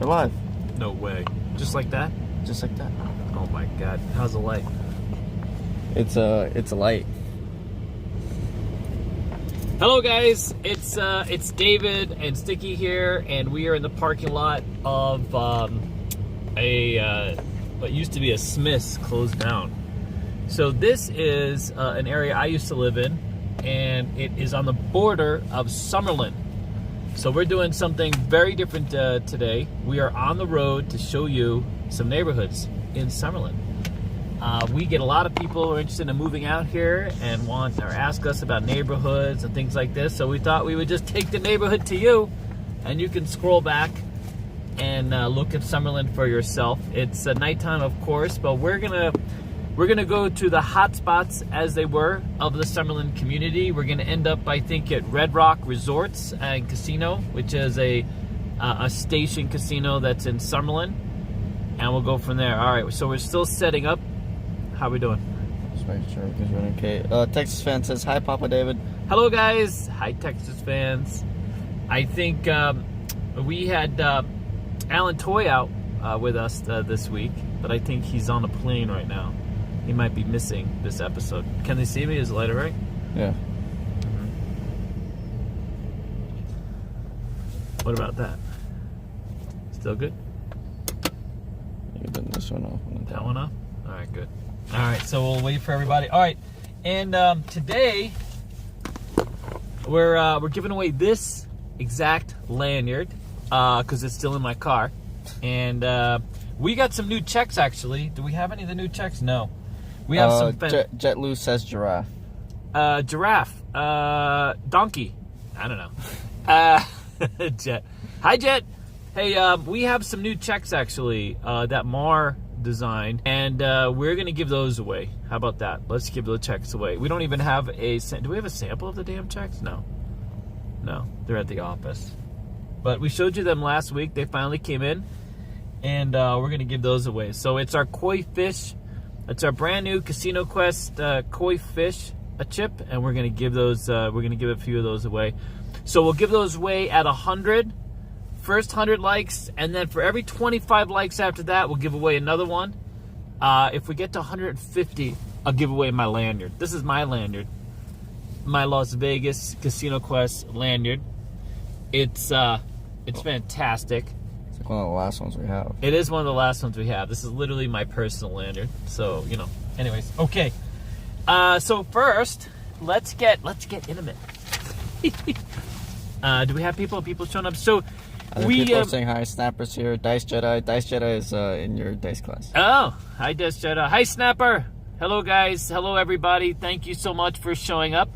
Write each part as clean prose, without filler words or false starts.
We're live. No way. Just like that? Just like that. Oh my god. How's the light? It's a light. Hello guys, it's David and Sticky here, and we are in the parking lot of what used to be a Smith's closed down. So this is an area I used to live in, and it is on the border of Summerlin. So we're doing something very different today. We are on the road to show you some neighborhoods in Summerlin. We get a lot of people who are interested in moving out here and want or ask us about neighborhoods and things like this. So we thought we would just take the neighborhood to you, and you can scroll back and look at Summerlin for yourself. It's nighttime, of course, but we're gonna go to the hot spots as they were of the Summerlin community. We're gonna end up, I think, at Red Rock Resorts and Casino, which is a station casino that's in Summerlin, and we'll go from there. All right, so we're still setting up. How we doing? Just making sure everything's running okay. Texas fan says, hi, Papa David. Hello, guys. Hi, Texas fans. I think we had Alan Toy out with us this week, but I think he's on a plane right now. He might be missing this episode. Can they see me? Is the light all right? Yeah. What about that? Still good? You can turn this one off. That one off? All right, good. All right, so we'll wait for everybody. All right, and today we're giving away this exact lanyard because it's still in my car, and we got some new checks actually. Do we have any of the new checks? No, we have some. JetLoo says giraffe. Giraffe. Donkey. I don't know. Jet. Hi, Jet. Hey, we have some new checks actually that Mar designed, and we're gonna give those away. How about that? Let's give the checks away. We don't even have a do we have a sample of the damn checks? No, they're at the office, but we showed you them last week. They finally came in, and we're gonna give those away. So it's our koi fish. It's our brand new Casino Quest koi fish chip, and we're gonna give those we're gonna give a few of those away. So we'll give those away at 100. First 100 likes, and then for every 25 likes after that, we'll give away another one. If we get to 150, I'll give away my lanyard. This is my lanyard, my Las Vegas Casino Quest lanyard. It's fantastic. It's like one of the last ones we have. It is one of the last ones we have. This is literally my personal lanyard. So anyways, okay. So first, let's get intimate. Do we have people showing up? So. People are saying hi. Snapper's here. Dice Jedi. Dice Jedi is in your dice class. Oh, hi, Dice Jedi. Hi, Snapper. Hello, guys. Hello, everybody. Thank you so much for showing up.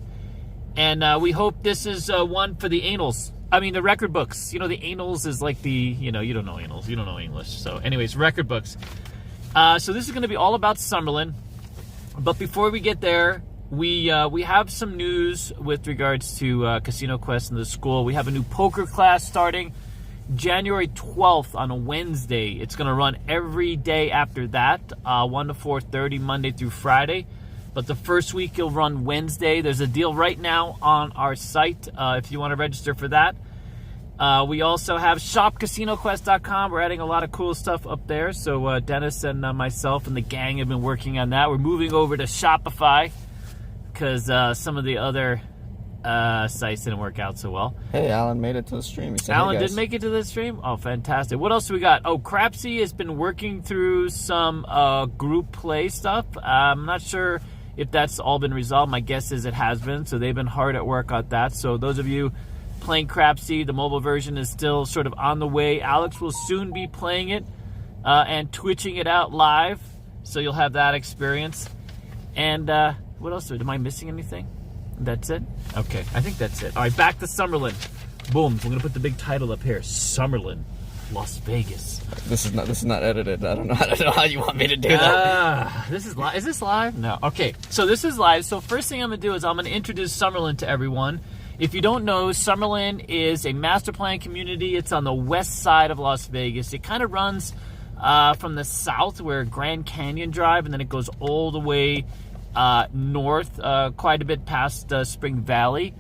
And we hope this is one for the anals. I mean, the record books. The anals is like the, you don't know anals. You don't know English. So anyways, record books. So this is going to be all about Summerlin. But before we get there, we have some news with regards to Casino Quest and the school. We have a new poker class starting January 12th on a Wednesday. It's going to run every day after that, 1 to 4:30, Monday through Friday. But the first week you'll run Wednesday. There's a deal right now on our site if you want to register for that. We also have shopcasinoquest.com. We're adding a lot of cool stuff up there. So Dennis and myself and the gang have been working on that. We're moving over to Shopify because some of the other sites didn't work out so well. Hey, Alan made it to the stream. He said, Alan hey, did make it to the stream? Oh, fantastic. What else do we got? Oh, Crapsy has been working through some group play stuff. I'm not sure if that's all been resolved. My guess is it has been. So they've been hard at work on that. So those of you playing Crapsy, the mobile version is still sort of on the way. Alex will soon be playing it and twitching it out live. So you'll have that experience. And what else? Am I missing anything? That's it? Okay, I think that's it. All right, back to Summerlin. Boom. We're going to put the big title up here. Summerlin, Las Vegas. This is not edited. I don't know how you want me to do that. This is live. Is this live? No. Okay, so this is live. So first thing I'm going to do is I'm going to introduce Summerlin to everyone. If you don't know, Summerlin is a master plan community. It's on the west side of Las Vegas. It kind of runs from the south where Grand Canyon Drive, and then it goes all the way north, quite a bit past Spring Valley.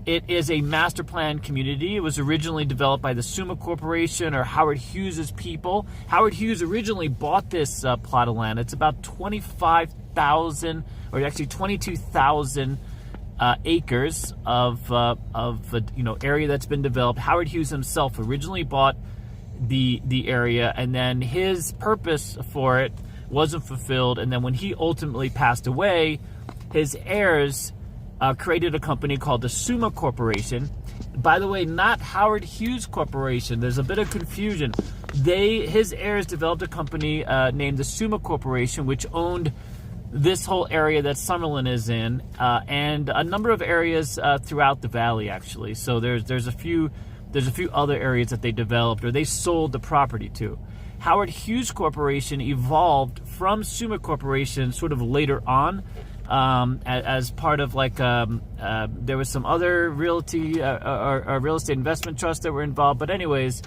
It is a master plan community. It was originally developed by the Summa Corporation or Howard Hughes' people. Howard Hughes originally bought this plot of land. It's about 25,000, or actually 22,000 acres of area that's been developed. Howard Hughes himself originally bought the area, and then his purpose for it wasn't fulfilled. And then when he ultimately passed away, his heirs created a company called the Summa Corporation. By the way, not Howard Hughes Corporation. There's a bit of confusion. His heirs developed a company named the Summa Corporation, which owned this whole area that Summerlin is in, and a number of areas throughout the valley, actually. So there's a few other areas that they developed or they sold the property to. Howard Hughes Corporation evolved from Summa Corporation sort of later on, as part of there was some other realty or real estate investment trusts that were involved. But anyways,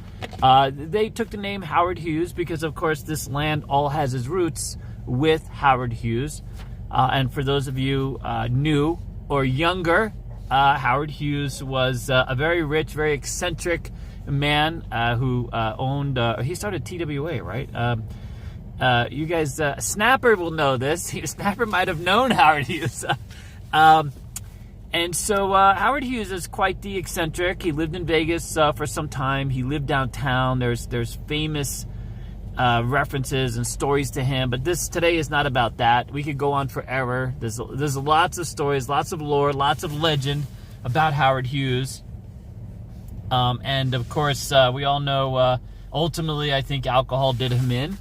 they took the name Howard Hughes because, of course, this land all has its roots with Howard Hughes. And for those of you new or younger, Howard Hughes was a very rich, very eccentric man who owned, he started TWA, right? You guys, Snapper will know this. Snapper might have known Howard Hughes. And so Howard Hughes is quite the eccentric. He lived in Vegas for some time. He lived downtown. There's famous references and stories to him, but this today is not about that. We could go on forever. There's lots of stories, lots of lore, lots of legend about Howard Hughes. And of course, we all know, ultimately, I think alcohol did him in.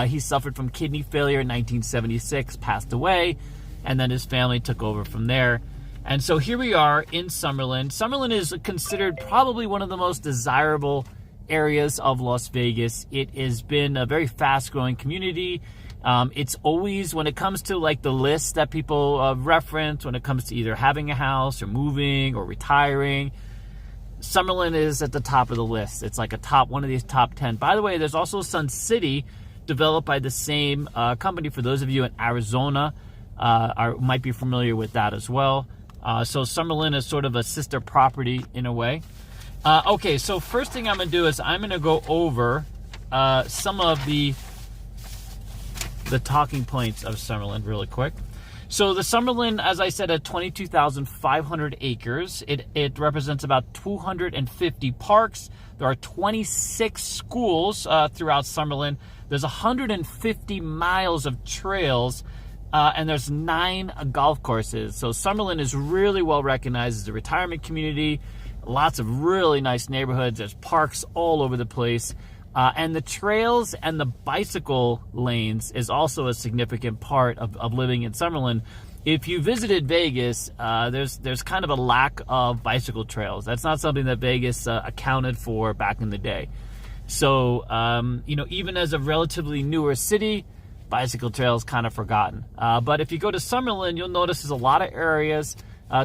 He suffered from kidney failure in 1976, passed away, and then his family took over from there. And so here we are in Summerlin. Summerlin is considered probably one of the most desirable areas of Las Vegas. It has been a very fast-growing community. It's always, when it comes to like the list that people reference, when it comes to either having a house or moving or retiring, Summerlin is at the top of the list. It's like one of these top 10. By the way, there's also Sun City, developed by the same company. For those of you in Arizona, might be familiar with that as well. So Summerlin is sort of a sister property in a way. Okay, so first thing I'm going to do is I'm going to go over some of the talking points of Summerlin really quick. So the Summerlin, as I said, at 22,500 acres. It represents about 250 parks. There are 26 schools throughout Summerlin. There's 150 miles of trails, and there's 9 golf courses. So Summerlin is really well recognized as a retirement community. Lots of really nice neighborhoods. There's parks all over the place. And the trails and the bicycle lanes is also a significant part of living in Summerlin. If you visited Vegas, there's kind of a lack of bicycle trails. That's not something that Vegas accounted for back in the day. So, even as a relatively newer city, bicycle trails kind of forgotten. But if you go to Summerlin, you'll notice there's a lot of areas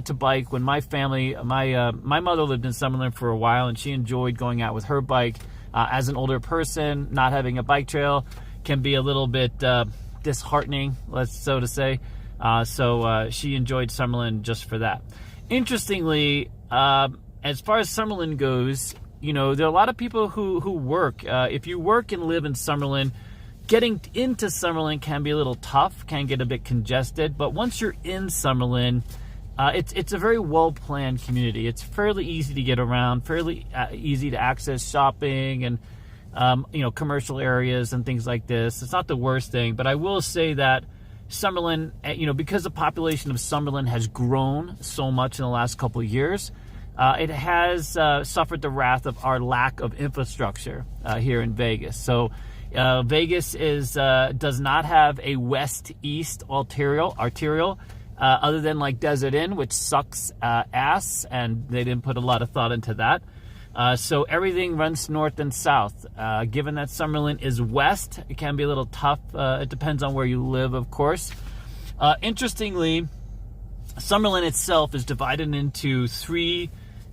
to bike. When my family, my mother lived in Summerlin for a while, and she enjoyed going out with her bike. As an older person, not having a bike trail can be a little bit disheartening, so to say. So she enjoyed Summerlin just for that. Interestingly, as far as Summerlin goes, there are a lot of people who work. If you work and live in Summerlin, getting into Summerlin can be a little tough, can get a bit congested. But once you're in Summerlin, it's a very well-planned community. It's fairly easy to get around, fairly easy to access shopping and, commercial areas and things like this. It's not the worst thing, but I will say that Summerlin, because the population of Summerlin has grown so much in the last couple of years, it has suffered the wrath of our lack of infrastructure here in Vegas. So Vegas does not have a west-east arterial, other than like Desert Inn, which sucks ass, and they didn't put a lot of thought into that. So everything runs north and south. Given that Summerlin is west, it can be a little tough. It depends on where you live, of course. Interestingly, Summerlin itself is divided into 3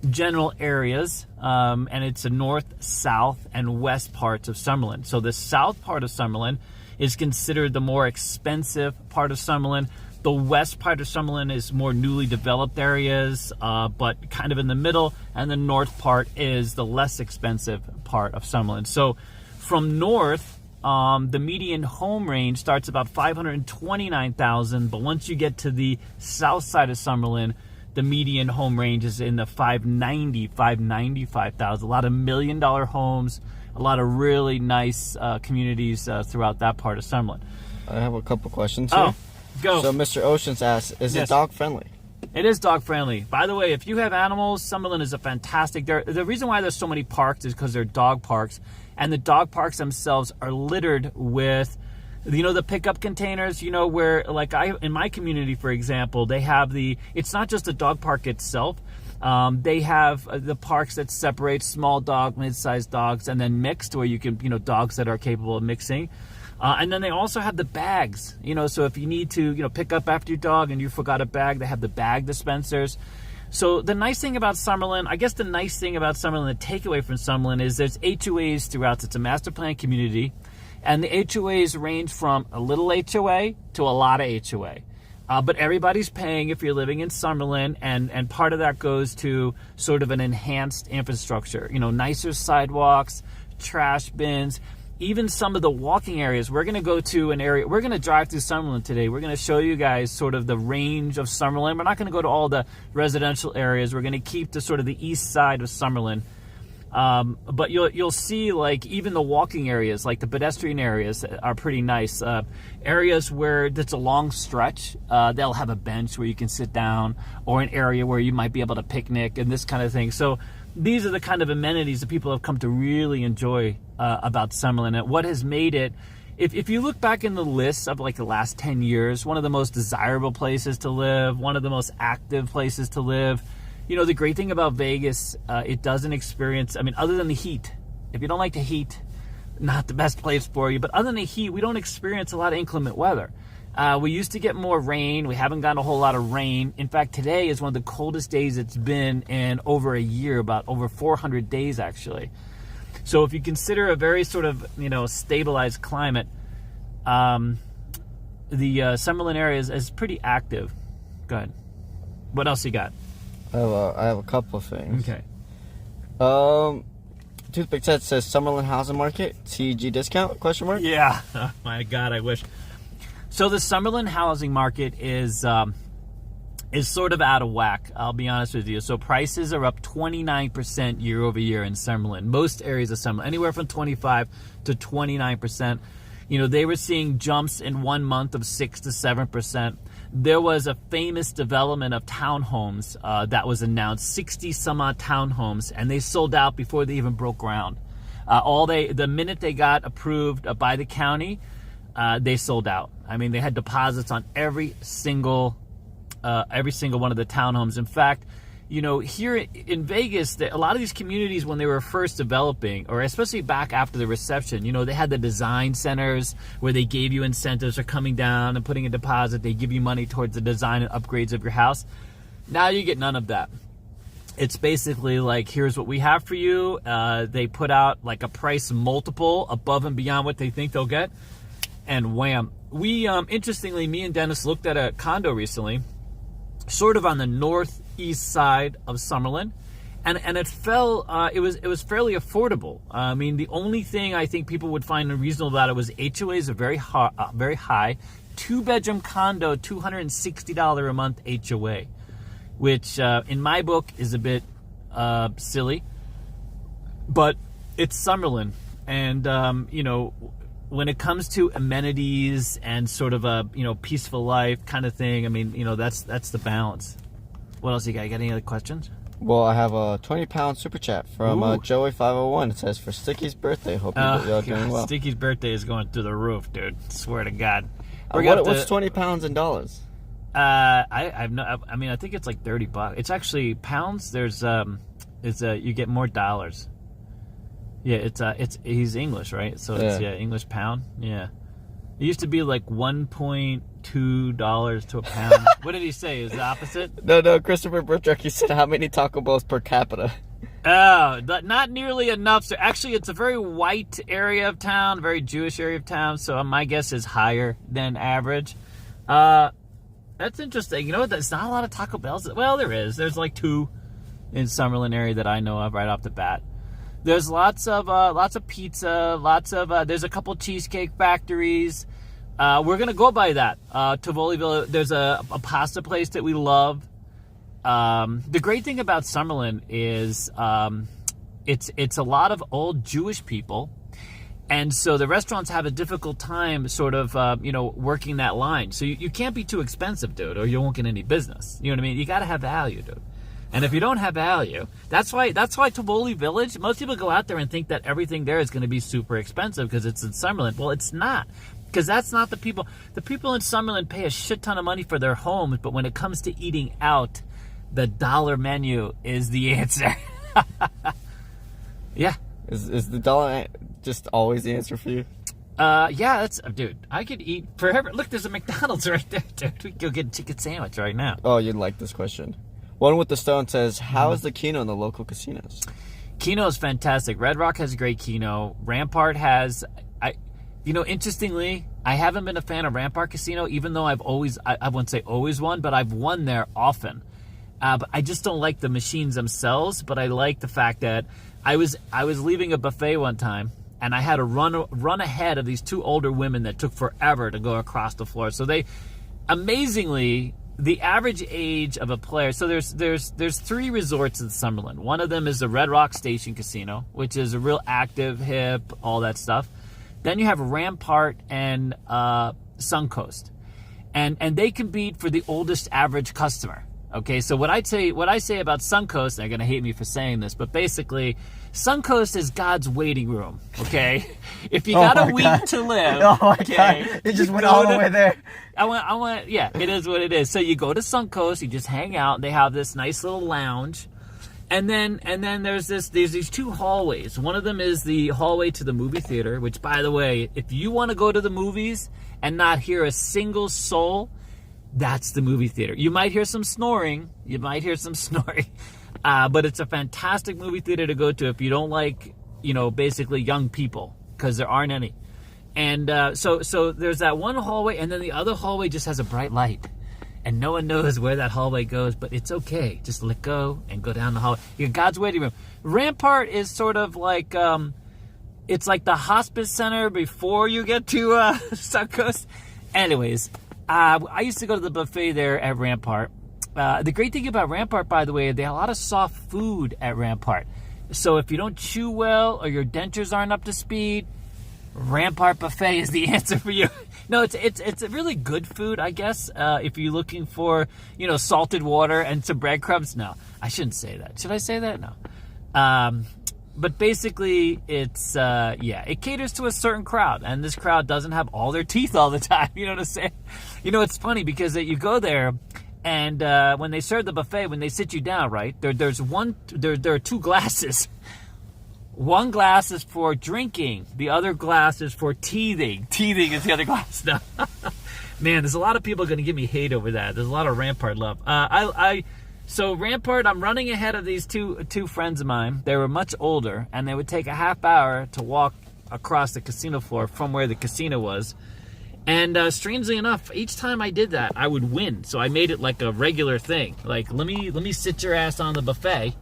general areas, and it's the north, south, and west parts of Summerlin. So the south part of Summerlin is considered the more expensive part of Summerlin. The west part of Summerlin is more newly developed areas, but kind of in the middle, and the north part is the less expensive part of Summerlin. So from north, the median home range starts about $529,000, but once you get to the south side of Summerlin, the median home range is in the $595,000. A lot of $1 million homes, a lot of really nice communities throughout that part of Summerlin. I have a couple questions here. Oh, go. So Mr. Oceans asks, is it dog friendly? It is dog friendly. By the way, if you have animals, Summerlin is a fantastic. The reason why there's so many parks is because they're dog parks, and the dog parks themselves are littered with, the pickup containers. Where like in my community, for example, they have it's not just the dog park itself. They have the parks that separate small dog, mid-sized dogs, and then mixed, where you can, dogs that are capable of mixing. And then they also have the bags, so if you need to, pick up after your dog and you forgot a bag, they have the bag dispensers. So the nice thing about Summerlin, the takeaway from Summerlin is there's HOAs throughout. It's a master plan community, and the HOAs range from a little HOA to a lot of HOA. But everybody's paying if you're living in Summerlin, and part of that goes to sort of an enhanced infrastructure, nicer sidewalks, trash bins, even some of the walking areas. We're going to go to an area, we're going to drive through Summerlin today. We're going to show you guys sort of the range of Summerlin. We're not going to go to all the residential areas. We're going to keep to sort of the east side of Summerlin. But you'll see, like, even the walking areas, like the pedestrian areas, are pretty nice. Areas where it's a long stretch, they'll have a bench where you can sit down, or an area where you might be able to picnic and this kind of thing. So these are the kind of amenities that people have come to really enjoy about Summerlin. And what has made it, if you look back in the list of like the last 10 years, one of the most desirable places to live, one of the most active places to live. The great thing about Vegas, it doesn't experience, other than the heat. If you don't like the heat, not the best place for you. But other than the heat, we don't experience a lot of inclement weather. We used to get more rain. We haven't gotten a whole lot of rain. In fact, today is one of the coldest days it's been in over a year, about over 400 days, actually. So if you consider a very sort of, stabilized climate, the Summerlin area is pretty active. Go ahead. What else you got? I have a couple of things. Okay. Toothpick Ted says Summerlin housing market, TG discount, question mark? Yeah. Oh, my God, I wish. So the Summerlin housing market is sort of out of whack, I'll be honest with you. So prices are up 29% year over year in Summerlin. Most areas of Summerlin, anywhere from 25 to 29%. They were seeing jumps in 1 month of 6 to 7%. There was a famous development of townhomes that was announced, 60 some odd townhomes, and they sold out before they even broke ground. The minute they got approved by the county, they sold out. They had deposits on every single one of the townhomes. In fact, here in Vegas, a lot of these communities, when they were first developing, or especially back after the reception, they had the design centers where they gave you incentives for coming down and putting a deposit. They give you money towards the design and upgrades of your house. Now you get none of that. It's basically like, here's what we have for you. They put out like a price multiple above and beyond what they think they'll get. And wham. Interestingly, me and Dennis looked at a condo recently, sort of on the northeast side of Summerlin, and it fell. It was fairly affordable. The only thing I think people would find unreasonable about it was HOAs are very high. 2-bedroom condo, $260 a month HOA, which in my book is a bit silly, but it's Summerlin, and when it comes to amenities and sort of a peaceful life kind of thing, that's the balance. What else you got? You got any other questions? Well, I have a 20-pound super chat from Joey501. It says, for Sticky's birthday, hope you're doing well. Sticky's birthday is going through the roof, dude. Swear to God. What's 20 pounds in dollars? I think it's like $30. It's actually pounds. There's you get more dollars. Yeah, he's English, right? So it's English pound. Yeah. It used to be like $1.2 to a pound. What did he say? Is the opposite? No, Christopher Burtruck, he said how many Taco Bells per capita? Oh, not nearly enough. So actually, it's a very white area of town, very Jewish area of town. So my guess is higher than average. That's interesting. You know, there's not a lot of Taco Bells. Well, there is. There's like 2 in Summerlin area that I know of right off the bat. There's lots of pizza, there's a couple cheesecake factories. We're gonna go by that. Tivoli Villa. There's a pasta place that we love. The great thing about Summerlin is it's a lot of old Jewish people, and so the restaurants have a difficult time sort of working that line. So you can't be too expensive, dude, or you won't get any business. You know what I mean? You got to have value, dude. And if you don't have value, that's why Tivoli Village, most people go out there and think that everything there is going to be super expensive because it's in Summerlin. Well, it's not, because that's not the people. The people in Summerlin pay a shit ton of money for their homes, but when it comes to eating out, the dollar menu is the answer. Yeah. Is the dollar just always the answer for you? Yeah, dude, I could eat forever. Look, there's a McDonald's right there, dude. We could go get a chicken sandwich right now. Oh, you'd like this question. One with the Stone says, how is the Keno in the local casinos? Keno is fantastic. Red Rock has a great Keno. Rampart has, interestingly, I haven't been a fan of Rampart Casino, even though I've always, I wouldn't say always won, but I've won there often. But I just don't like the machines themselves, but I like the fact that I was leaving a buffet one time, and I had to run ahead of these 2 older women that took forever to go across the floor. So they, amazingly, the average age of a player, so there's 3 resorts in Summerlin. One of them is the Red Rock Station Casino, which is a real active, hip, all that stuff. Then you have Rampart and Suncoast, and they compete for the oldest average customer. Okay, so what I say about Suncoast, they're gonna hate me for saying this, but basically, Suncoast is God's waiting room. Okay, if you got a week to live, oh my okay, God, it just went all the way there. I want. Yeah, it is what it is. So you go to Suncoast, you just hang out. They have this nice little lounge, and then there's these 2 hallways. One of them is the hallway to the movie theater, which, by the way, if you want to go to the movies and not hear a single soul, that's the movie theater. You might hear some snoring. But it's a fantastic movie theater to go to if you don't like, basically young people, because there aren't any. And so there's that one hallway, and then the other hallway just has a bright light. And no one knows where that hallway goes, but it's okay. Just let go and go down the hallway. You got God's waiting room. Rampart is sort of like, it's like the hospice center before you get to Suncoast. Anyways, I used to go to the buffet there at Rampart. The great thing about Rampart, by the way, they have a lot of soft food at Rampart. So if you don't chew well or your dentures aren't up to speed, Rampart Buffet is the answer for you. No, it's a really good food, I guess. If you're looking for, salted water and some breadcrumbs. No, I shouldn't say that. Should I say that? No. But basically, it's, it caters to a certain crowd. And this crowd doesn't have all their teeth all the time. You know what I'm saying? It's funny because you go there, and when they serve the buffet, when they sit you down, right, there are 2 glasses. One glass is for drinking. The other glass is for teething. Teething is the other glass. No. Man, there's a lot of people going to give me hate over that. There's a lot of Rampart love. So Rampart, I'm running ahead of these two friends of mine. They were much older, and they would take a half hour to walk across the casino floor from where the casino was. And strangely enough, each time I did that, I would win. So I made it like a regular thing. Like, let me sit your ass on the buffet,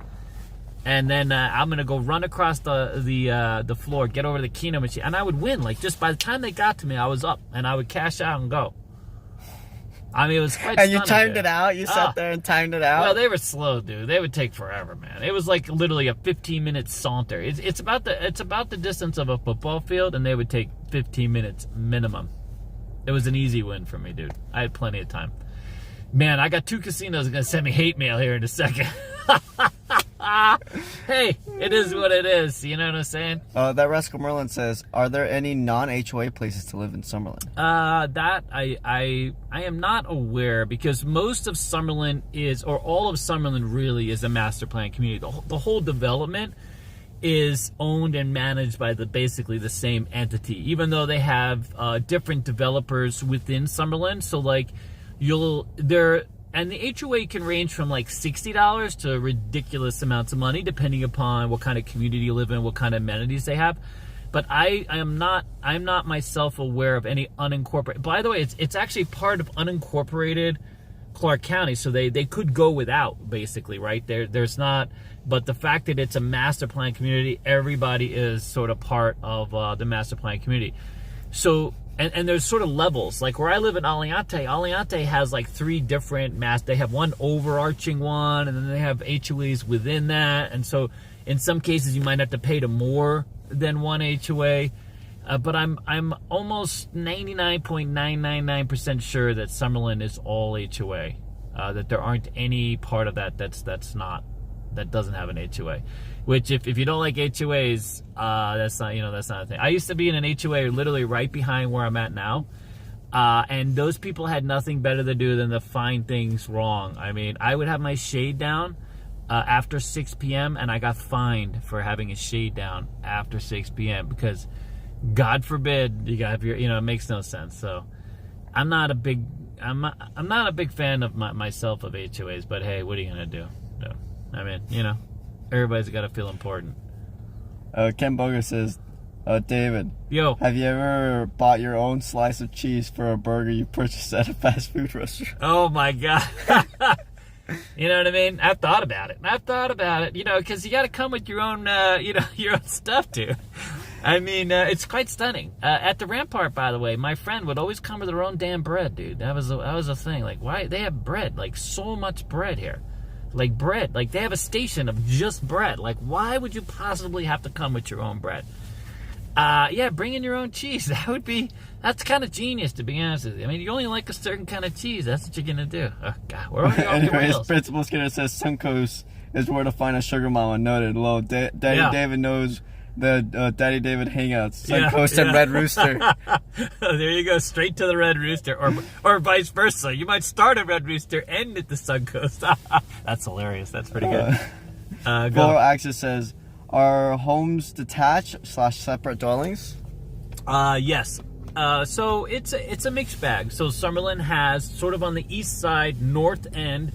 and then I'm gonna go run across the floor, get over to the Keno machine, and I would win. Like, just by the time they got to me, I was up, and I would cash out and go. I mean, it was quite And stunning, you timed dude. it out? You sat there and timed it out? Well, they were slow, dude. They would take forever, man. It was like literally a 15-minute saunter. It's about the distance of a football field, and they would take 15 minutes minimum. It was an easy win for me, dude. I had plenty of time. Man, I got 2 casinos going to send me hate mail here in a second. Hey, it is what it is. You know what I'm saying? That Rascal Merlin says, are there any non-HOA places to live in Summerlin? That I am not aware, because most of Summerlin is, or all of Summerlin really is, a master plan community. The whole development is owned and managed by basically the same entity, even though they have different developers within Summerlin. So like and the HOA can range from like $60 to ridiculous amounts of money, depending upon what kind of community you live in, what kind of amenities they have. But I'm not myself aware of any unincorporated. By the way, it's actually part of unincorporated Clark County, so they could go without, basically, right? There's not, but the fact that it's a master plan community, everybody is sort of part of the master plan community. So, and there's sort of levels. Like where I live in Aliante has like 3 different they have one overarching one, and then they have HOAs within that. And so in some cases you might have to pay to more than one HOA. But I'm almost 99.999% sure that Summerlin is all HOA. That there aren't any part of that that doesn't have an HOA. Which if you don't like HOAs, that's not a thing. I used to be in an HOA literally right behind where I'm at now, and those people had nothing better to do than to find things wrong. I mean, I would have my shade down after 6 p.m. and I got fined for having a shade down after 6 p.m. because, God forbid, you got your, it makes no sense. So, I'm not a big fan of myself of HOAs. But hey, what are you gonna do? So, I mean, everybody's got to feel important. Ken Boger says, David, yo, have you ever bought your own slice of cheese for a burger you purchased at a fast food restaurant? Oh my God. You know what I mean? I've thought about it, because you got to come with your own, your own stuff too. I mean, it's quite stunning. At the Rampart, by the way, my friend would always come with her own damn bread, dude. That was a thing. Like, why they have bread? Like, so much bread here. Like bread, like they have a station of just bread. Like, why would you possibly have to come with your own bread? Yeah, bring in your own cheese. That's kind of genius, to be honest with you. I mean, you only like a certain kind of cheese. That's what you're gonna do. Oh God, where are we off the rails? Principal Skinner says Suncoast is where to find a sugar mama. Noted. Hello, Daddy David knows the Daddy David hangouts. Suncoast and Red Rooster. There you go, straight to the Red Rooster, or vice versa. You might start at Red Rooster, end at the Suncoast. That's hilarious. That's pretty good. Go. Axis says, are homes detached / separate dwellings? Yes. So it's a mixed bag. So Summerlin has sort of on the east side, north end,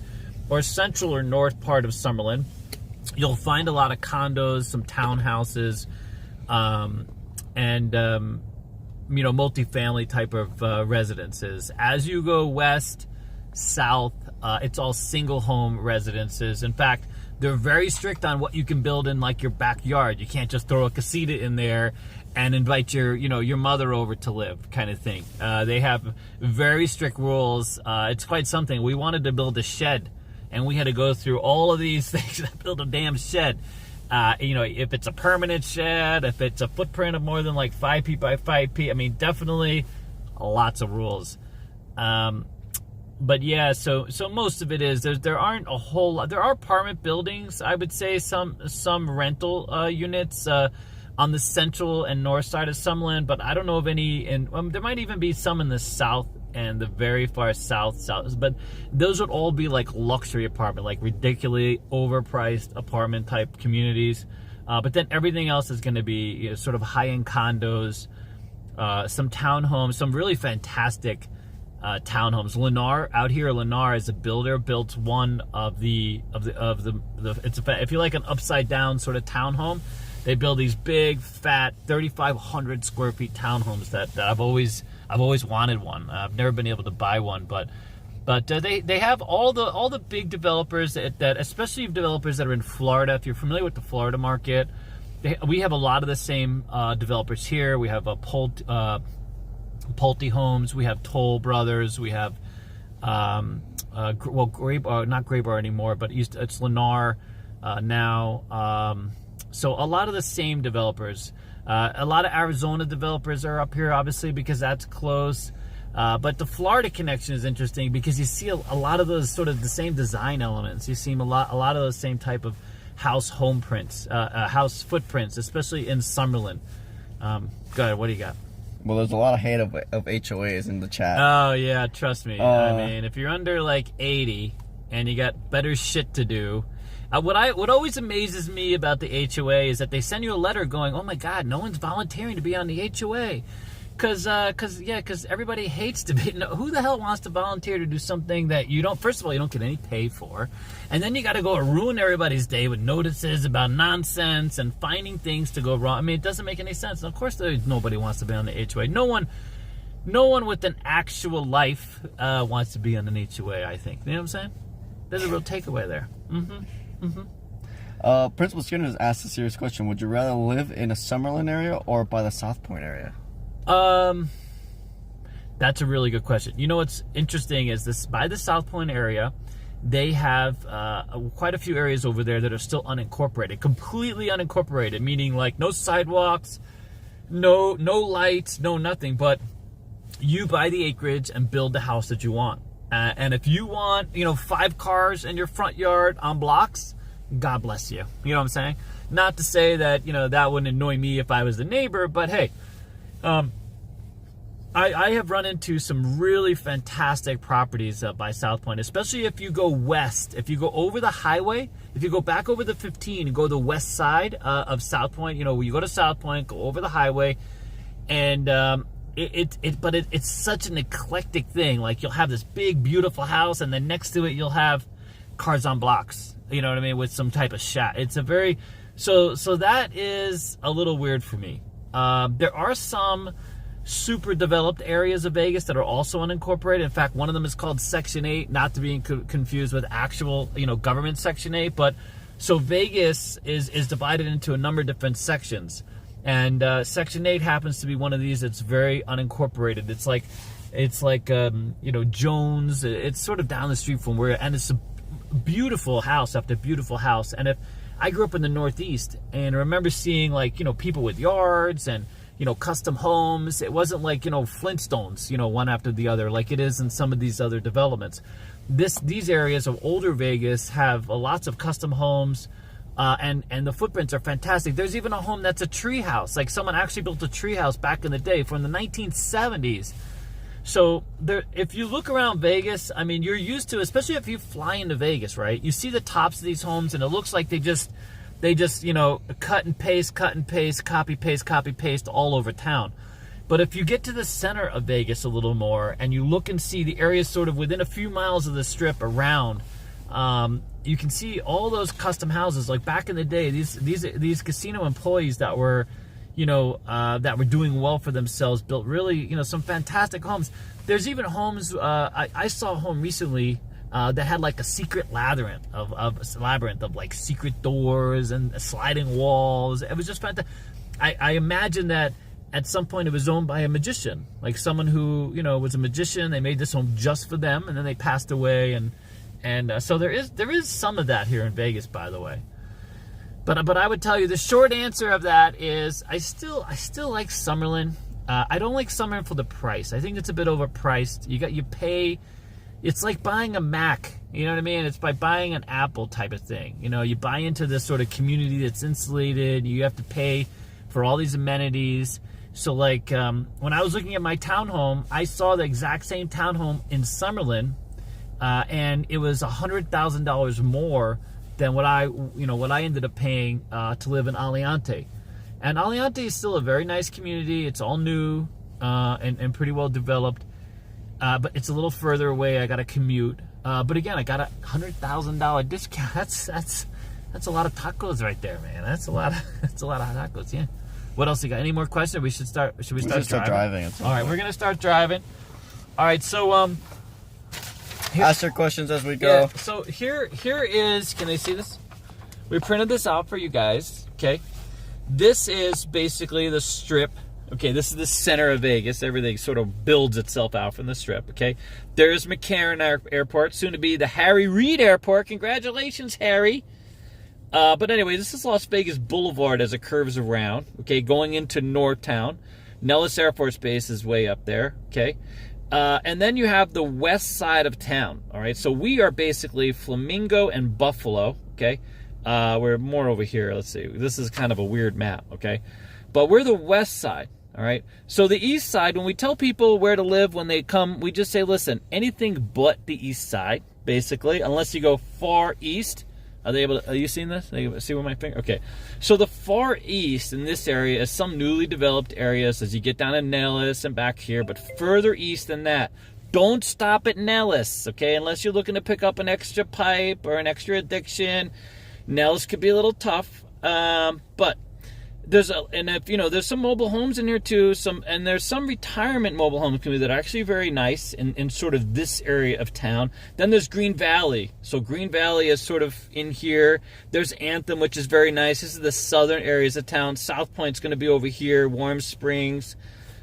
or central or north part of Summerlin, you'll find a lot of condos, some townhouses, and multifamily type of residences. As you go west, south, it's all single home residences. In fact, they're very strict on what you can build in like your backyard. You can't just throw a casita in there and invite your mother over to live, kind of thing. They have very strict rules. It's quite something. We wanted to build a shed, and we had to go through all of these things to build a damn shed. If it's a permanent shed, if it's a footprint of more than like 5 feet by 5 feet, I mean, definitely lots of rules. But yeah, so most of it is there aren't a whole lot. There are apartment buildings, I would say, some rental units on the central and north side of Summerlin, but I don't know of any. And there might even be some in the south and the very far south. But those would all be like luxury apartment, like ridiculously overpriced apartment type communities. But then everything else is going to be sort of high-end condos, some townhomes, some really fantastic townhomes. Lennar out here, Lennar as a builder built one of the if you like an upside down sort of townhome, they build these big fat 3,500 square feet townhomes that I've always wanted one. I've never been able to buy one, but they have all the big developers that especially developers that are in Florida. If you're familiar with the Florida market, we have a lot of the same developers here. We have Pulte Homes, we have Toll Brothers, we have not Graybar anymore, but it's Lennar now. So a lot of the same developers. A lot of Arizona developers are up here, obviously, because that's close. But the Florida connection is interesting because you see a lot of those sort of the same design elements. You see a lot of those same type of house footprints, especially in Summerlin. Go ahead, what do you got? Well, there's a lot of hate of HOAs in the chat. Oh, yeah, trust me. I mean, if you're under, like, 80 and you got better shit to do... What always amazes me about the HOA is that they send you a letter going, oh, my God, no one's volunteering to be on the HOA. Because everybody hates to be... Who the hell wants to volunteer to do something that you don't... First of all, you don't get any pay for. And then you got to go and ruin everybody's day with notices about nonsense and finding things to go wrong. I mean, it doesn't make any sense. And of course, nobody wants to be on the HOA. No one no one with an actual life wants to be on an HOA, I think. You know what I'm saying? There's a real takeaway there. Principal Skinner has asked a serious question. Would you rather live in a Summerlin area or by the South Point area? That's a really good question. You know what's interesting is this, by the South Point area, they have quite a few areas over there that are still unincorporated, completely unincorporated, meaning like no sidewalks, no lights, no nothing, but you buy the acreage and build the house that you want. And if you want, 5 cars in your front yard on blocks, God bless you. You know what I'm saying? Not to say that, that wouldn't annoy me if I was the neighbor, but hey, I have run into some really fantastic properties by South Point, especially if you go west. If you go over the highway, if you go back over the 15 and go the west side of South Point, you go to South Point, go over the highway, and it's such an eclectic thing. Like, you'll have this big, beautiful house, and then next to it, you'll have cars on blocks. You know what I mean? With some type of shack. It's a very so that is a little weird for me. There are some super developed areas of Vegas that are also unincorporated. In fact, one of them is called Section 8, not to be confused with actual, government Section 8. But so Vegas is divided into a number of different sections, and Section 8 happens to be one of these that's very unincorporated. It's like Jones. It's sort of down the street from where, and it's a beautiful house after beautiful house. And if I grew up in the Northeast, and I remember seeing people with yards and custom homes. It wasn't like, Flintstones, one after the other, like it is in some of these other developments. These areas of older Vegas have lots of custom homes, and the footprints are fantastic. There's even a home that's a tree house. Like, someone actually built a tree house back in the day from the 1970s. So if you look around Vegas, I mean, you're used to, especially if you fly into Vegas, right? You see the tops of these homes, and it looks like they just cut and paste, copy paste all over town. But if you get to the center of Vegas a little more, and you look and see the areas sort of within a few miles of the strip around, you can see all those custom houses. Like back in the day, these casino employees that were doing well for themselves built really, some fantastic homes. There's even homes, I saw a home recently that had like a secret labyrinth of like secret doors and sliding walls. It was just fantastic. I imagine that at some point it was owned by a magician, like someone who was a magician. They made this home just for them, and then they passed away, and so there is some of that here in Vegas, by the way. But I would tell you the short answer of that is I still like Summerlin. I don't like Summerlin for the price. I think it's a bit overpriced. You pay. It's like buying a Mac, you know what I mean? It's by buying an Apple type of thing. You buy into this sort of community that's insulated. You have to pay for all these amenities. So like when I was looking at my townhome, I saw the exact same townhome in Summerlin, and it was $100,000 more than what I ended up paying to live in Aliante. And Aliante is still a very nice community. It's all new and pretty well developed. But it's a little further away. I got to commute. But again, I got a $100,000 discount. That's a lot of tacos right there, man. That's a lot of tacos. Yeah. What else you got? Any more questions? Should we start driving? All right, we're gonna start driving. All right, so ask your questions as we go. Yeah, so here is. Can I see this? We printed this out for you guys. Okay. This is basically the strip. Okay, this is the center of Vegas. Everything sort of builds itself out from the strip, okay? There's McCarran Airport, soon to be the Harry Reid Airport. Congratulations, Harry. But anyway, this is Las Vegas Boulevard as it curves around, okay, going into Northtown. Nellis Air Force Base is way up there, okay? And then you have the west side of town, all right? So we are basically Flamingo and Buffalo, okay? We're more over here. Let's see. This is kind of a weird map, okay? But we're the west side. All right. So the east side, when we tell people where to live when they come, we just say, listen, anything but the east side, basically, unless you go far east. Are you seeing this? See where my finger? Okay. So the far east in this area is some newly developed areas as you get down to Nellis and back here, but further east than that. Don't stop at Nellis, okay? Unless you're looking to pick up an extra pipe or an extra addiction. Nellis could be a little tough, but there's some mobile homes in here too. There's some retirement mobile homes that are actually very nice in sort of this area of town. Then there's Green Valley. So Green Valley is sort of in here. There's Anthem, which is very nice. This is the southern areas of town. South Point's going to be over here. Warm Springs.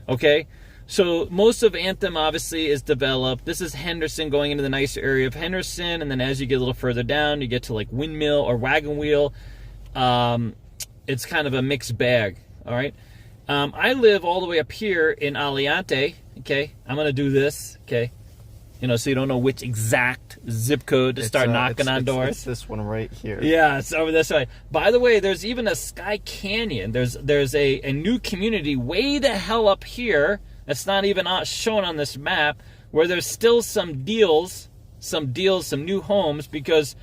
Okay. So most of Anthem obviously is developed. This is Henderson going into the nicer area of Henderson, and then as you get a little further down, you get to like Windmill or Wagon Wheel. It's kind of a mixed bag, all right? I live all the way up here in Aliante, okay? I'm going to do this, okay? So you don't know which exact zip code to start knocking on doors. It's this one right here. Yeah, it's over this way. By the way, there's even a Sky Canyon. There's a new community way the hell up here that's not even shown on this map, where there's still some new homes, because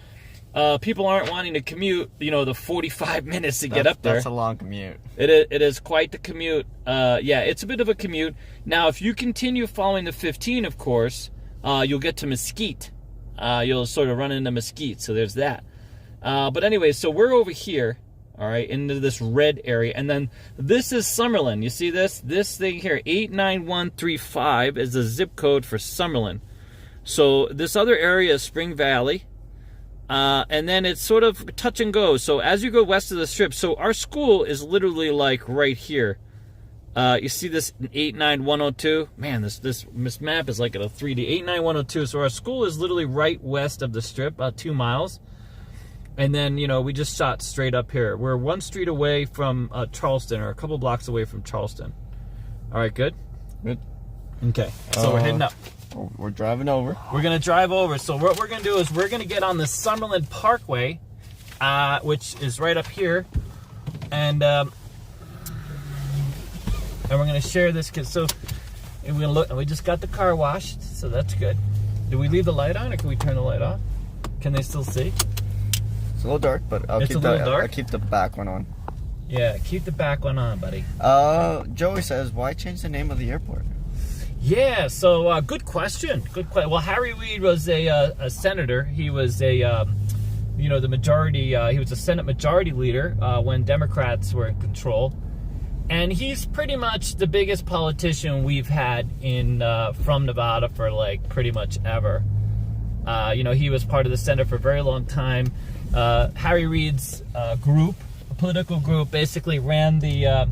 people aren't wanting to commute, the 45 minutes to get up there. That's a long commute. It is quite the commute. Yeah, it's a bit of a commute. Now, if you continue following the 15, of course, you'll get to Mesquite. You'll sort of run into Mesquite, so there's that. But anyway, so we're over here, all right, into this red area. And then this is Summerlin. You see this? This thing here, 89135 is the zip code for Summerlin. So this other area is Spring Valley. And then it's sort of touch and go. So as you go west of the strip, so our school is literally like right here. You see this 89102? Man, this map is like at a 3D. 89102. So our school is literally right west of the strip, about 2 miles. And then, we just shot straight up here. We're 1 street away from Charleston, or a couple blocks away from Charleston. All right, good? Good. Okay, so we're heading up. We're driving over. We're going to drive over. So what we're going to do is we're going to get on the Summerlin Parkway, which is right up here. And we're going to share this. So we're going to look. We just got the car washed, so that's good. Do we leave the light on, or can we turn the light off? Can they still see? It's a little dark, but I'll keep the back one on. Yeah, keep the back one on, buddy. Joey says, why change the name of the airport? Yeah, so good question. Good question. Well, Harry Reid was a senator. He was the majority. He was a Senate majority leader when Democrats were in control, and he's pretty much the biggest politician we've had in from Nevada for like pretty much ever. He was part of the Senate for a very long time. Harry Reid's political group, basically ran the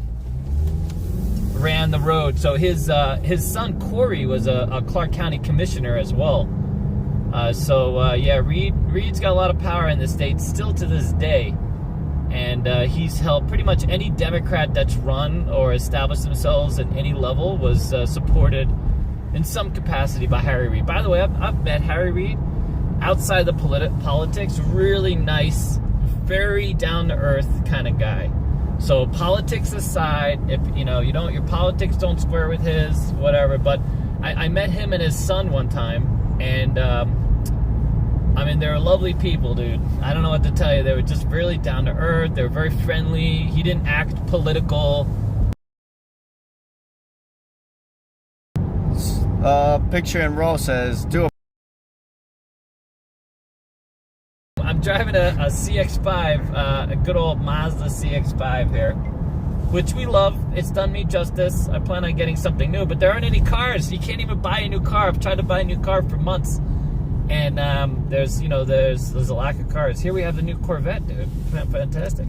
road. So his son Corey was a Clark County commissioner as well. Reid's got a lot of power in the state still to this day, and he's helped pretty much any Democrat that's run or established themselves at any level was supported in some capacity by Harry Reid. By the way, I've met Harry Reid outside the politics. Really nice, very down to earth kind of guy. So politics aside, if your politics don't square with his, whatever. But I met him and his son one time, and they're lovely people, dude. I don't know what to tell you. They were just really down to earth. They were very friendly. He didn't act political. Picture in row says, do a. I'm driving a CX-5, a good old Mazda CX-5 here, which we love. It's done me justice. I plan on getting something new, but there aren't any cars. You can't even buy a new car. I've tried to buy a new car for months, and there's a lack of cars. Here we have the new Corvette, dude. Fantastic.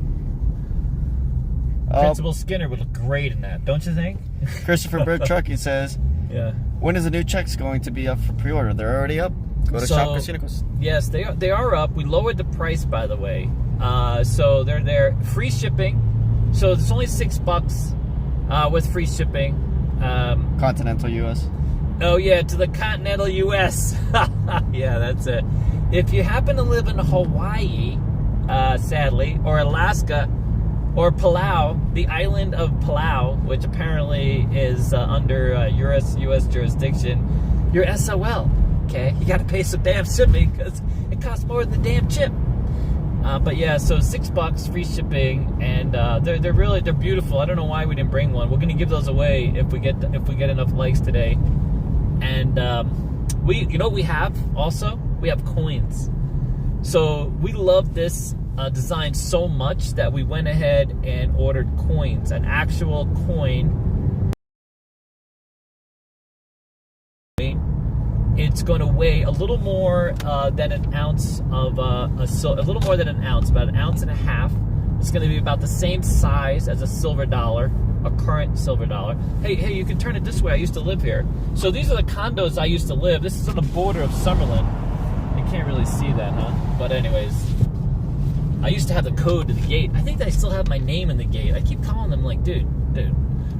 Principal Skinner would look great in that, don't you think? Christopher Bird Trucking says, yeah. When is the new checks going to be up for pre-order? They're already up. Go to Shop Casinos. Yes, they are up. We lowered the price, by the way. So they're there. Free shipping. So it's only $6 with free shipping. Continental U.S. Oh, yeah, to the continental U.S. Yeah, that's it. If you happen to live in Hawaii, sadly, or Alaska, or Palau, the island of Palau, which apparently is under U.S. jurisdiction, you're SOL. Okay, you got to pay some damn shipping because it costs more than the damn chip. But yeah, so $6 free shipping, and they're beautiful. I don't know why we didn't bring one. We're gonna give those away if we get enough likes today. And we have coins. So we love this designed so much that we went ahead and ordered coins, an actual coin. It's going to weigh a little more than an ounce of a little more than an ounce, about an ounce and a half. It's going to be about the same size as a silver dollar, a current silver dollar. Hey, you can turn it this way. I used to live here. So these are the condos I used to live. This is on the border of Summerlin. You can't really see that, huh? But anyways, I used to have the code to the gate. I think that I still have my name in the gate. I keep calling them like, dude,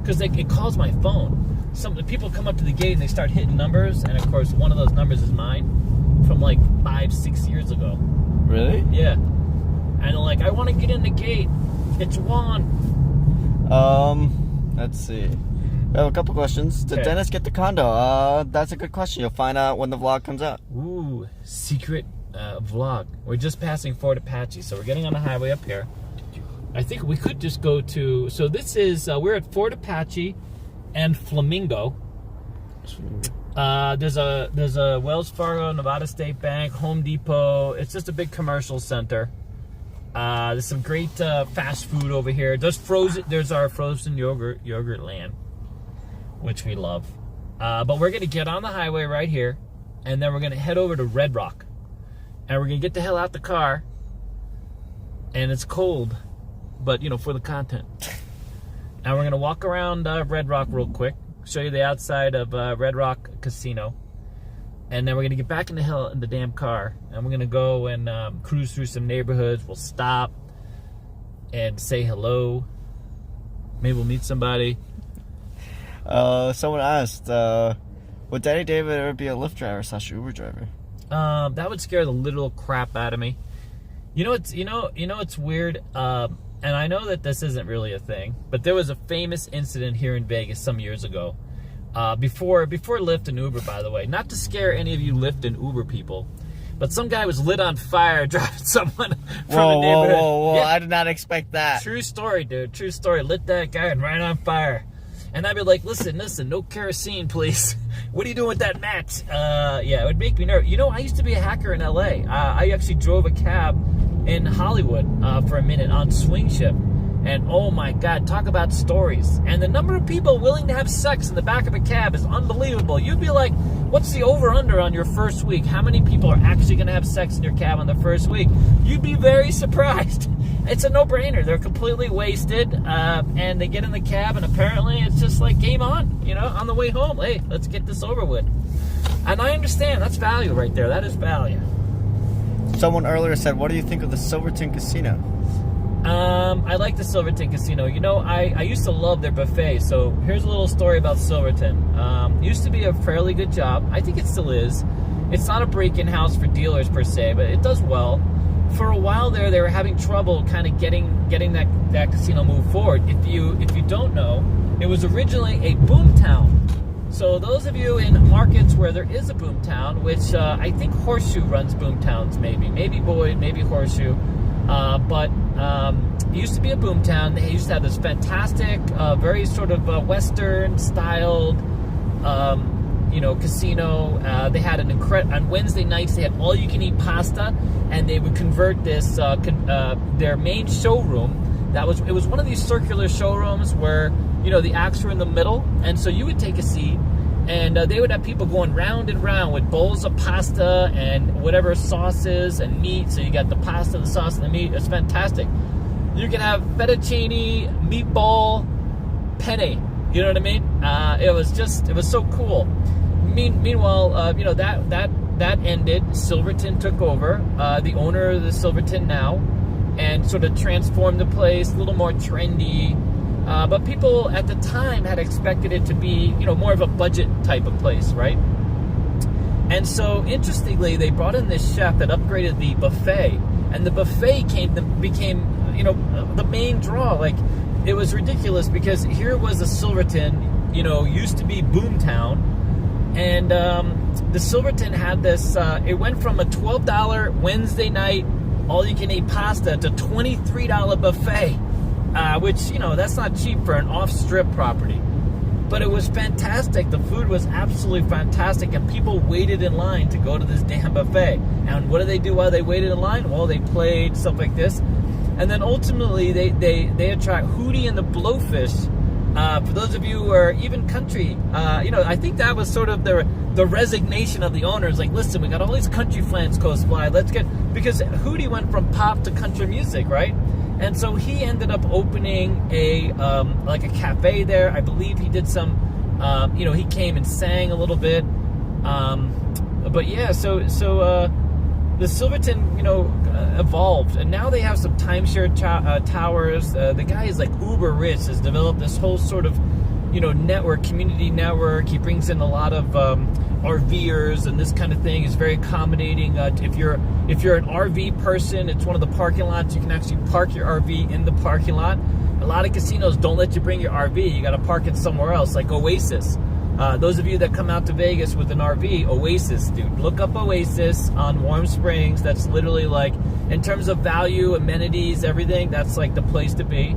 because it calls my phone. Some people come up to the gate and they start hitting numbers, and of course one of those numbers is mine from like 5-6 years ago. Really? Yeah. And they're like, I want to get in the gate. It's Juan. Let's see. We have a couple questions. Did Dennis get the condo? That's a good question. You'll find out when the vlog comes out. Ooh, secret vlog. We're just passing Fort Apache, so we're getting on the highway up here. I think we could just go to, so this is, we're at Fort Apache and Flamingo. There's a Wells Fargo, Nevada State Bank, Home Depot. It's just a big commercial center. There's some great fast food over here. There's our frozen yogurt land, which we love. But we're gonna get on the highway right here, and then we're gonna head over to Red Rock, and we're gonna get the hell out the car. And it's cold, but you know, for the content. And we're gonna walk around Red Rock real quick, show you the outside of Red Rock Casino, and then we're gonna get back in the damn car, and we're gonna go and cruise through some neighborhoods. We'll stop and say hello. Maybe we'll meet somebody. Someone asked, would Daddy David ever be a Lyft driver / Uber driver? That would scare the literal crap out of me. You know it's weird. And I know that this isn't really a thing, but there was a famous incident here in Vegas some years ago. Before Lyft and Uber, by the way. Not to scare any of you Lyft and Uber people, but some guy was lit on fire driving someone from a neighborhood. Whoa. Yeah. I did not expect that. True story, dude. True story. Lit that guy and right on fire. And I'd be like, listen, no kerosene, please. What are you doing with that match? Yeah, it would make me nervous. You know, I used to be a hacker in LA. I actually drove a cab in Hollywood for a minute on swing shift. And oh my God, talk about stories. And the number of people willing to have sex in the back of a cab is unbelievable. You'd be like, what's the over-under on your first week? How many people are actually going to have sex in your cab on the first week? You'd be very surprised. It's a no-brainer. They're completely wasted, and they get in the cab, and apparently it's just like game on, you know, on the way home. Hey, let's get this over with. And I understand. That's value right there. That is value. Someone earlier said, what do you think of the Silverton Casino? I like the Silverton Casino. You know, I used to love their buffet. So here's a little story about Silverton. Used to be a fairly good job. I think it still is. It's not a break-in house for dealers per se, but it does well. For a while there, they were having trouble kind of getting that casino moved forward. If you don't know, it was originally a boomtown. So those of you in markets where there is a boomtown, which I think Horseshoe runs boomtowns, maybe Boyd, maybe Horseshoe, but it used to be a boomtown. They used to have this fantastic, very sort of Western-styled, casino. They had on Wednesday nights, they had all-you-can-eat pasta, and they would convert this their main showroom. It was one of these circular showrooms where, you know, the acts were in the middle, and so you would take a seat, and they would have people going round and round with bowls of pasta and whatever sauces and meat. So you got the pasta, the sauce, and the meat. It's fantastic. You can have fettuccine, meatball, penne. You know what I mean? It was so cool. Meanwhile, that ended. Silverton took over. The owner of the Silverton now, and sort of transformed the place, a little more trendy. But people at the time had expected it to be, you know, more of a budget type of place, right? And so, interestingly, they brought in this chef that upgraded the buffet, and the buffet became, you know, the main draw. Like, it was ridiculous because here was a Silverton, you know, used to be boomtown, and the Silverton had this. It went from a $12 Wednesday night all-you-can-eat pasta to $23 buffet. Which, you know, that's not cheap for an off-strip property. But it was fantastic. The food was absolutely fantastic, and people waited in line to go to this damn buffet. And what did they do while they waited in line? Well, they played stuff like this. And then ultimately, they attract Hootie and the Blowfish. For those of you who are even country, I think that was sort of the resignation of the owners. Like, listen, we got all these country fans close by. Because Hootie went from pop to country music, right? And so he ended up opening a cafe there. I believe he did some, he came and sang a little bit. But yeah, so the Silverton, evolved, and now they have some timeshare towers. The guy is like uber rich, has developed this whole sort of, network, community network. He brings in a lot of RVers and this kind of thing. Is very accommodating. If you're an RV person, it's one of the parking lots. You can actually park your RV in the parking lot. A lot of casinos don't let you bring your RV. You got to park it somewhere else, like Oasis. Those of you that come out to Vegas with an RV, Oasis, dude. Look up Oasis on Warm Springs. That's literally like, in terms of value, amenities, everything, that's like the place to be.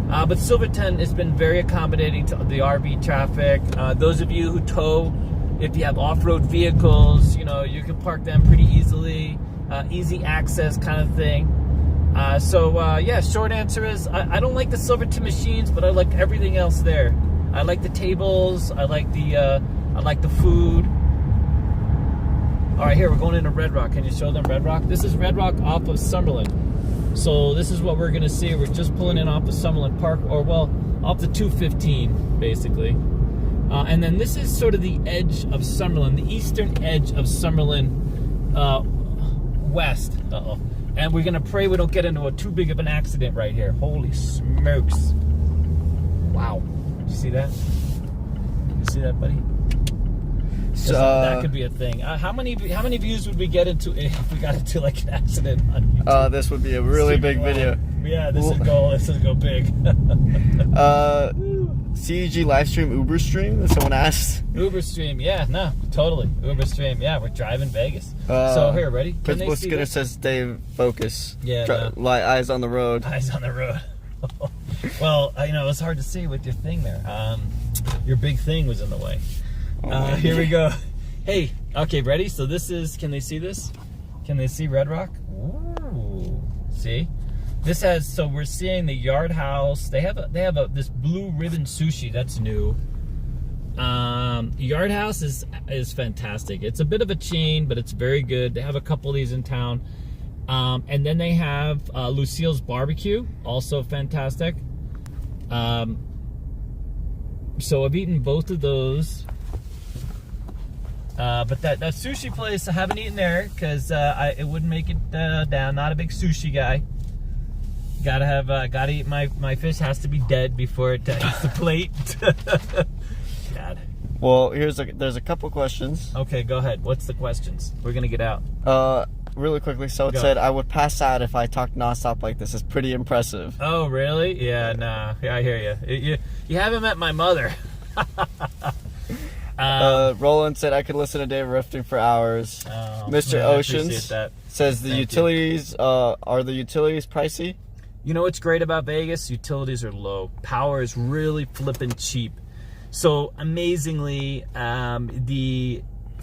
But Silverton has been very accommodating to the RV traffic. Those of you who tow, if you have off-road vehicles, you can park them pretty easily. Easy access kind of thing. Short answer is, I don't like the Silverton machines, but I like everything else there. I like the tables. I like the food. All right, here we're going into Red Rock. Can you show them Red Rock? This is Red Rock off of Summerlin. So this is what we're gonna see. We're just pulling in off of Summerlin Park, off the 215 basically. And then this is sort of the edge of Summerlin, the eastern edge of Summerlin west. And we're gonna pray we don't get into too big of an accident right here. Holy smokes! Wow. You see that? You see that, buddy? So that could be a thing. How many views would we get into if we got into like an accident on YouTube? This would be a really big video. Yeah, this would go big. CEG live stream Uber stream? Someone asked. Uber stream, yeah, no, totally. Uber stream, yeah. We're driving Vegas. So here, ready? Principal Skinner says, "Dave, focus. Yeah. Eyes on the road. Eyes on the road." Well, it's hard to see with your thing there. Your big thing was in the way. Here we go. Hey, okay, ready? So this is, can they see this? Can they see Red Rock? Ooh, see? This has, so we're seeing the Yard House. They have this Blue Ribbon Sushi, that's new. Yard House is fantastic. It's a bit of a chain, but it's very good. They have a couple of these in town. And then they have Lucille's Barbecue, also fantastic. So I've eaten both of those. But that sushi place, I haven't eaten there because it wouldn't make it down. Not a big sushi guy. Gotta eat my fish. Has to be dead before it eats the plate. God. Well, there's a couple questions. Okay, go ahead. What's the questions? We're gonna get out. Really quickly. So it said, "I would pass out if I talked nonstop like this." It's pretty impressive. Oh, really? Yeah, nah. Yeah, I hear you. You haven't met my mother. Roland said, "I could listen to Dave riffing for hours." Mr. Oceans says, utilities are the utilities pricey? You know what's great about Vegas? Utilities are low. Power is really flippin' cheap. So amazingly,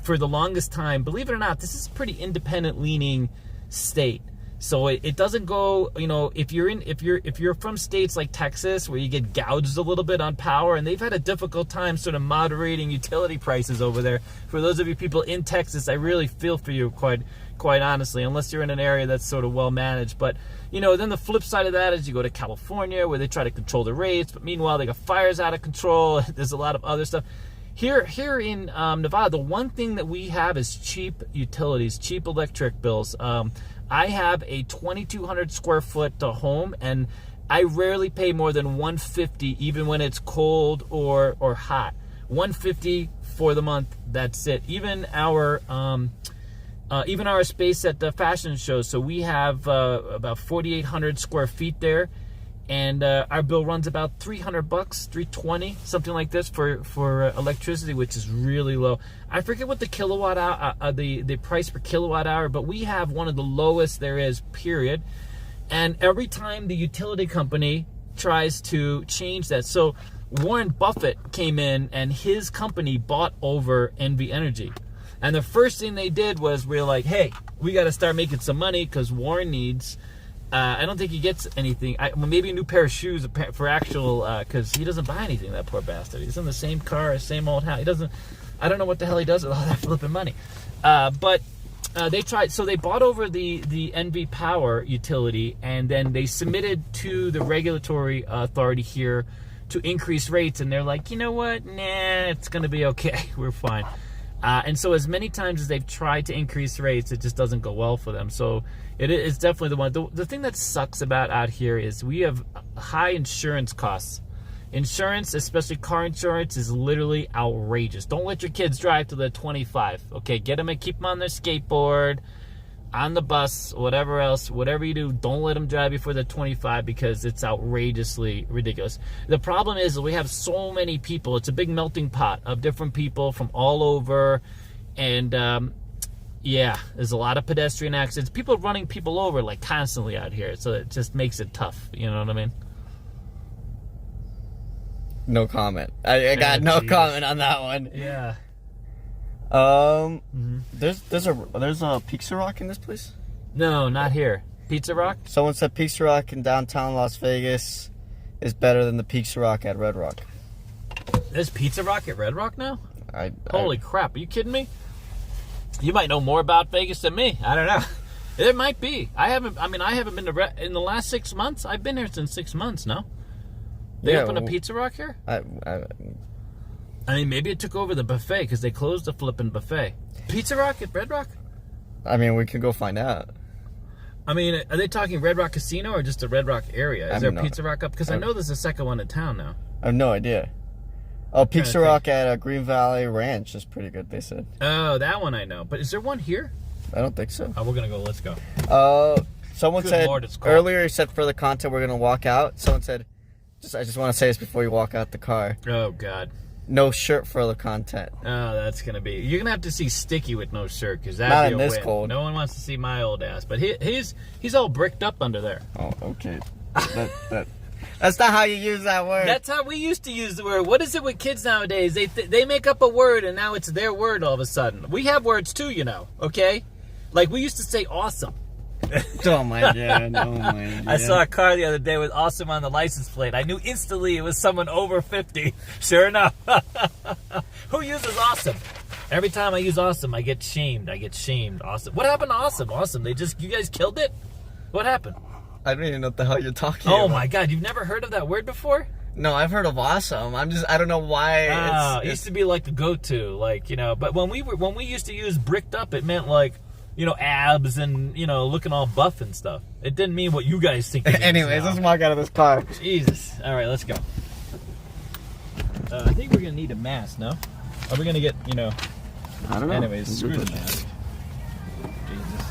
for the longest time, believe it or not, this is a pretty independent leaning state. So it doesn't go, if you're from states like Texas where you get gouged a little bit on power, and they've had a difficult time sort of moderating utility prices over there. For those of you people in Texas, I really feel for you, quite honestly, unless you're in an area that's sort of well managed. But then the flip side of that is you go to California where they try to control the rates, but meanwhile they got fires out of control. There's a lot of other stuff. Here in Nevada, the one thing that we have is cheap utilities, cheap electric bills. I have a 2,200 square foot home, and I rarely pay more than $150, even when it's cold or hot. $150 for the month. That's it. Even our space at the fashion show. So we have about 4,800 square feet there, and our bill runs about $300, $320, something like this for electricity, which is really low. I forget what the kilowatt hour, the price per kilowatt hour, but we have one of the lowest there is, period. And every time the utility company tries to change that, so Warren Buffett came in and his company bought over NV Energy. And the first thing they did was we're like, hey, we got to start making some money because Warren needs, I don't think he gets anything. Maybe a new pair of shoes for actual, because he doesn't buy anything, that poor bastard. He's in the same car, same old house. He doesn't, I don't know what the hell he does with all that flipping money. But they tried, so they bought over the NV Power utility, and then they submitted to the regulatory authority here to increase rates, and they're like, you know what, nah, it's going to be okay. We're fine. And so as many times as they've tried to increase rates, it just doesn't go well for them. So it's definitely the one. The thing that sucks about out here is we have high insurance costs. Insurance, especially car insurance, is literally outrageous. Don't let your kids drive till they're 25. Okay, keep them on their skateboard, on the bus, whatever else, whatever you do, don't let them drive before they're 25 because it's outrageously ridiculous. The problem is we have so many people. It's a big melting pot of different people from all over, and yeah, there's a lot of pedestrian accidents. People running people over like constantly out here, so it just makes it tough. You know what I mean? No comment. I got no comment on that one. Yeah. There's a Pizza Rock in this place? No, not here. Pizza Rock? Someone said Pizza Rock in downtown Las Vegas is better than the Pizza Rock at Red Rock. There's Pizza Rock at Red Rock now? Holy crap, are you kidding me? You might know more about Vegas than me. I don't know. It might be. I haven't been to in the last 6 months. I've been here since 6 months, no? They opened a Pizza Rock here? I mean, maybe it took over the buffet because they closed the flipping buffet. Pizza Rock at Red Rock? I mean, we could go find out. I mean, are they talking Red Rock Casino or just the Red Rock area? Is there a Pizza Rock up? Because I know there's a second one in town now. I have no idea. Oh, Pizza Rock at Green Valley Ranch is pretty good, they said. Oh, that one I know. But is there one here? I don't think so. Oh, we're going to go. Let's go. Someone said, earlier he said for the content we're going to walk out. Someone said, I just want to say this before you walk out the car. Oh, God. No shirt for the content. Oh, that's going to be... You're going to have to see Sticky with no shirt, because that'd be a win. Not in this win. cold. No one wants to see my old ass. But he's all bricked up under there. Oh, okay. That's not how you use that word. That's how we used to use the word. What is it with kids nowadays? They make up a word, and now it's their word all of a sudden. We have words, too, you know, okay? Like, we used to say awesome. Oh my god, oh my god. I saw a car the other day with awesome on the license plate. I knew instantly it was someone over 50. Sure enough. Who uses awesome? Every time I use awesome, I get shamed. Awesome. What happened to awesome? Awesome. You guys killed it? What happened? I don't even know what the hell you're talking about. Oh my god, you've never heard of that word before? No, I've heard of awesome. I don't know why. It used to be like the go-to, like, you know, but when we used to use bricked up, it meant like, you know, abs and, you know, looking all buff and stuff. It didn't mean what you guys think it means. Anyways, let's walk out of this car. Jesus. All right, let's go. I think we're going to need a mask, no? Are we going to get, you know... I don't know. Anyways, screw the mask. Jesus.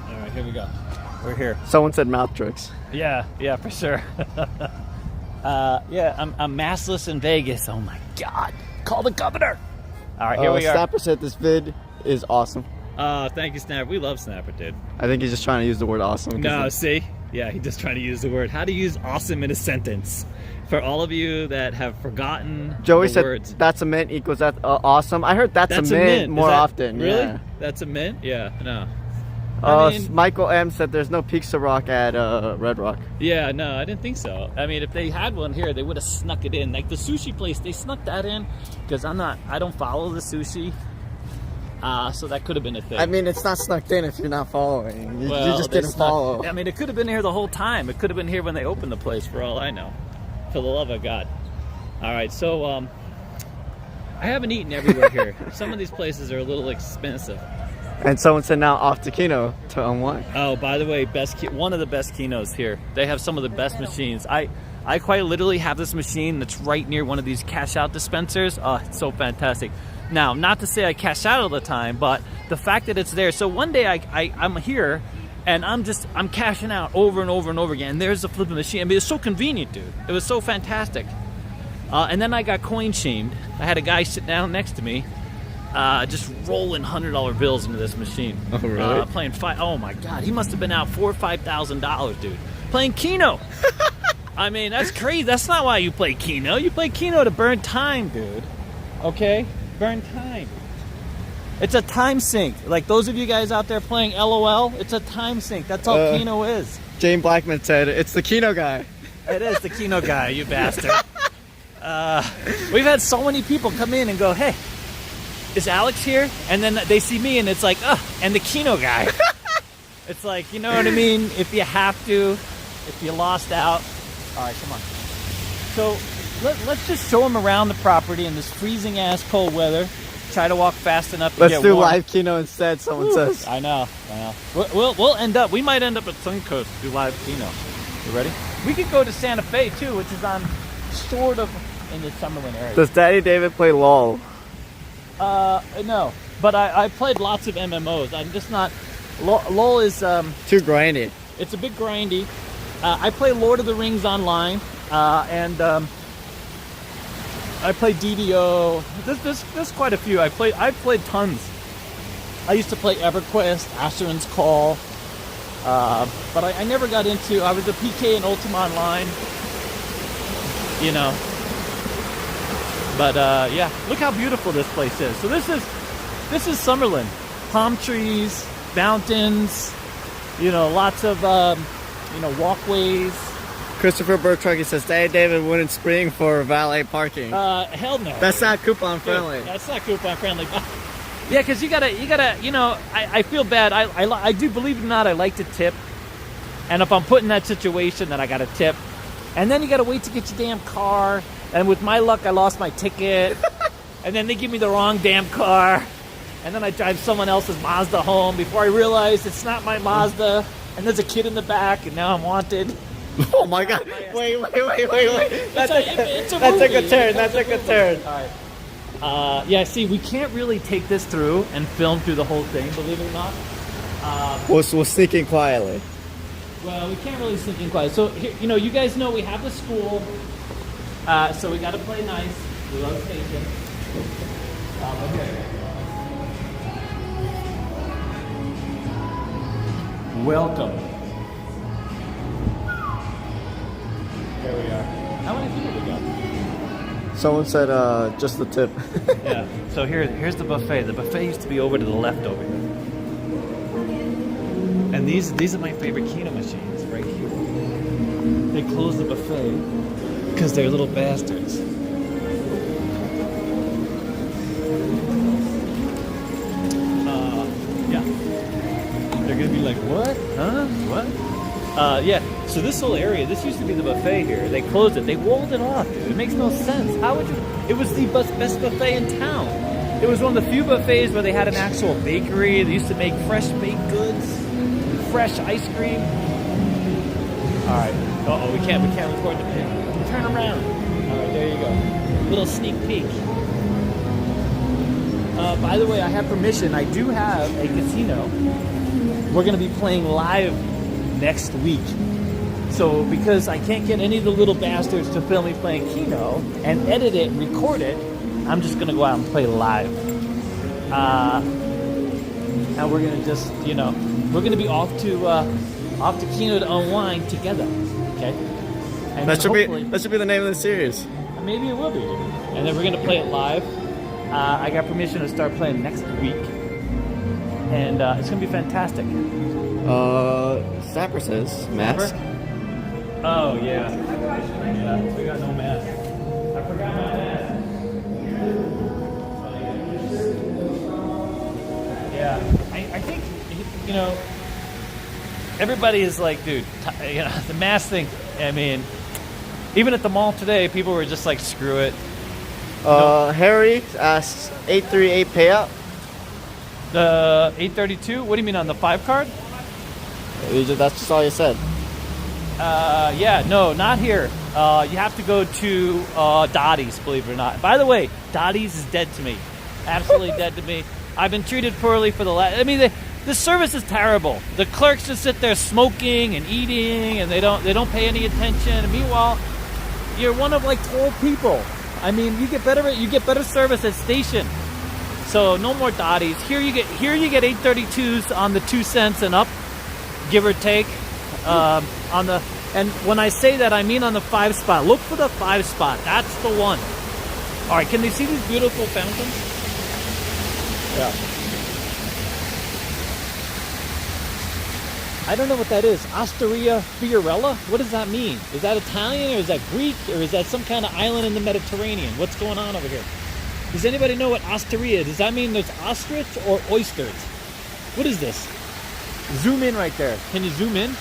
All right, here we go. We're here. Someone said mouth tricks. Yeah, for sure. Yeah, I'm maskless in Vegas. Oh my God. Call the governor. All right, here we are. Snapper said this vid is awesome. Thank you, Snapper. We love Snapper, dude. I think he's just trying to use the word awesome. No, see? Yeah, he's just trying to use the word. How to use awesome in a sentence. For all of you that have forgotten Joey said words. That's a mint equals that awesome. I heard that's a mint more often. Really? Yeah. That's a mint? Yeah, no. Michael M said there's no Pizza Rock at Red Rock. Yeah, no, I didn't think so. I mean, if they had one here, they would have snuck it in. Like the sushi place, they snuck that in because I don't follow the sushi. So that could have been a thing. I mean, it's not snuck in if you're not following. You just didn't follow. I mean, it could have been here the whole time. It could have been here when they opened the place, for all I know. For the love of God. All right, so I haven't eaten everywhere here. Some of these places are a little expensive. And someone said now off to Keno to unwind. Oh, by the way, one of the best Kenos here. They have some of the best machines. I quite literally have this machine that's right near one of these cash out dispensers. Oh, it's so fantastic. Now, not to say I cash out all the time, but the fact that it's there. So one day I'm here and I'm cashing out over and over and over again. And there's the flipping machine. I mean, it's so convenient, dude. It was so fantastic. And then I got coin shamed. I had a guy sit down next to me. just rolling $100 bills into this machine. Oh, really? Playing oh my God, he must have been out $4,000 or $5,000, dude. Playing Keno. I mean, that's crazy. That's not why you play Keno. You play Keno to burn time, dude. Okay? Burn time. It's a time sink. Like those of you guys out there playing LOL, it's a time sink. That's all Keno is. Jane Blackman said, it's the Keno guy. It is the Keno guy, you bastard. We've had so many people come in and go, hey, is Alex here? And then they see me and it's like, and the Keno guy. It's like, you know what I mean? If you have to, if you lost out. All right, come on. So let's just show them around the property in this freezing ass cold weather. Try to walk fast enough to get warm. Let's do live Keno instead, someone says. I know. We'll end up, we might end up at Suncoast to do live Keno. You ready? We could go to Santa Fe too, which is on sort of in the Summerlin area. Does Daddy David play LOL? No, but I played lots of MMOs. I'm just not, LOL is too grindy. It's a bit grindy. I play Lord of the Rings online, and I play DDO. There's quite a few. I've played tons. I used to play EverQuest, Asheron's Call, but I never got into. I was a PK in Ultima Online, you know. But yeah, look how beautiful this place is. So this is Summerlin. Palm trees, mountains, you know, lots of you know, walkways. Christopher Bertrucky says Daddy David wouldn't spring for valet parking. Hell no. That's not coupon friendly. Dude, that's not coupon friendly. Yeah, because you gotta, you know, I feel bad. I do, believe it or not, I like to tip. And if I'm put in that situation, then I gotta tip. And then you gotta wait to get your damn car. And with my luck, I lost my ticket. And then they give me the wrong damn car. And then I drive someone else's Mazda home before I realize it's not my Mazda. And there's a kid in the back, and now I'm wanted. Oh my God! Wait! That took a turn. All right. Yeah. See, we can't really take this through and film through the whole thing. Believe it or not. We'll sneak in quietly. Well, we can't really sneak in quietly. So here, you know, you guys know we have the school. So we got to play nice. We love station. Okay. Welcome. There we are. How many people we got? Someone said just the tip. Yeah. So here's the buffet. The buffet used to be over to the left over here. And these are my favorite Keno machines right here. They closed the buffet because they're little bastards. Yeah. They're gonna be like, what? Huh? What? Yeah. So this whole area, this used to be the buffet here. They closed it. They walled it off, dude. It makes no sense. How would you? It was the best buffet in town. It was one of the few buffets where they had an actual bakery. They used to make fresh baked goods, fresh ice cream. All right. Uh-oh, we can't record the pig. Turn around. All right, there you go. Little sneak peek. By the way, I have permission. I do have a casino. We're going to be playing live next week. So because I can't get any of the little bastards to film me playing Keno and edit it and record it, I'm just going to go out and play live. And we're going to just, you know, we're going to be off to Keno to unwind together. Okay? And that should be the name of the series. Maybe it will be. And then we're going to play it live. I got permission to start playing next week. And it's going to be fantastic. Snapper says mask. Oh, yeah. Yeah, we got no mask. I forgot my mask. Yeah. I think, you know, everybody is like, dude, you know, the mask thing, I mean, even at the mall today, people were just like, screw it. Harry asks 838 payout. The 832? What do you mean, on the 5 card? That's just all you said. Yeah, no, not here. You have to go to Dottie's, believe it or not. By the way, Dottie's is dead to me. Absolutely dead to me. I've been treated poorly for the last... I mean, the service is terrible. The clerks just sit there smoking and eating, and they don't pay any attention. And meanwhile, you're one of like 12 people. I mean, you get better service at station. So no more Dotties. Here you get 832s on the 2 cents and up, give or take. On the, and when I say that, I mean on the 5 spot. Look for the 5 spot. That's the one. All right, can they see these beautiful fountains? Yeah. I don't know what that is. Osteria Fiorella? What does that mean? Is that Italian, or is that Greek, or is that some kind of island in the Mediterranean? What's going on over here? Does anybody know what osteria is? Does that mean there's ostrich or oysters? What is this? Zoom in right there. Can you zoom in?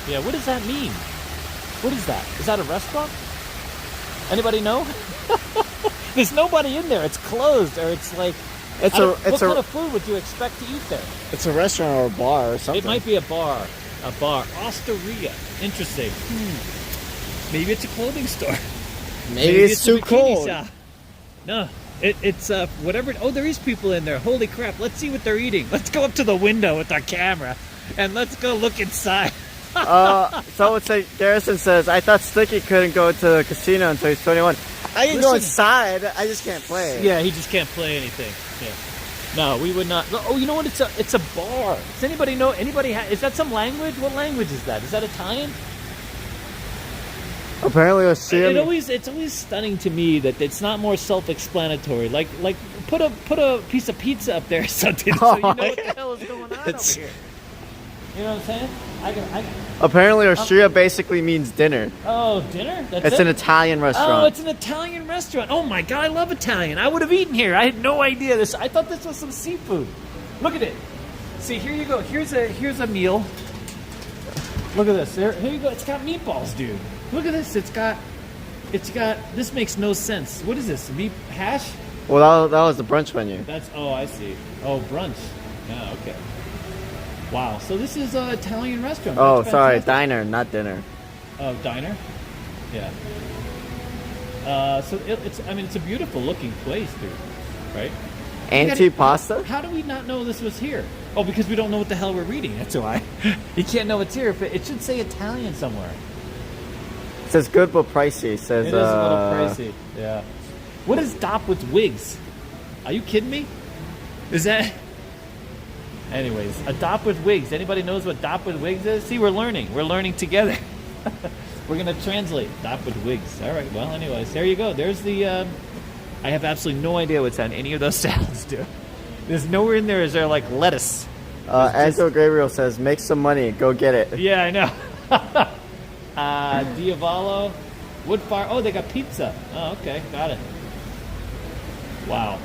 Yeah, what does that mean? What is that? Is that a restaurant? Anybody know? There's nobody in there. It's closed, or it's like... what kind of food would you expect to eat there? It's a restaurant or a bar or something. It might be a bar. A bar. Osteria. Interesting. Maybe it's a clothing store. Maybe it's too cold. Shop. No, it's whatever. Oh, there is people in there. Holy crap. Let's see what they're eating. Let's go up to the window with our camera and let's go look inside. So it's like Garrison says, I thought Sticky couldn't go to the casino until he's 21. I can go inside, I just can't play. Yeah, he just can't play anything. Yeah. No, we would not. Oh, you know what? It's a bar. Does anybody know? Is that some language? What language is that? Is that Italian? Apparently, it's always stunning to me that it's not more self-explanatory. Like put a piece of pizza up there or something, so you know what the hell is going on over here. You know what I'm saying? Apparently, Osteria basically means dinner. Oh, dinner? It's an Italian restaurant. Oh, it's an Italian restaurant. Oh my God, I love Italian. I would have eaten here. I had no idea this. I thought this was some seafood. Look at it. See, here you go. Here's a meal. Look at this. Here you go. It's got meatballs, dude. Look at this. It's got. This makes no sense. What is this? Meat hash? Well, that was the brunch menu. Oh, I see. Oh, brunch. Oh, okay. Wow, so this is an Italian restaurant. Oh, sorry, diner, not dinner. Oh, diner? Yeah. So it's a beautiful looking place, dude. Right? Antipasta? How do we not know this was here? Oh, because we don't know what the hell we're reading. That's why. You can't know it's here. It should say Italian somewhere. It says good but pricey. It says. It is a little pricey. Yeah. What is Dop with wigs? Are you kidding me? Is that? Anyways, a Dop with wigs. Anybody knows what Dop with wigs is? See, we're learning. We're learning together. We're going to translate Dop with wigs. All right. Well, anyways, there you go. There's the... I have absolutely no idea what's on any of those salads, dude. There's nowhere in there is there, like, lettuce. Angelo Gabriel says, make some money. Go get it. Yeah, I know. Diavolo. Woodfire. Oh, they got pizza. Oh, okay. Got it. Wow.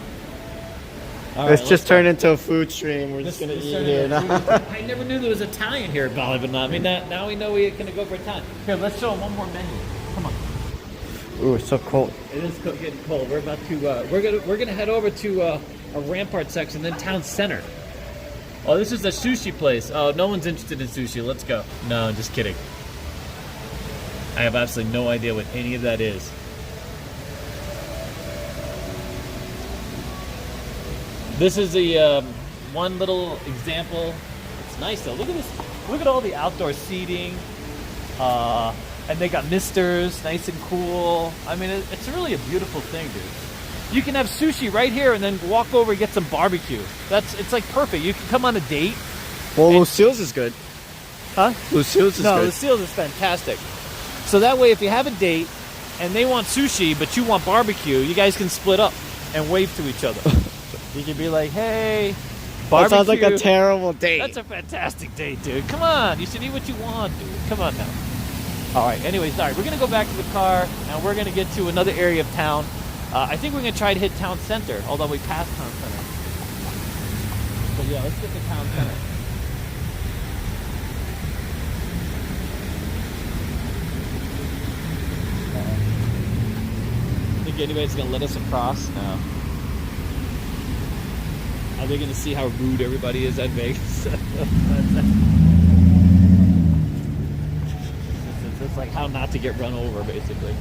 It's just turned into a food stream. We're just going to eat here now. I never knew there was Italian here, believe it or not. I mean, now we know we're going to go for Italian. Here, let's show them one more menu. Come on. Ooh, it's so cold. It is getting cold. We're about to we're gonna head over to a Rampart section, then Town Center. Oh, this is a sushi place. Oh, no one's interested in sushi. Let's go. No, I'm just kidding. I have absolutely no idea what any of that is. This is the one little example. It's nice though. Look at this. Look at all the outdoor seating. And they got misters, nice and cool. I mean, it's really a beautiful thing, dude. You can have sushi right here and then walk over and get some barbecue. It's like perfect. You can come on a date. Well, Lucille's is good. Huh? Lucille's is good. No, Lucille's is fantastic. So that way, if you have a date and they want sushi, but you want barbecue, you guys can split up and wave to each other. You can be like, hey, barbecue. That sounds like a terrible date. That's a fantastic date, dude. Come on. You should eat what you want, dude. Come on now. All right, anyways, all right, we're going to go back to the car, and we're going to get to another area of town. I think we're going to try to hit Town Center, although we passed Town Center. But yeah, let's get to Town Center. Think anybody's going to let us across? No. Are they going to see how rude everybody is at Vegas? It's like how not to get run over, basically.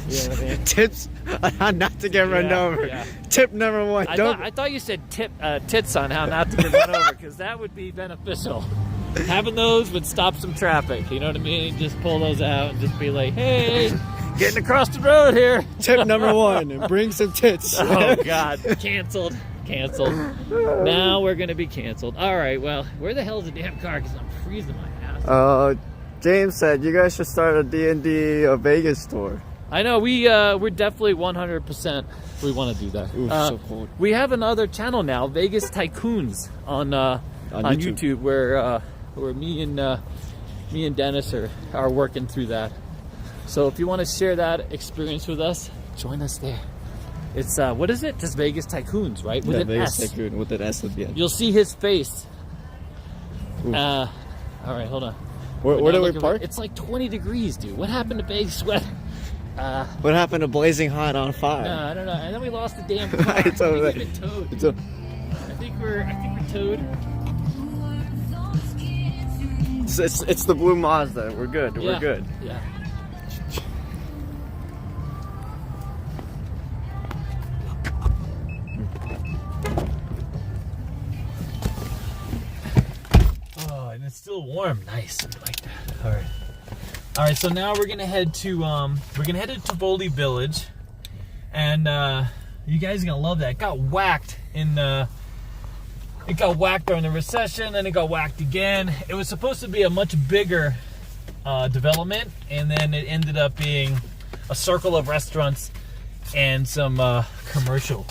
You know what I mean? Tips on how not to get run over. Yeah. Tip number one. I thought you said tits on how not to get run over, because that would be beneficial. Having those would stop some traffic. You know what I mean? Just pull those out and just be like, hey, Getting across the road here. Tip number 1, bring some tits. Oh, God. Canceled. Now we're going to be canceled. All right, well, where the hell is the damn car? Because I'm freezing my ass. James said you guys should start a D&D Vegas tour. I know, we're definitely 100%. We want to do that. Ooh, so cold. We have another channel now, Vegas Tycoons, on YouTube, where me and Dennis are working through that. So if you want to share that experience with us, join us there. It's what is it? Just Vegas Tycoons, right? With an Vegas S. Tycoon with an S at the end. You'll see his face. All right, hold on. Where do we park? It's like 20 degrees, dude. What happened to Vegas weather? What happened to blazing hot on fire? No, I don't know. And then we lost the damn car. It's over there. We've been towed. I think we're towed. It's the blue Mazda. We're good. Yeah. We're good. Yeah. Oh, and it's still warm. Nice. I like that. All right. So now we're gonna head to Tivoli Village, and you guys are gonna love that. It got whacked during the recession, and it got whacked again. It was supposed to be a much bigger development, and then it ended up being a circle of restaurants and some commercial.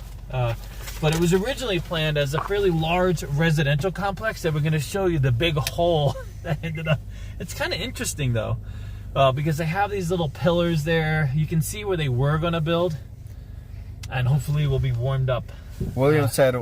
But it was originally planned as a fairly large residential complex that we're going to show you the big hole that ended up. It's kind of interesting though, because they have these little pillars there. You can see where they were going to build, and hopefully we'll be warmed up. William said,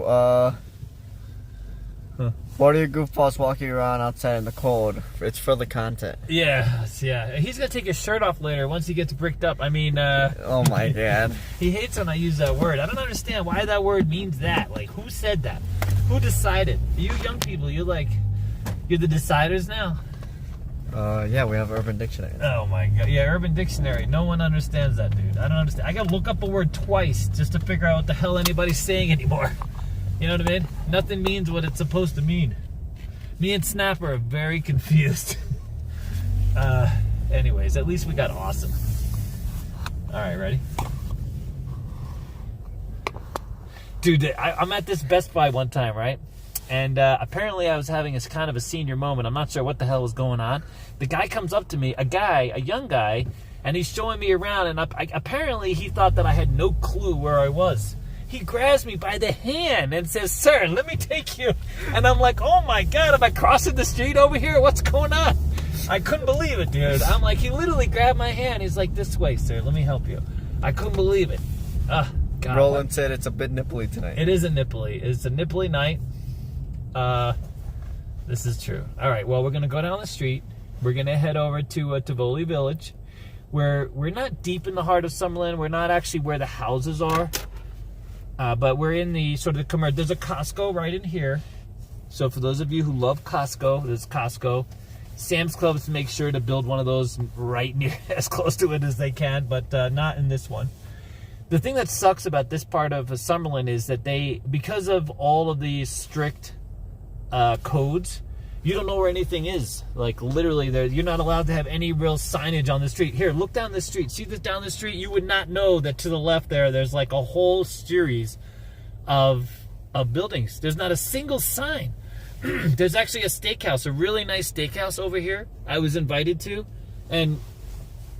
what are you goofballs walking around outside in the cold? It's for the content. Yeah. He's going to take his shirt off later once he gets bricked up. I mean, oh my God. He hates when I use that word. I don't understand why that word means that. Like, who said that? Who decided? You young people, you're the deciders now. Yeah, we have Urban Dictionary. Oh my God. Yeah, Urban Dictionary. No one understands that, dude. I don't understand. I got to look up a word twice just to figure out what the hell anybody's saying anymore. You know what I mean? Nothing means what it's supposed to mean. Me and Snapper are very confused. Anyways, at least we got awesome. All right, ready? Dude, I'm at this Best Buy one time, right? And apparently I was having a kind of a senior moment. I'm not sure what the hell was going on. The guy comes up to me, a young guy, and he's showing me around, and apparently he thought that I had no clue where I was. He grabs me by the hand and says, "Sir, let me take you." And I'm like, oh my God, am I crossing the street over here? What's going on? I couldn't believe it, dude. I'm like, he literally grabbed my hand. He's like, "This way, sir, let me help you." I couldn't believe it. God. Roland said it's a bit nipply tonight. It is a nipply. It's a nipply night. This is true. All right, well, we're going to go down the street. We're going to head over to Tivoli Village, where we're not deep in the heart of Summerlin. We're not actually where the houses are. But we're in the sort of the commercial. There's a Costco right in here. So for those of you who love Costco, there's Costco. Sam's Clubs make sure to build one of those right near, as close to it as they can, but not in this one. The thing that sucks about this part of Summerlin is that because of all of these strict codes, you don't know where anything is. Like literally, you're not allowed to have any real signage on the street. Here, look down the street. See this down the street? You would not know that to the left there's like a whole series of buildings. There's not a single sign. There's actually a steakhouse, a really nice steakhouse over here I was invited to, and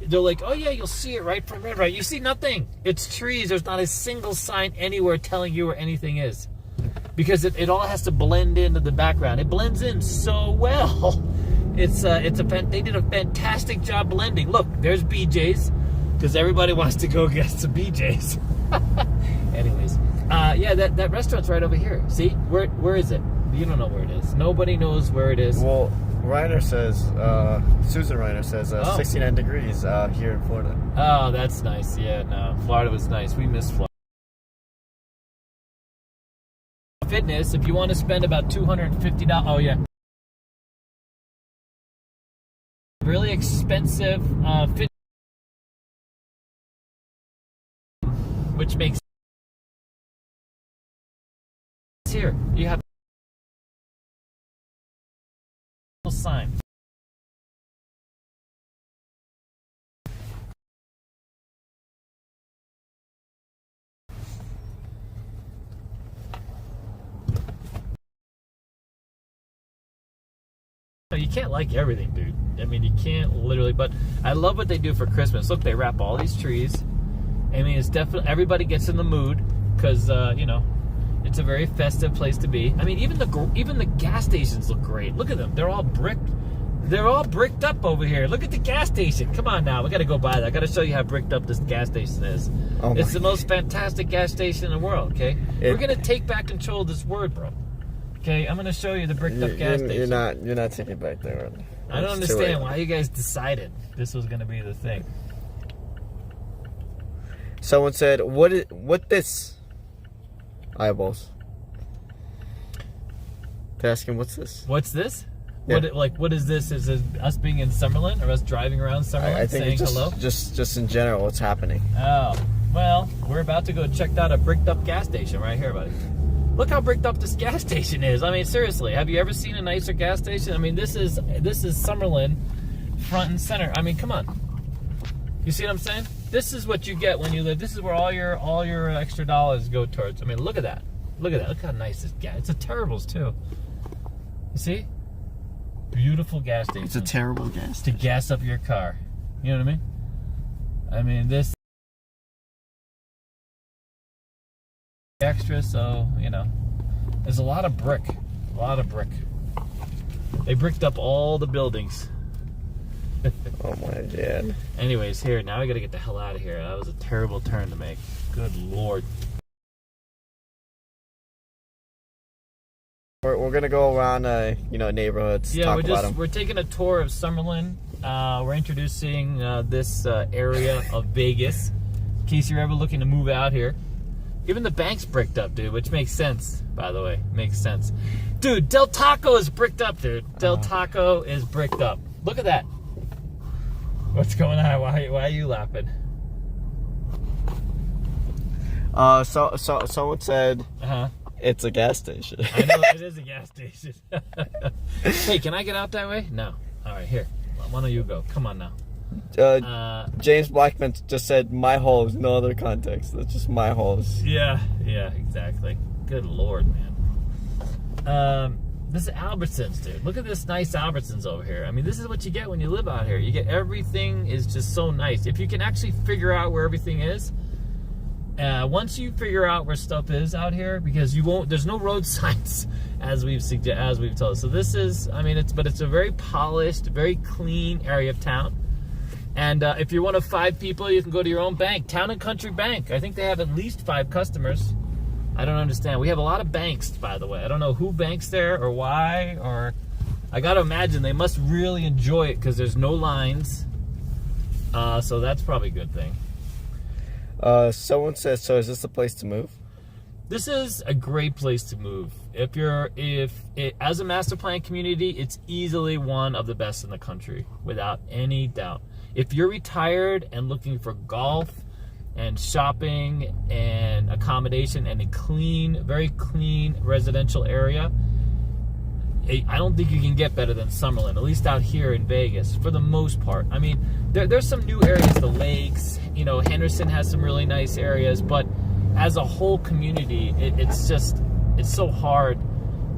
they're like, "Oh yeah, you'll see it right from red, right?" You see nothing. It's trees. There's not a single sign anywhere telling you where anything is. Because it all has to blend into the background. It blends in so well. They did a fantastic job blending. Look, there's BJ's, because everybody wants to go get some BJ's. Anyways, yeah, that restaurant's right over here. See, where is it? You don't know where it is. Nobody knows where it is. Well, Reiner says, Susan Reiner says, 69 degrees here in Florida. Oh, that's nice. Yeah, no, Florida was nice. We miss Florida. Fitness, if you want to spend about $250, oh yeah, really expensive fitness, which makes here you have a sign. you can't like everything, dude. I mean, you can't literally, but I love what they do for Christmas. Look, they wrap all these trees. I mean, it's definitely, everybody gets in the mood because, you know, it's a very festive place to be. I mean, even the gas stations look great. Look at them. They're all bricked. They're all bricked up over here. Look at the gas station. Come on now. We got to go by that. I got to show you how bricked up this gas station is. Oh, it's the most fantastic gas station in the world, okay? We're going to take back control of this word, bro. Okay, I'm going to show you the bricked up gas station. You're not taking back the word. I don't understand why you guys decided this was going to be the thing. Someone said, what this? Eyeballs. They're asking, what's this? What's this? Yeah. What is this? Is it us being in Summerlin or us driving around Summerlin I think saying hello? Just in general, what's happening? Oh, well, we're about to go check out a bricked up gas station right here, buddy. Look how bricked up this gas station is. I mean, seriously, have you ever seen a nicer gas station? I mean, this is Summerlin front and center. I mean, come on. You see what I'm saying? This is what you get when you live. This is where all your extra dollars go towards. I mean, look at that. Look at that. Look how nice this gas. It's a Terrible's too. You see? Beautiful gas station. It's a terrible gas station. To gas up your car. You know what I mean? I mean, this extra, so, you know, there's a lot of brick. A lot of brick. They bricked up all the buildings. Oh my God. Anyways, here, now we gotta get the hell out of here. That was a terrible turn to make. Good Lord. We're gonna go around, you know, neighborhoods. Yeah, talk about them. We're taking a tour of Summerlin. We're introducing this area of Vegas, in case you're ever looking to move out here. Even the bank's bricked up, dude, which makes sense, by the way. Makes sense. Dude, Del Taco is bricked up, dude. Del Taco is bricked up. Look at that. What's going on? Why are you laughing? So someone said it's a gas station. I know it is a gas station. Hey, can I get out that way? No. All right, here. Why don't you go? Come on now. James Blackman just said my holes, no other context. That's just my holes. Yeah, exactly. Good Lord, man. This is Albertsons, dude. Look at this nice Albertsons over here. I mean, this is what you get when you live out here. You get everything is just so nice. If you can actually figure out where everything is, once you figure out where stuff is out here, because you won't, there's no road signs as we've told. So this is, I mean, it's a very polished, very clean area of town. And if you're one of 5 people, you can go to your own bank, Town and Country Bank. I think they have at least 5 customers. I don't understand. We have a lot of banks, by the way. I don't know who banks there or why, or I got to imagine they must really enjoy it because there's no lines. So that's probably a good thing. Someone says, so is this the place to move? This is a great place to move. As a master plan community, it's easily one of the best in the country, without any doubt. If you're retired and looking for golf and shopping and accommodation and a clean, very clean residential area, I don't think you can get better than Summerlin, at least out here in Vegas, for the most part. I mean, there's some new areas, the lakes, you know, Henderson has some really nice areas, but as a whole community, it's so hard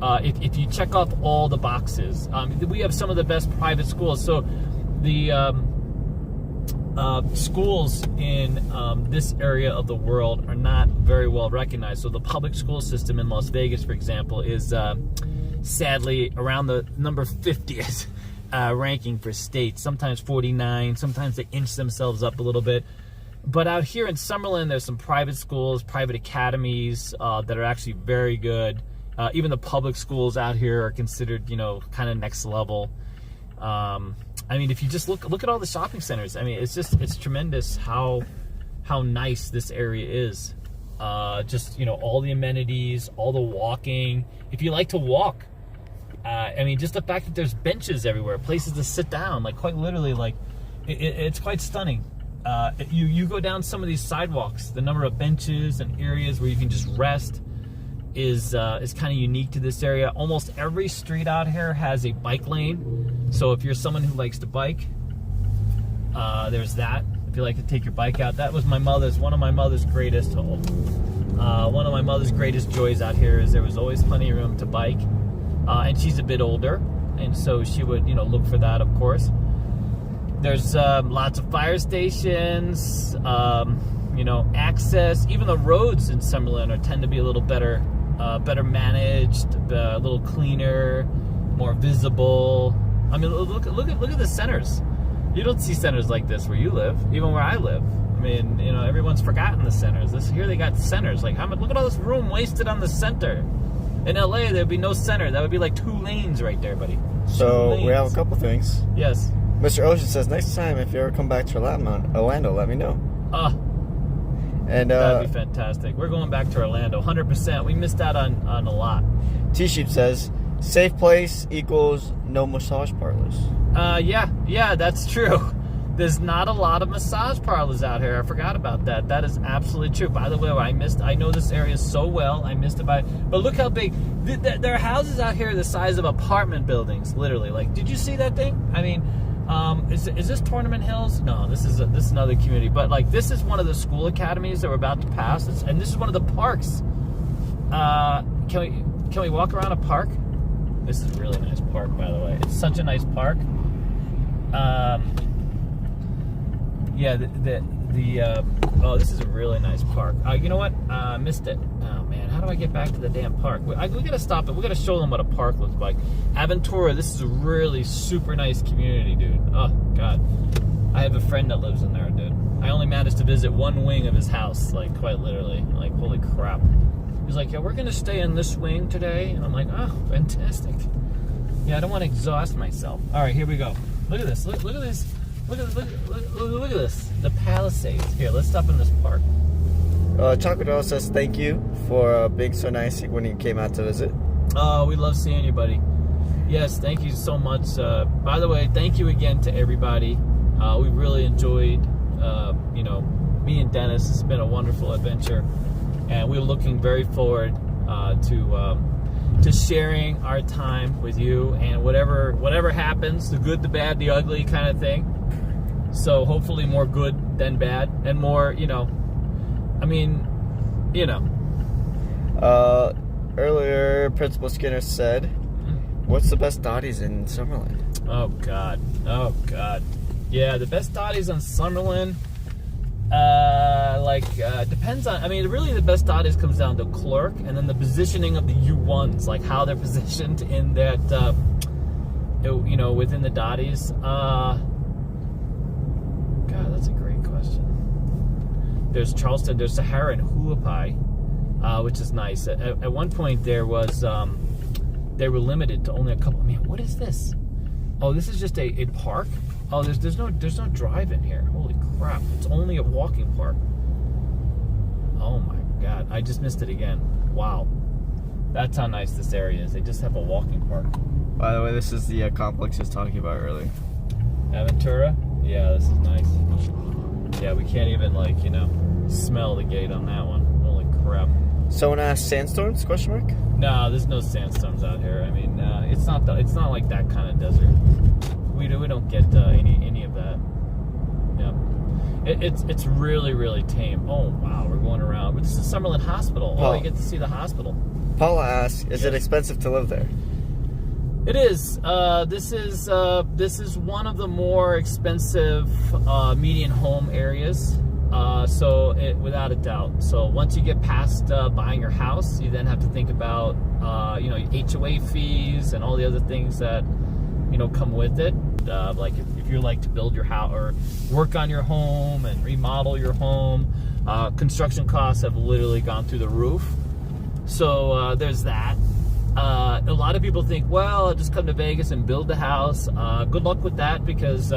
if you check off all the boxes. We have some of the best private schools, so the schools in this area of the world are not very well recognized. So the public school system in Las Vegas, for example, is sadly around the number 50th ranking for states, sometimes 49, sometimes they inch themselves up a little bit. But out here in Summerlin, there's some private schools, private academies that are actually very good. Even the public schools out here are considered, you know, kind of next level. I mean, if you just look at all the shopping centers, I mean, it's tremendous how nice this area is. Just, you know, all the amenities, all the walking. If you like to walk, I mean, just the fact that there's benches everywhere, places to sit down, like quite literally, like it's quite stunning. You go down some of these sidewalks, the number of benches and areas where you can just rest is kind of unique to this area. Almost every street out here has a bike lane. So if you're someone who likes to bike, there's that. If you like to take your bike out, that was one of my mother's greatest joys out here is there was always plenty of room to bike. And she's a bit older, and so she would, look for that, of course. There's lots of fire stations, access. Even the roads in Summerlin tend to be a little better managed, a little cleaner, more visible. I mean, look at the centers. You don't see centers like this where you live, even where I live. I mean, everyone's forgotten the centers. Here they got centers. Like, look at all this room wasted on the center. In LA, there'd be no center. That would be like 2 lanes right there, buddy. So we have a couple things. Yes. Mr. Ocean says, next time if you ever come back to Orlando, let me know. And that'd be fantastic. We're going back to Orlando, 100%. We missed out on a lot. T-Sheep says, safe place equals no massage parlors. Yeah, that's true. There's not a lot of massage parlors out here. I forgot about that. That is absolutely true. By the way, I know this area so well. I missed it but look how big. There are houses out here the size of apartment buildings, literally. Like, did you see that thing? I mean, is this Tournament Hills? No, this is another community. But like, this is one of the school academies that we're about to pass, and this is one of the parks. Can we walk around a park? This is a really nice park, by the way. It's such a nice park. Yeah, this is a really nice park. You know what? Missed it. Oh man, how do I get back to the damn park? We gotta stop it. We gotta show them what a park looks like. Aventura, this is a really super nice community, dude. Oh god, I have a friend that lives in there, dude. I only managed to visit one wing of his house, like quite literally. Like, holy crap. He's like, yeah, we're gonna stay in this wing today, and I'm like, oh, fantastic. Yeah, I don't want to exhaust myself. All right, here we go. Look at this. Look at this. Look at this. The Palisades. Here, let's stop in this park. Chocolate Doll says thank you for being so nice when you came out to visit. Oh, we love seeing you, buddy. Yes, thank you so much. By the way, thank you again to everybody. We really enjoyed, me and Dennis. It's been a wonderful adventure, and we're looking very forward to sharing our time with you, and whatever happens, the good, the bad, the ugly kind of thing. So hopefully more good than bad, and more, Earlier, Principal Skinner said, what's the best dotties in Summerlin? Oh God. Yeah, the best dotties on Summerlin, depends on, really the best dotties comes down to clerk, and then the positioning of the U1s, like how they're positioned in that, within the dotties. God, that's a great question. There's Charleston, there's Sahara and Huapai, which is nice. At one point there was, they were limited to only a couple. What is this? Oh, this is just a park? Oh, there's no drive in here. Holy crap, it's only a walking park. Oh my God, I just missed it again. Wow. That's how nice this area is. They just have a walking park. By the way, this is the complex I was talking about earlier. Aventura? Yeah, this is nice. Yeah, we can't even, smell the gate on that one. Holy crap. Someone asked sandstorms, question mark? No, there's no sandstorms out here. It's not like that kind of desert. We don't get any of that. Yeah. It's really, really tame. Oh, wow, we're going around. This is Summerlin Hospital. Oh, you get to see the hospital. Paula asks, is it expensive to live there? It is. This is one of the more expensive median home areas. Without a doubt. So once you get past buying your house, you then have to think about HOA fees and all the other things that come with it. Like if you like to build your house or work on your home and remodel your home, construction costs have literally gone through the roof. So there's that. A lot of people think, well, I'll just come to Vegas and build the house. Good luck with that, because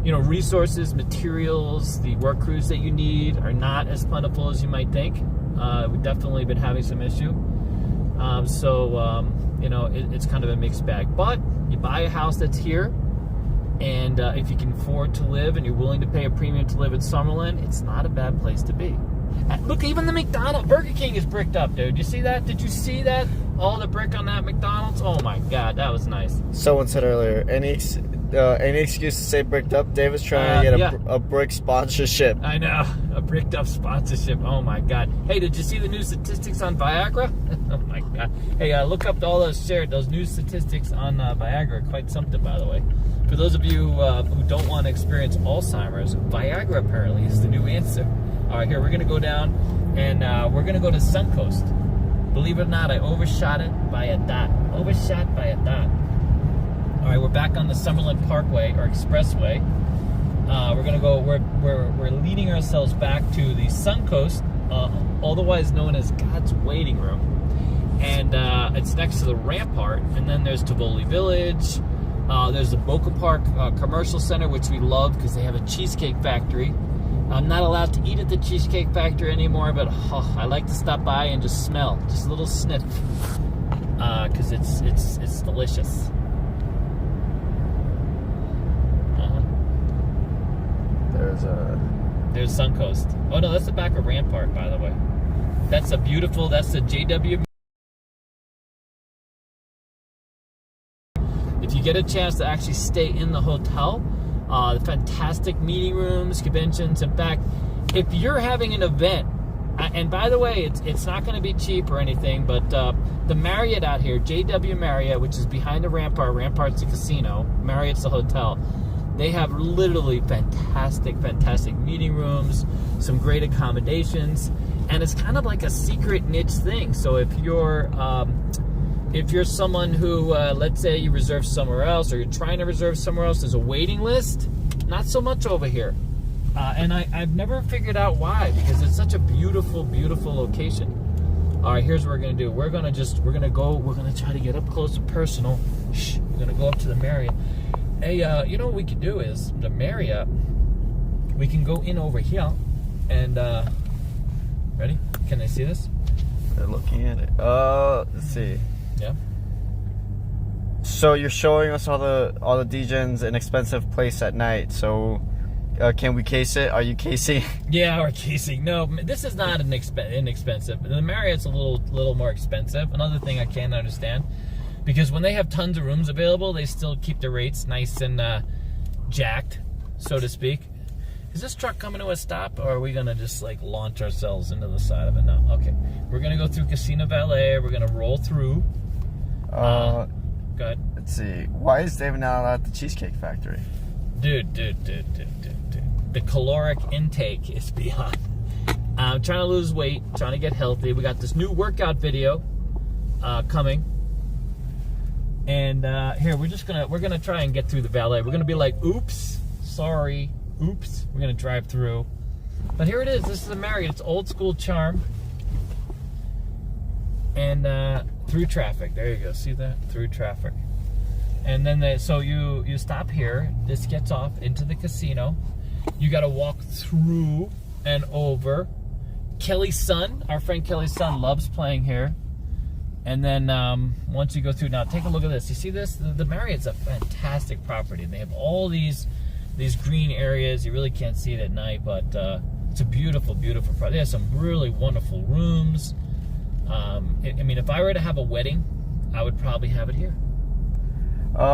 resources, materials, the work crews that you need are not as plentiful as you might think. We've definitely been having some issue. It's kind of a mixed bag. But you buy a house that's here, and if you can afford to live and you're willing to pay a premium to live in Summerlin, it's not a bad place to be. Look, even the Burger King is bricked up, dude. You see that? Did you see that? All the brick on that McDonald's? Oh my God, that was nice. Someone said earlier, any any excuse to say bricked up. David's trying to get a brick sponsorship. I know, a bricked up sponsorship. Oh my God! Hey, did you see the new statistics on Viagra? Oh my God! Hey, look up all those new statistics on Viagra. Quite something, by the way. For those of you who don't want to experience Alzheimer's, Viagra apparently is the new answer. All right, here we're gonna go down, and we're gonna go to Suncoast. Believe it or not, I overshot it by a dot. Overshot by a dot. All right, we're back on the Summerlin Parkway or Expressway. We're gonna go. We're leading ourselves back to the Suncoast, otherwise known as God's Waiting Room, and it's next to the Rampart. And then there's Tivoli Village. There's the Boca Park Commercial Center, which we love because they have a cheesecake factory. I'm not allowed to eat at the Cheesecake Factory anymore, but I like to stop by and just smell, just a little sniff, because it's delicious. There's Suncoast. Oh no, that's the back of Rampart, by the way. That's the JW. If you get a chance to actually stay in the hotel, the fantastic meeting rooms, conventions. In fact, if you're having an event, and by the way, it's not going to be cheap or anything, but the Marriott out here, JW Marriott, which is behind the Rampart. Rampart's the casino. Marriott's the hotel. They have literally fantastic meeting rooms, some great accommodations, and it's kind of like a secret niche thing. So if you're someone who, let's say you reserve somewhere else, or you're trying to reserve somewhere else, there's a waiting list. Not so much over here, and I've never figured out why, because it's such a beautiful location. All right, here's what we're gonna do. We're gonna try to get up close and personal. We're gonna go up to the Marriott. Hey, you know what we could do is, the Marriott, we can go in over here, and, ready? Can they see this? They're looking at it. Let's see. Yeah. So you're showing us all the DJs inexpensive place at night. So, can we case it? Are you casing? Yeah, we're casing. No, this is not inexpensive. The Marriott's a little more expensive. Another thing I can't understand, because when they have tons of rooms available, they still keep the rates nice and jacked, so to speak. Is this truck coming to a stop, or are we gonna just like launch ourselves into the side of it now? Okay, we're gonna go through Casino Valet. We're gonna roll through. Go ahead. Let's see. Why is David not allowed at the Cheesecake Factory? Dude. The caloric intake is beyond. I'm trying to lose weight, trying to get healthy. We got this new workout video coming. And here, we're gonna try and get through the valet. We're gonna be like, oops, sorry, oops. We're gonna drive through. But here it is. This is the Marriott. It's old school charm. And through traffic. There you go. See that? Through traffic. And then so you stop here. This gets off into the casino. You got to walk through and over. Kelly's son, our friend Kelly's son, loves playing here. And then once you go through, now take a look at this. You see this? The Marriott's a fantastic property. They have all these green areas. You really can't see it at night, but it's a beautiful property. They have some really wonderful rooms. I mean, if I were to have a wedding, I would probably have it here.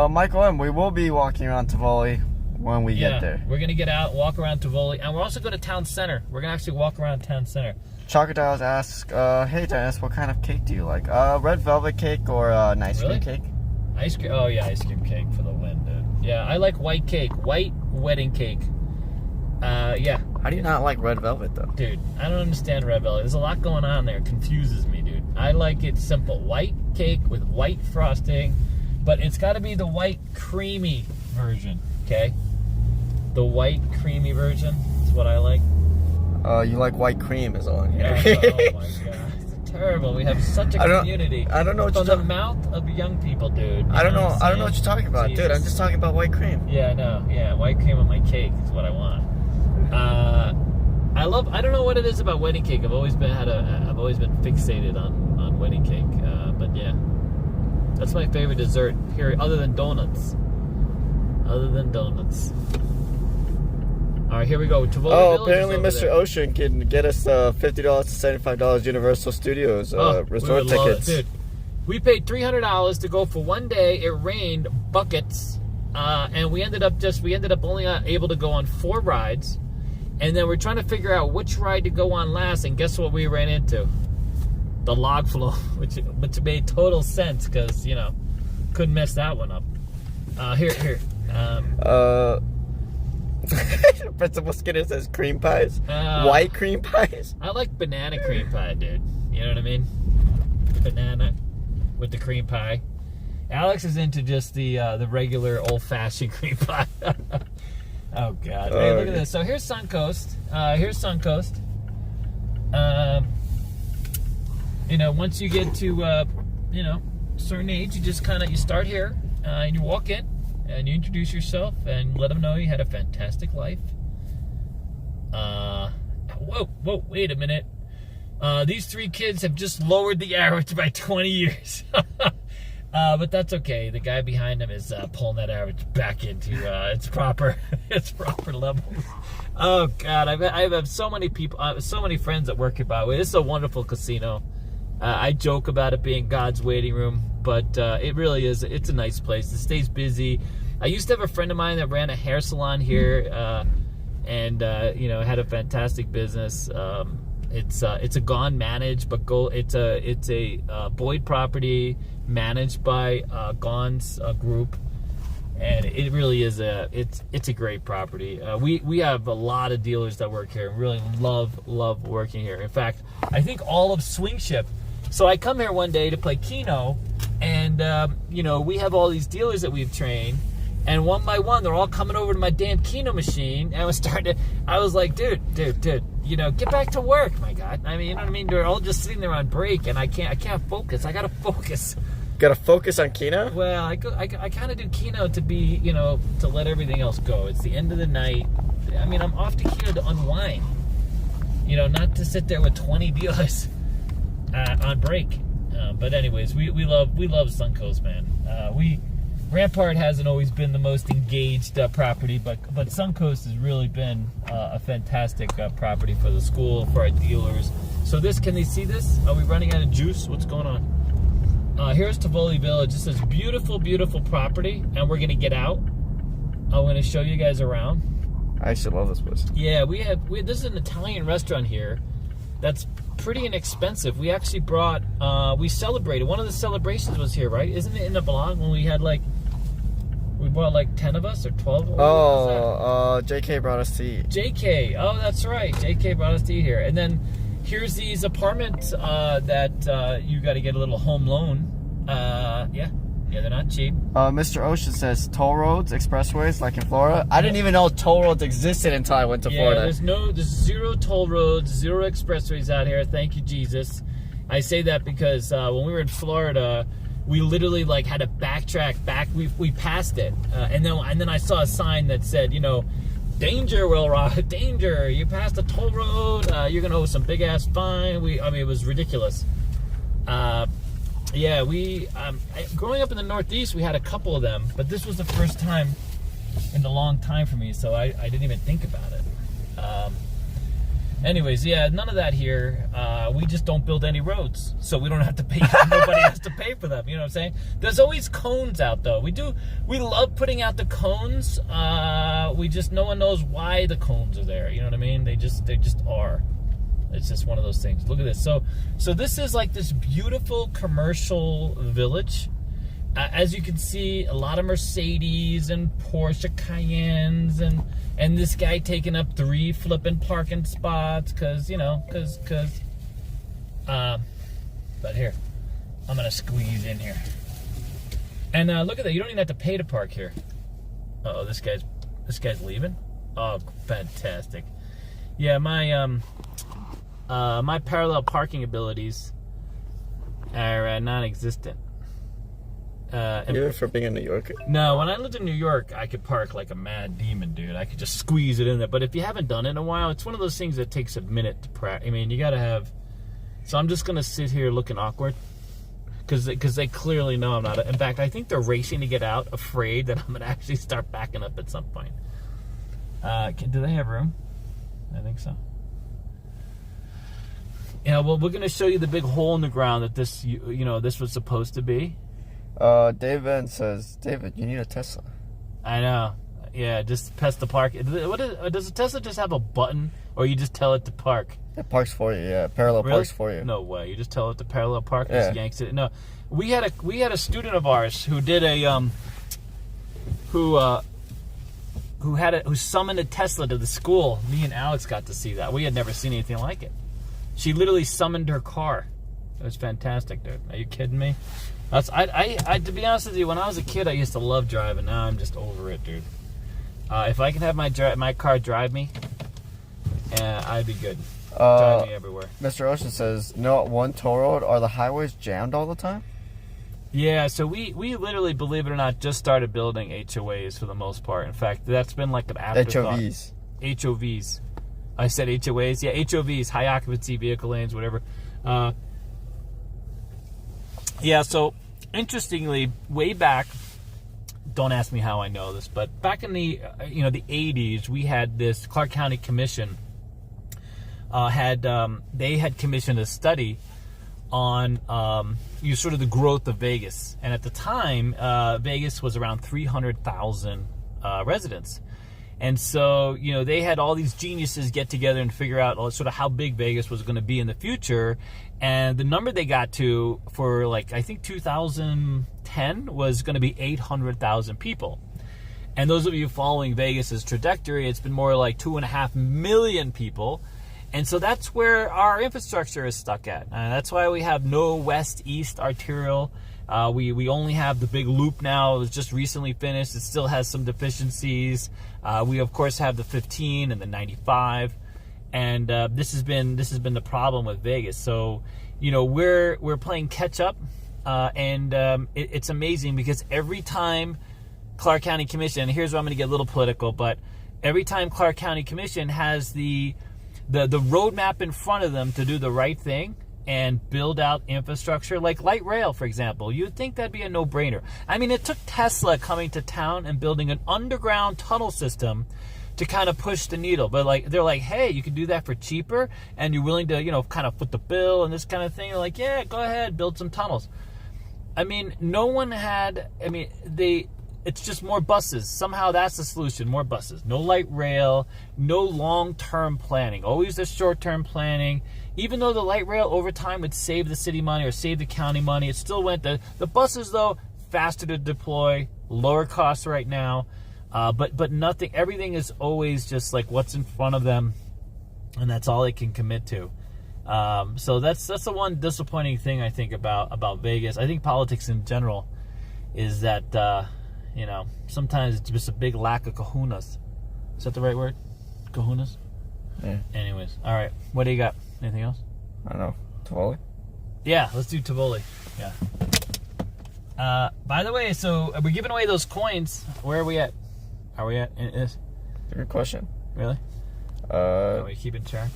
Michael M., we will be walking around Tivoli when we get there. We're going to get out, walk around Tivoli, and we're also going to Town Center. We're going to actually walk around Town Center. Chocodiles asks, hey Dennis, what kind of cake do you like? Red velvet cake or an ice cream cake? Ice cream, oh yeah, ice cream cake for the win, dude. Yeah, I like white cake, white wedding cake. Yeah. How do you not like red velvet though? Dude, I don't understand red velvet. There's a lot going on there. It confuses me, dude. I like it simple. White cake with white frosting, but it's got to be the white creamy version, okay? The white creamy version is what I like. You like white cream is on here. Oh my god, it's terrible. We have such a community. I don't know what from the mouth of young people, dude. I don't know what you're talking about, dude. I'm just talking about white cream. Yeah, no, yeah, white cream on my cake is what I want. I don't know what it is about wedding cake. I've always been fixated on wedding cake. But yeah, that's my favorite dessert here, other than donuts. All right, here we go. Tivoli Village apparently Mr. There. Ocean can get us $50 to $75 Universal Studios resort tickets. Dude, we paid $300 to go for one day. It rained buckets. and we ended up only able to go on 4 rides, and then we're trying to figure out which ride to go on last. And guess what we ran into? The log flow, which made total sense because couldn't mess that one up. Here. Principal Skinner says cream pies. White cream pies. I like banana cream pie, dude. You know what I mean? Banana with the cream pie. Alex is into just the regular old-fashioned cream pie. Oh God! Hey, look at this. So here's Suncoast. Once you get to certain age, you just you start here and you walk in and you introduce yourself and let them know you had a fantastic life. Whoa! Wait a minute. These 3 kids have just lowered the average by 20 years. But that's okay. The guy behind him is pulling that average back into its proper levels. Oh God, I have so many people, so many friends that work here. By the way, this is a wonderful casino. I joke about it being God's waiting room, but it really is. It's a nice place. It stays busy. I used to have a friend of mine that ran a hair salon here, and had a fantastic business. It's a Gone managed, but it's a Boyd property managed by Gone's group, and it really is it's a great property. We have a lot of dealers that work here and really love working here. In fact, I think all of Swing Shift. So I come here one day to play Keno, and we have all these dealers that we've trained. And one by one, they're all coming over to my damn Keno machine. And I was like, dude, get back to work, my God. I mean, you know what I mean? They're all just sitting there on break, and I can't focus. I gotta focus. Gotta focus on Keno? Well, I kind of do Keno to be, to let everything else go. It's the end of the night. I mean, I'm off to Keno to unwind. Not to sit there with 20 dealers on break. But anyways, we love Suncoast, man. Rampart hasn't always been the most engaged property, but Suncoast has really been a fantastic property for the school, for our dealers. So can they see this? Are we running out of juice? What's going on? Here's Tivoli Village. This is beautiful, beautiful property, and we're gonna get out. I'm gonna show you guys around. I actually love this place. Yeah, this is an Italian restaurant here that's pretty inexpensive. We actually brought, we celebrated. One of the celebrations was here, right? Isn't it in the blog when we had we brought 10 of us or 12? JK brought us to eat. JK, that's right. JK brought us to eat here. And then here's these apartments that you got to get a little home loan. Yeah, they're not cheap. Mr. Ocean says toll roads, expressways, like in Florida. I didn't even know toll roads existed until I went to Florida. There's 0 toll roads, 0 expressways out here. Thank you, Jesus. I say that because when we were in Florida, we literally had to backtrack back. We passed it, and then I saw a sign that said, danger, Will Rod, danger! You passed a toll road. You're gonna owe some big ass fine. It was ridiculous. Yeah, growing up in the Northeast, we had a couple of them, but this was the first time in a long time for me, so I didn't even think about it. Anyways, yeah, none of that here. We just don't build any roads, so we don't have to pay. Nobody has to pay for them. You know what I'm saying? There's always cones out, though. We love putting out the cones. No one knows why the cones are there. You know what I mean? They just are. It's just one of those things. Look at this. So this is this beautiful commercial village. As you can see, a lot of Mercedes and Porsche Cayennes and this guy taking up 3 flipping parking spots because but here, I'm gonna squeeze in here. And look at that. You don't even have to pay to park here. Uh-oh, this guy's leaving. Oh, fantastic. Yeah, my parallel parking abilities are non-existent. Even for being in New York? No, when I lived in New York, I could park like a mad demon, dude. I could just squeeze it in there. But if you haven't done it in a while, it's one of those things that takes a minute to practice. I mean, you got to have... So I'm just going to sit here looking awkward. Because they clearly know I'm not... In fact, I think they're racing to get out, afraid that I'm going to actually start backing up at some point. Do they have room? I think so. Yeah, well, we're going to show you the big hole in the ground that this was supposed to be. David says, David, you need a Tesla. I know. Yeah, just press the park. Does the Tesla just have a button, or you just tell it to park? It parks for you. Yeah, parallel parks for you. No way. You just tell it to parallel park. And just yanks it. No, we had a student of ours who did who summoned a Tesla to the school. Me and Alex got to see that. We had never seen anything like it. She literally summoned her car. It was fantastic, dude. Are you kidding me? I to be honest with you, when I was a kid, I used to love driving. Now I'm just over it, dude. If I can have my car drive me, I'd be good. Drive me everywhere. Mr. Ocean says, no, at one toll road, are the highways jammed all the time? Yeah, so we literally, believe it or not, just started building HOAs for the most part. In fact, that's been like an afterthought. HOVs. I said HOAs. Yeah, HOVs, high occupancy vehicle lanes, whatever. Yeah, so interestingly, way back, don't ask me how I know this, but back in the the 80s, we had this Clark County Commission they had commissioned a study on sort of the growth of Vegas, and at the time, Vegas was around 300,000 residents. And so, they had all these geniuses get together and figure out sort of how big Vegas was going to be in the future. And the number they got to for, I think 2010 was going to be 800,000 people. And those of you following Vegas's trajectory, it's been more like 2.5 million people. And so that's where our infrastructure is stuck at. That's why we have no west-east arterial. We only have the big loop now. It was just recently finished. It still has some deficiencies. We of course have the 15 and the 95, and this has been the problem with Vegas. So we're playing catch up, and it's amazing because every time Clark County Commission, here's where I'm going to get a little political, but every time Clark County Commission has the roadmap in front of them to do the right thing and build out infrastructure, like light rail, for example. You'd think that'd be a no-brainer. I mean, it took Tesla coming to town and building an underground tunnel system to kind of push the needle. But they're like, hey, you can do that for cheaper, and you're willing to, kind of foot the bill and this kind of thing. They're like, yeah, go ahead, build some tunnels. I mean, it's just more buses. Somehow that's the solution, more buses. No light rail, no long-term planning. Always the short-term planning. Even though the light rail over time would save the city money or save the county money, it still went the buses, though, faster to deploy, lower costs right now. But nothing, everything is always just like what's in front of them, and that's all they can commit to. So that's the one disappointing thing I think about Vegas. I think politics in general is that sometimes it's just a big lack of kahunas. Is that the right word? Kahunas? Yeah. Anyways, all right. What do you got? Anything else? I don't know. Tivoli? Yeah, let's do Tivoli. Yeah. By the way, so we're giving away those coins. Where are we at? Are we at? Good question. Really? Are we keeping track?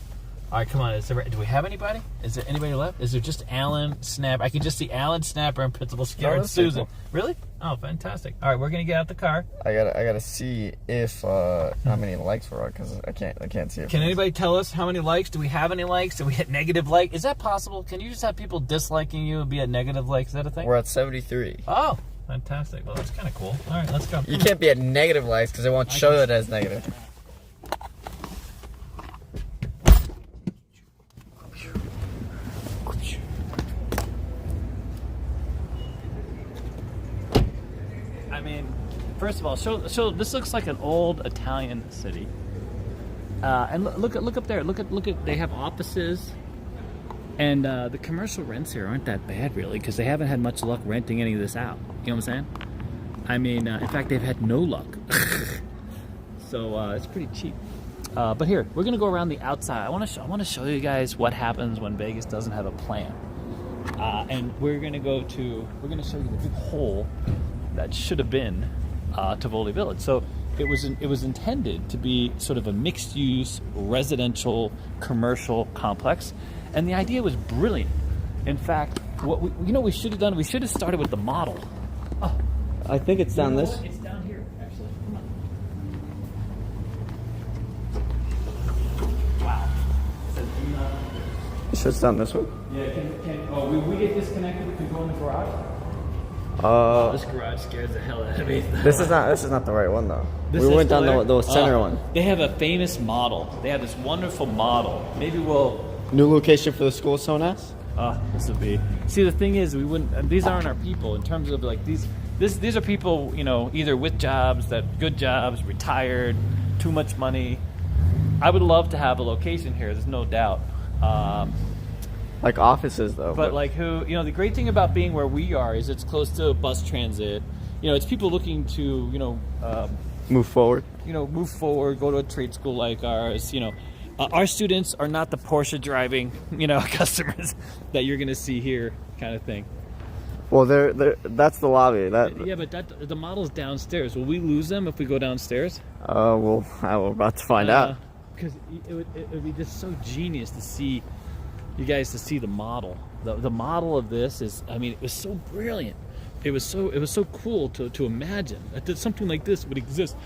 All right, come on. Do we have anybody? Is there anybody left? Is there just Alan, Snapper? I can just see Alan, Snapper, and Principal Scare and Susan. Cool. Really? Oh, fantastic. All right, we're going to get out the car. I gotta see if how many likes we're on, because I can't see it. Can anybody tell us how many likes? Do we have any likes? Do we hit negative like? Is that possible? Can you just have people disliking you and be at negative likes? Is that a thing? We're at 73. Oh, fantastic. Well, that's kind of cool. All right, let's go. You can't be at negative likes because it won't show it as negative. First of all, show. This looks like an old Italian city. And look up there. Look at. They have offices, and the commercial rents here aren't that bad really, because they haven't had much luck renting any of this out. You know what I'm saying? I mean, in fact, they've had no luck. So it's pretty cheap. But here, we're gonna go around the outside. I want to show you guys what happens when Vegas doesn't have a plan. And we're gonna show you the big hole that should have been Tivoli Village. So it was intended to be sort of a mixed-use residential commercial complex, and the idea was brilliant. In fact, what we should have done, we should have started with the model. Oh, I think it's down this. It's down here, actually. Come on. Wow. It shuts down this way. Yeah. Can we get disconnected? We can go in the garage. This garage scares the hell out of me. This is not the right one though. This we went down escalator? the center one. They have a famous model. They have this wonderful model. Maybe we'll. New location for the school, Sonas? This would be. See, the thing is, we wouldn't. These aren't our people in terms of like these. These are people, you know, either with jobs, good jobs, retired, too much money. I would love to have a location here. There's no doubt. Like offices though. But like who, you know, the great thing about being where we are is it's close to bus transit. You know, it's people looking to, you know, move forward. You know, move forward, go to a trade school like ours. You know, our students are not the Porsche driving, you know, customers that you're gonna see here, kind of thing. Well, that's the lobby. Yeah, but the model's downstairs. Will we lose them if we go downstairs? Well, we're about to find out. Because it would be just so genius to see you guys to see the model. The model of this is, I mean, it was so brilliant. It was so cool to imagine that something like this would exist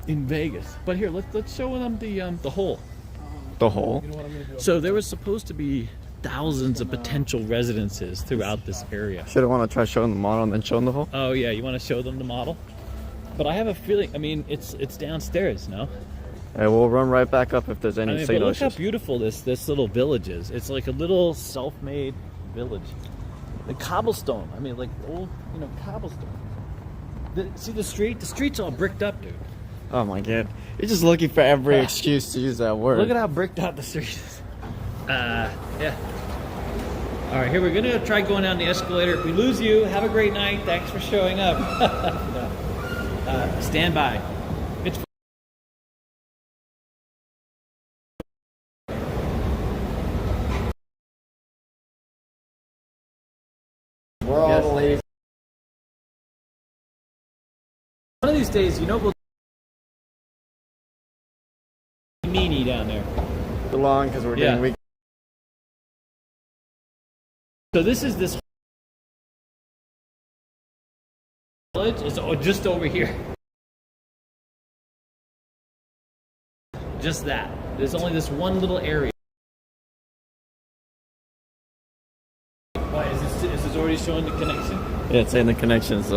in Vegas. But here, let's show them the hole. The hole. You know what I'm gonna do? So there was supposed to be thousands of potential residences throughout this area. Should I want to try showing the model and then showing the hole? Oh yeah, you want to show them the model? But I have a feeling. I mean, it's downstairs, no? Hey, we'll run right back up if there's any but signal look how issues. beautiful this little village is. It's like a little self-made village. The cobblestone. I mean, like old, you know, cobblestone. See the street? The street's all bricked up, dude. Oh my god. You're just looking for every excuse to use that word. Look at how bricked out the street is. Yeah. All right, here we're gonna try going down the escalator. If we lose you, have a great night. Thanks for showing up. Stand by. It's We're all the ladies. one of these days, you know, we'll meanie down there. Long because we're doing week. So this village is just over here. Just that. There's only this one little area. Why is this already showing the connection? Yeah, it's saying the connection's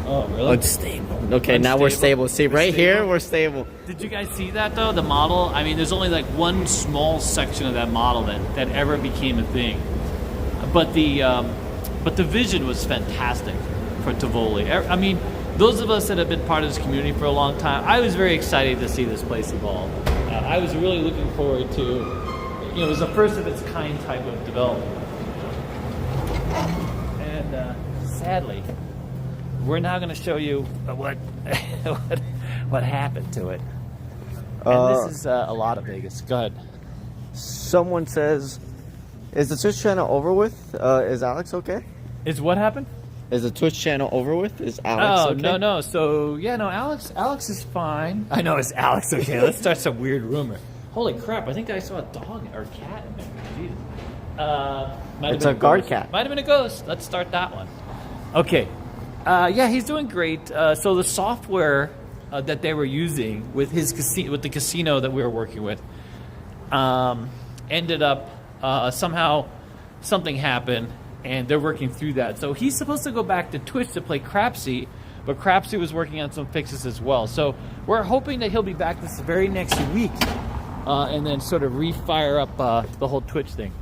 Oh, really? unstable. Okay, now we're stable. See, right here we're stable. Did you guys see that though? The model. I mean, there's only like one small section of that model that ever became a thing. But the vision was fantastic for Tivoli. I mean, those of us that have been part of this community for a long time, I was very excited to see this place evolve. I was really looking forward to, you know, it was the first of its kind type of development. And sadly, we're now going to show you what happened to it. And this is a lot of Vegas. Go ahead. Someone says, is the Twitch channel over with? Is Alex okay? Is what happened? Is the Twitch channel over with? Is Alex okay? No. So, yeah, no, Alex is fine. I know, is Alex okay? Let's start some weird rumor. Holy crap, I think I saw a dog or a cat in there. Jesus. It's a guard cat. Might have been a ghost. Let's start that one. Okay. Yeah, he's doing great. So the software that they were using with the casino that we were working with ended up somehow something happened, and they're working through that. So he's supposed to go back to Twitch to play Crapsy, but Crapsy was working on some fixes as well. So we're hoping that he'll be back this very next week and then sort of refire up the whole Twitch thing.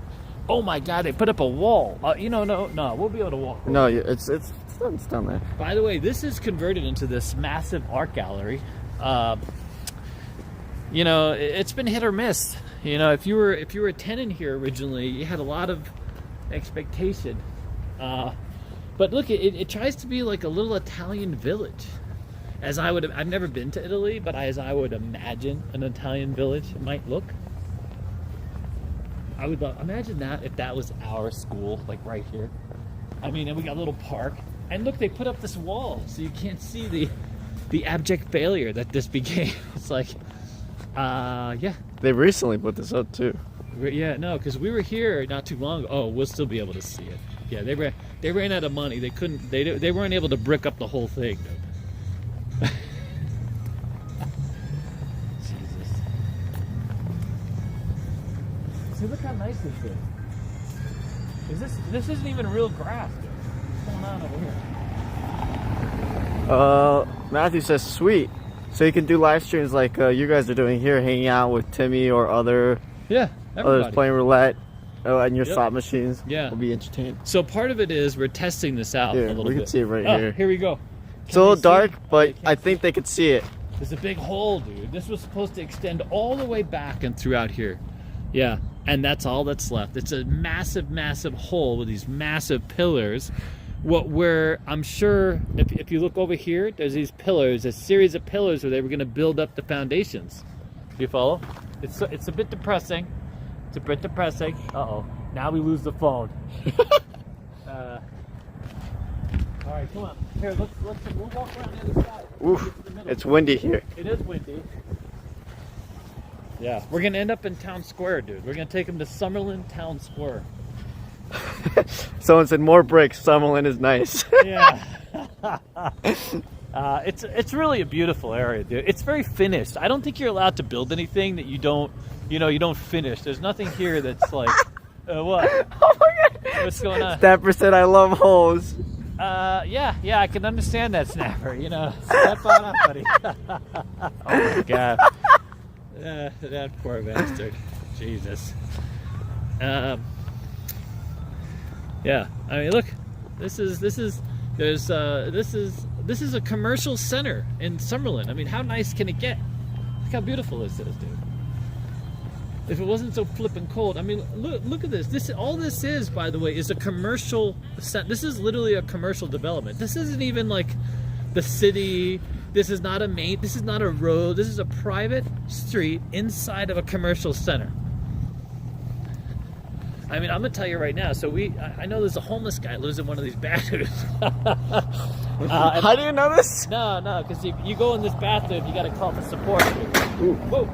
Oh my God, they put up a wall. No, we'll be able to walk. No, it's down there. By the way, this is converted into this massive art gallery. You know, it's been hit or miss. You know, if you were a tenant here originally, you had a lot of expectation. But look, it tries to be like a little Italian village. I've never been to Italy, but as I would imagine an Italian village might look. I would imagine that if that was our school, like right here. I mean, and we got a little park. And look, they put up this wall, so you can't see the abject failure that this became. It's like, yeah. They recently put this up too. Yeah, no, because we were here not too long ago. Oh, we'll still be able to see it. Yeah, they ran out of money. They couldn't. They weren't able to brick up the whole thing. Jesus. See, look how nice this is. This isn't even real grass, dude. What's going on over here? Matthew says sweet. So you can do live streams like you guys are doing here, hanging out with Timmy or others playing roulette and your slot machines. Yeah, will be entertained. So part of it is we're testing this out a little bit. We can see it right here. Here we go. It's a little dark, but I think they could see it. There's a big hole, dude. This was supposed to extend all the way back and throughout here. Yeah, and that's all that's left. It's a massive, massive hole with these massive pillars. I'm sure if you look over here, there's these pillars, a series of pillars where they were going to build up the foundations. Do you follow? It's a bit depressing. It's a bit depressing. Uh-oh. Now we lose the phone. All right, come on. Here, we'll walk around the other side. Oof, it's windy here. It is windy. Yeah, we're going to end up in Town Square, dude. We're going to take them to Summerlin Town Square. Someone said more bricks. Summerlin is nice. Yeah. It's really a beautiful area, dude. It's very finished. I don't think you're allowed to build anything that you don't finish. There's nothing here that's like, what? Oh my God. What's going on? Snapper said I love holes. Yeah, I can understand that, Snapper. Step on up, buddy. Oh my God. That poor bastard. Jesus. Yeah, I mean, look, this is a commercial center in Summerlin. I mean, how nice can it get? Look how beautiful this is, dude. If it wasn't so flippin' cold, I mean, look at this. All this is, by the way, is a commercial. This is literally a commercial development. This isn't even like the city. This is not a This is not a road. This is a private street inside of a commercial center. I mean, I'm gonna tell you right now. So I know there's a homeless guy who lives in one of these bathrooms. How do you know this? No, because you go in this bathroom, you got to call for support. Ooh. Whoa.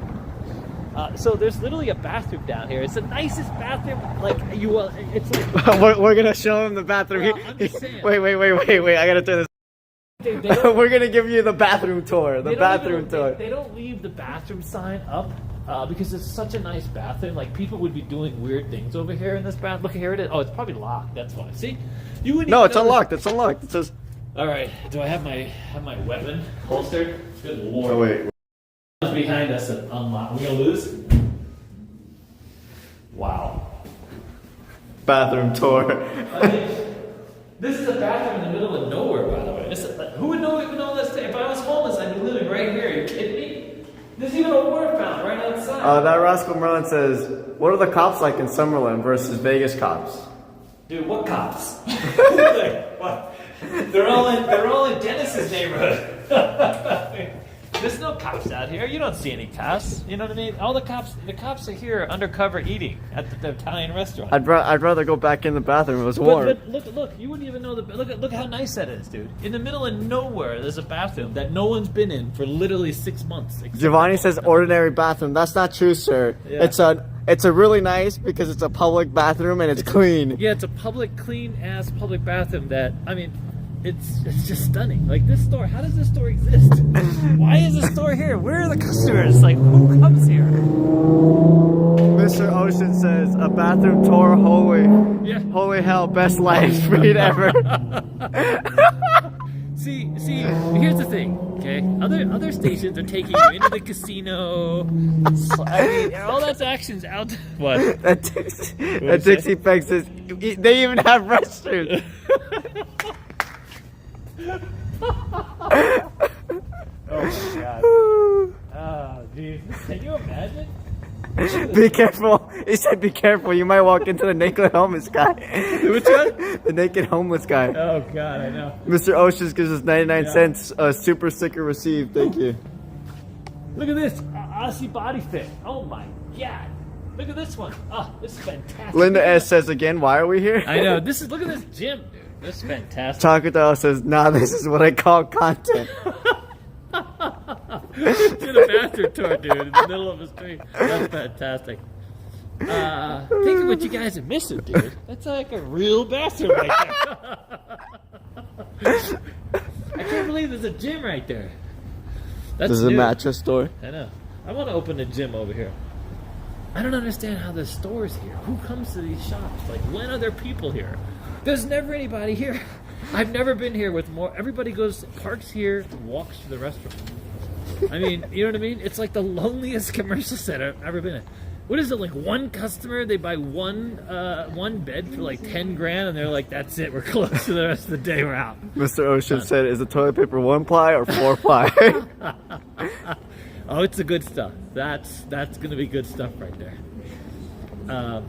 So there's literally a bathroom down here. It's the nicest bathroom. It's like we're gonna show him the bathroom. Well, I'm just saying. Wait! I gotta turn this. We're gonna give you the bathroom tour. They don't leave the bathroom sign up. Because it's such a nice bathroom, like people would be doing weird things over here in this bathroom. Look, here it is. Oh, it's probably locked. That's why. See, you wouldn't. No, it's unlocked. It's unlocked. It says. All right. Do I have my weapon holstered? Good lord. Oh wait. Behind us and unlocked. We gonna lose? Wow. Bathroom tour. This is a bathroom in the middle of nowhere, by the way. Who would know even know this? If I was homeless, I'd be living right here. Are you kidding me? There's even a water fountain right outside. That Rascal Merlin says, what are the cops like in Summerlin versus Vegas cops? Dude, what cops? What? They're all in Dennis's neighborhood. There's no cops out here. You don't see any cops. You know what I mean? All the cops are here undercover eating at the Italian restaurant. I'd rather go back in the bathroom. It was warm. But look, you wouldn't even know look how nice that is, dude. In the middle of nowhere, there's a bathroom that no one's been in for literally 6 months. Giovanni says ordinary bathroom. That's not true, sir. Yeah. It's a really nice because it's a public bathroom and it's clean. Yeah, it's a clean ass public bathroom that, I mean, it's just stunning. Like this store, how does this store exist? Why is this store here? Where are the customers? Like, who comes here? Mr. Ocean says a bathroom tour, holy hell, best live stream ever. See, here's the thing, okay? Other stations are taking you into the casino. I mean, all that's action's out. What? That Dixie Peg says they even have restrooms. Oh my God. Oh, geez. Can you imagine? Be careful. He said be careful. You might walk into the naked homeless guy. Which one? The naked homeless guy. Oh God, I know. Mr. Oceans gives us 99 cents. Super sticker received. Thank you. Look at this. Aussie Body Fit. Oh my God. Look at this one. Oh, this is fantastic. Linda S says again, why are we here? I know. Look at this gym, dude. This is fantastic. Taco says, nah, this is what I call content. Did a bathroom tour, dude, in the middle of the street. That's fantastic. Think of what you guys are missing, dude. That's like a real bathroom right there. I can't believe there's a gym right there. There's a mattress store. I know. I want to open a gym over here. I don't understand how there's stores here. Who comes to these shops? Like, when are there people here? There's never anybody here. I've never been here with more. Everybody parks here, and walks to the restaurant. I mean, you know what I mean? It's like the loneliest commercial center I've ever been in. What is it, like one customer, they buy one bed for like 10 grand and they're like, that's it, we're closed for the rest of the day, we're out. Mr. Ocean said, is the toilet paper 1 ply or 4 ply? Oh, it's the good stuff. That's going to be good stuff right there. All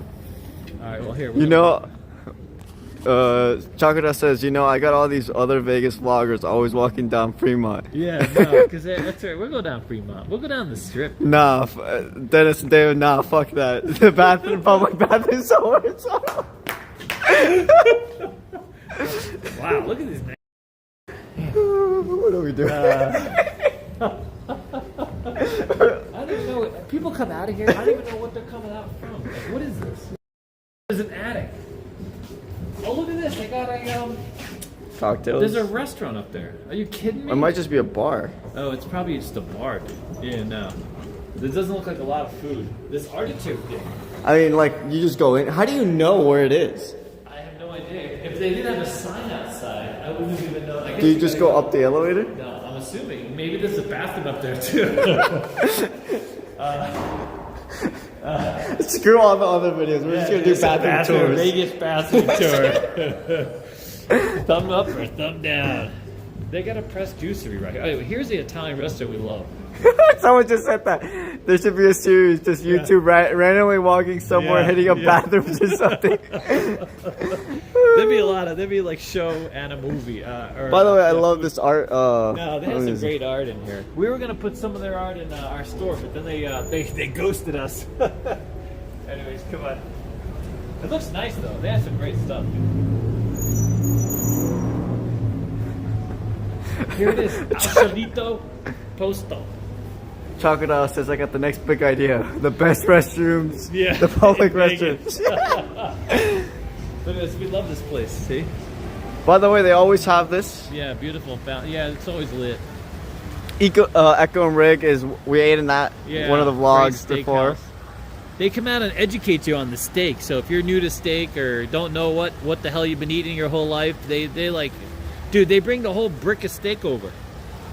right, well, here. Chakra says, I got all these other Vegas vloggers always walking down Fremont. Yeah, no, because that's right. We'll go down Fremont. We'll go down the Strip. Nah, Dennis and David, nah, fuck that. The bathroom, public bathroom somewhere. Wow, look at this. What are we doing? I don't even know. People come out of here. I don't even know what they're coming out from. Like, what is this? There's an attic. Oh, look at this. They got a Cocktails. There's a restaurant up there. Are you kidding me? It might just be a bar. Oh, it's probably just a bar, dude. Yeah, no. This doesn't look like a lot of food. This artichoke thing. I mean, like, you just go in. How do you know where it is? I have no idea. If they didn't have a sign outside, I wouldn't even know. Do you just go up the elevator? No, I'm assuming. Maybe there's a bathroom up there, too. Screw all the other videos. We're just going to do bathroom tours. Vegas bathroom tour. Thumb up or thumb down. They got a pressed juicery right here. Oh, here's the Italian restaurant we love. Someone just said that. There should be a series, just YouTube randomly walking somewhere, hitting up bathrooms or something. There'd be like show and a movie. By the way, I love this art. No, they have some great art in here. We were gonna put some of their art in our store, but then they ghosted us. Anyways, come on. It looks nice though. They have some great stuff. Here it is, Al Solito Posto. Chocodile says, I got the next big idea. The best restrooms. Yeah. The public restrooms. Look at this. We love this place. See? By the way, they always have this. Yeah, beautiful fountain. Yeah, it's always lit. Echo and Rig is, we ate in that, one of the vlogs before. They come out and educate you on the steak. So if you're new to steak or don't know what the hell you've been eating your whole life, they like, dude, they bring the whole brick of steak over.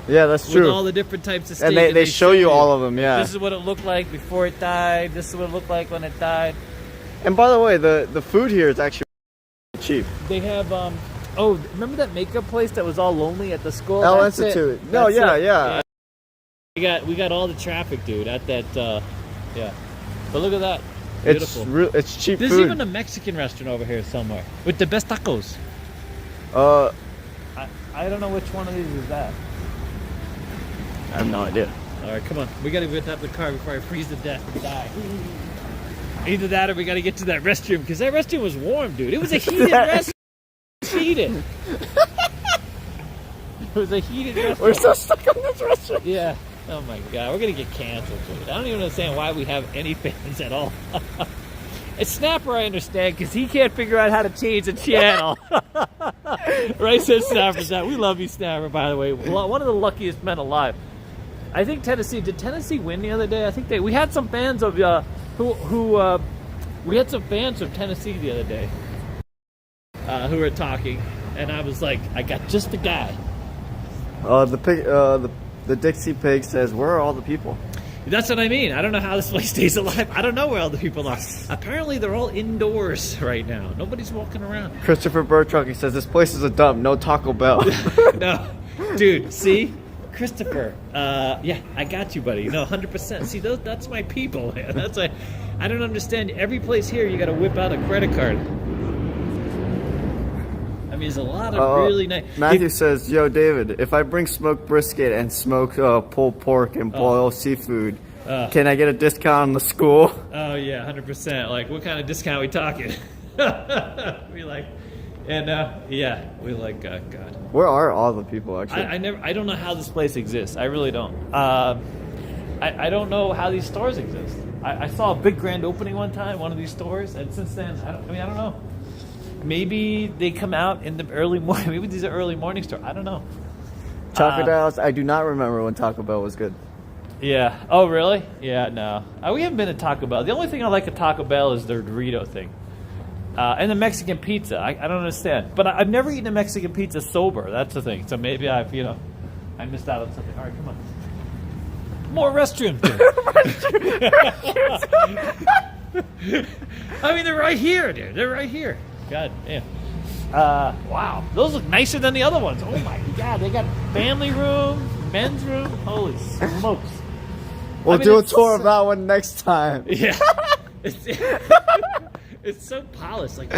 Yeah, that's true. With all the different types of steak. And they show you all of them, yeah. This is what it looked like before it died. This is what it looked like when it died. And by the way, the food here is actually cheap. They have, oh, remember that makeup place that was all lonely at the school? L Institute. No, yeah. We got all the traffic, dude, at that, yeah. But look at that. Beautiful. It's cheap There's food. even a Mexican restaurant over here somewhere with the best tacos. I don't know which one of these is that. have no idea. All right, come on. We got to get out the car before I freeze to death and die. Either that or we got to get to that restroom because that restroom was warm, dude. It was a heated restroom. Heated. It was a heated restroom. We're so stuck on this restaurant. Yeah. Oh my God. We're going to get canceled, dude. I don't even understand why we have any fans at all. It's Snapper, I understand, because he can't figure out how to change the channel. Right, says Snapper's that. We love you, Snapper, by the way. One of the luckiest men alive. I think Tennessee, did Tennessee win the other day? I think we had some fans of, we had some fans from Tennessee the other day who were talking, and I was like, I got just the guy. The Dixie Pig says, where are all the people? That's what I mean. I don't know how this place stays alive. I don't know where all the people are. Apparently, they're all indoors right now. Nobody's walking around. Christopher Bertruck, he says, this place is a dump. No Taco Bell. No. Dude, see? Christopher. Yeah, I got you, buddy. No, 100%. See, that's my people, man. That's I don't understand. Every place here, you got to whip out a credit card. I mean, there's a lot of really nice... Matthew says, yo, David, if I bring smoked brisket and smoked pulled pork and boiled seafood, can I get a discount on the school? Oh, yeah, 100%. Like, what kind of discount are we talking? We like... And, yeah, we like, God. Where are all the people, actually? I don't know how this place exists. I really don't. I don't know how these stores exist. I saw a big grand opening one time, one of these stores, and since then, I don't know. Maybe they come out in the early morning. Maybe these are early morning stores. I don't know. Crocodiles, I do not remember when Taco Bell was good. Yeah. Oh, really? Yeah, no. We haven't been to Taco Bell. The only thing I like at Taco Bell is their Dorito thing. And the Mexican pizza. I don't understand. But I've never eaten a Mexican pizza sober. That's the thing. So maybe I missed out on something. All right, come on. More restrooms. I mean, they're right here, dude. They're right here. God damn. Wow. Those look nicer than the other ones. Oh, my God. They got family room, men's room. Holy smokes. We'll do a tour of that one next time. Yeah. It's so polished. Like,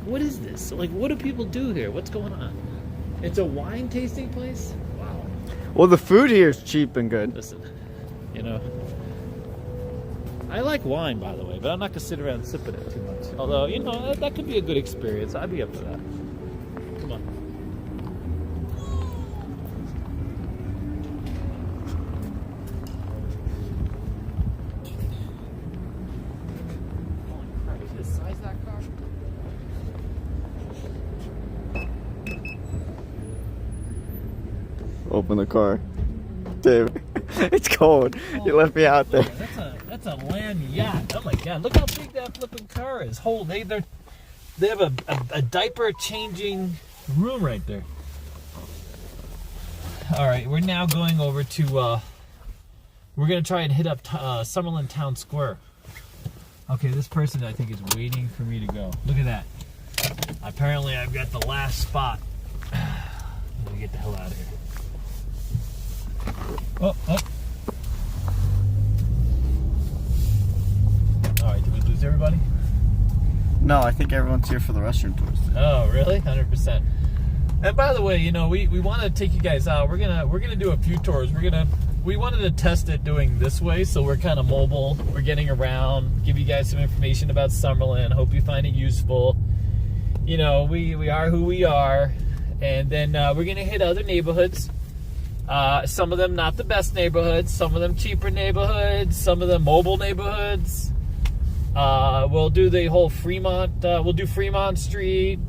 what is this? Like, what do people do here? What's going on? It's a wine tasting place? Wow. Well, the food here is cheap and good. Listen, I like wine, by the way, but I'm not going to sit around and sip it too much. Although, that could be a good experience. I'd be up for that. Come on. Size that car? Open the car. Dave, it's cold. You left me out there. That's a land yacht. Oh my God! Look how big that flipping car is. They have a diaper changing room right there. All right, we're now going over to. We're gonna try and hit up Summerlin Town Square. Okay, this person I think is waiting for me to go. Look at that. Apparently, I've got the last spot. Let me get the hell out of here. Oh. Alright, did we lose everybody? No, I think everyone's here for the restroom tours. Oh, really? 100%. And by the way, we want to take you guys out. We're gonna do a few tours. We wanted to test it doing this way, so we're kind of mobile. We're getting around, give you guys some information about Summerlin. Hope you find it useful. We are who we are, and then we're gonna hit other neighborhoods. Some of them not the best neighborhoods, some of them cheaper neighborhoods, some of them mobile neighborhoods. We'll do the whole Fremont, we'll do Fremont Street,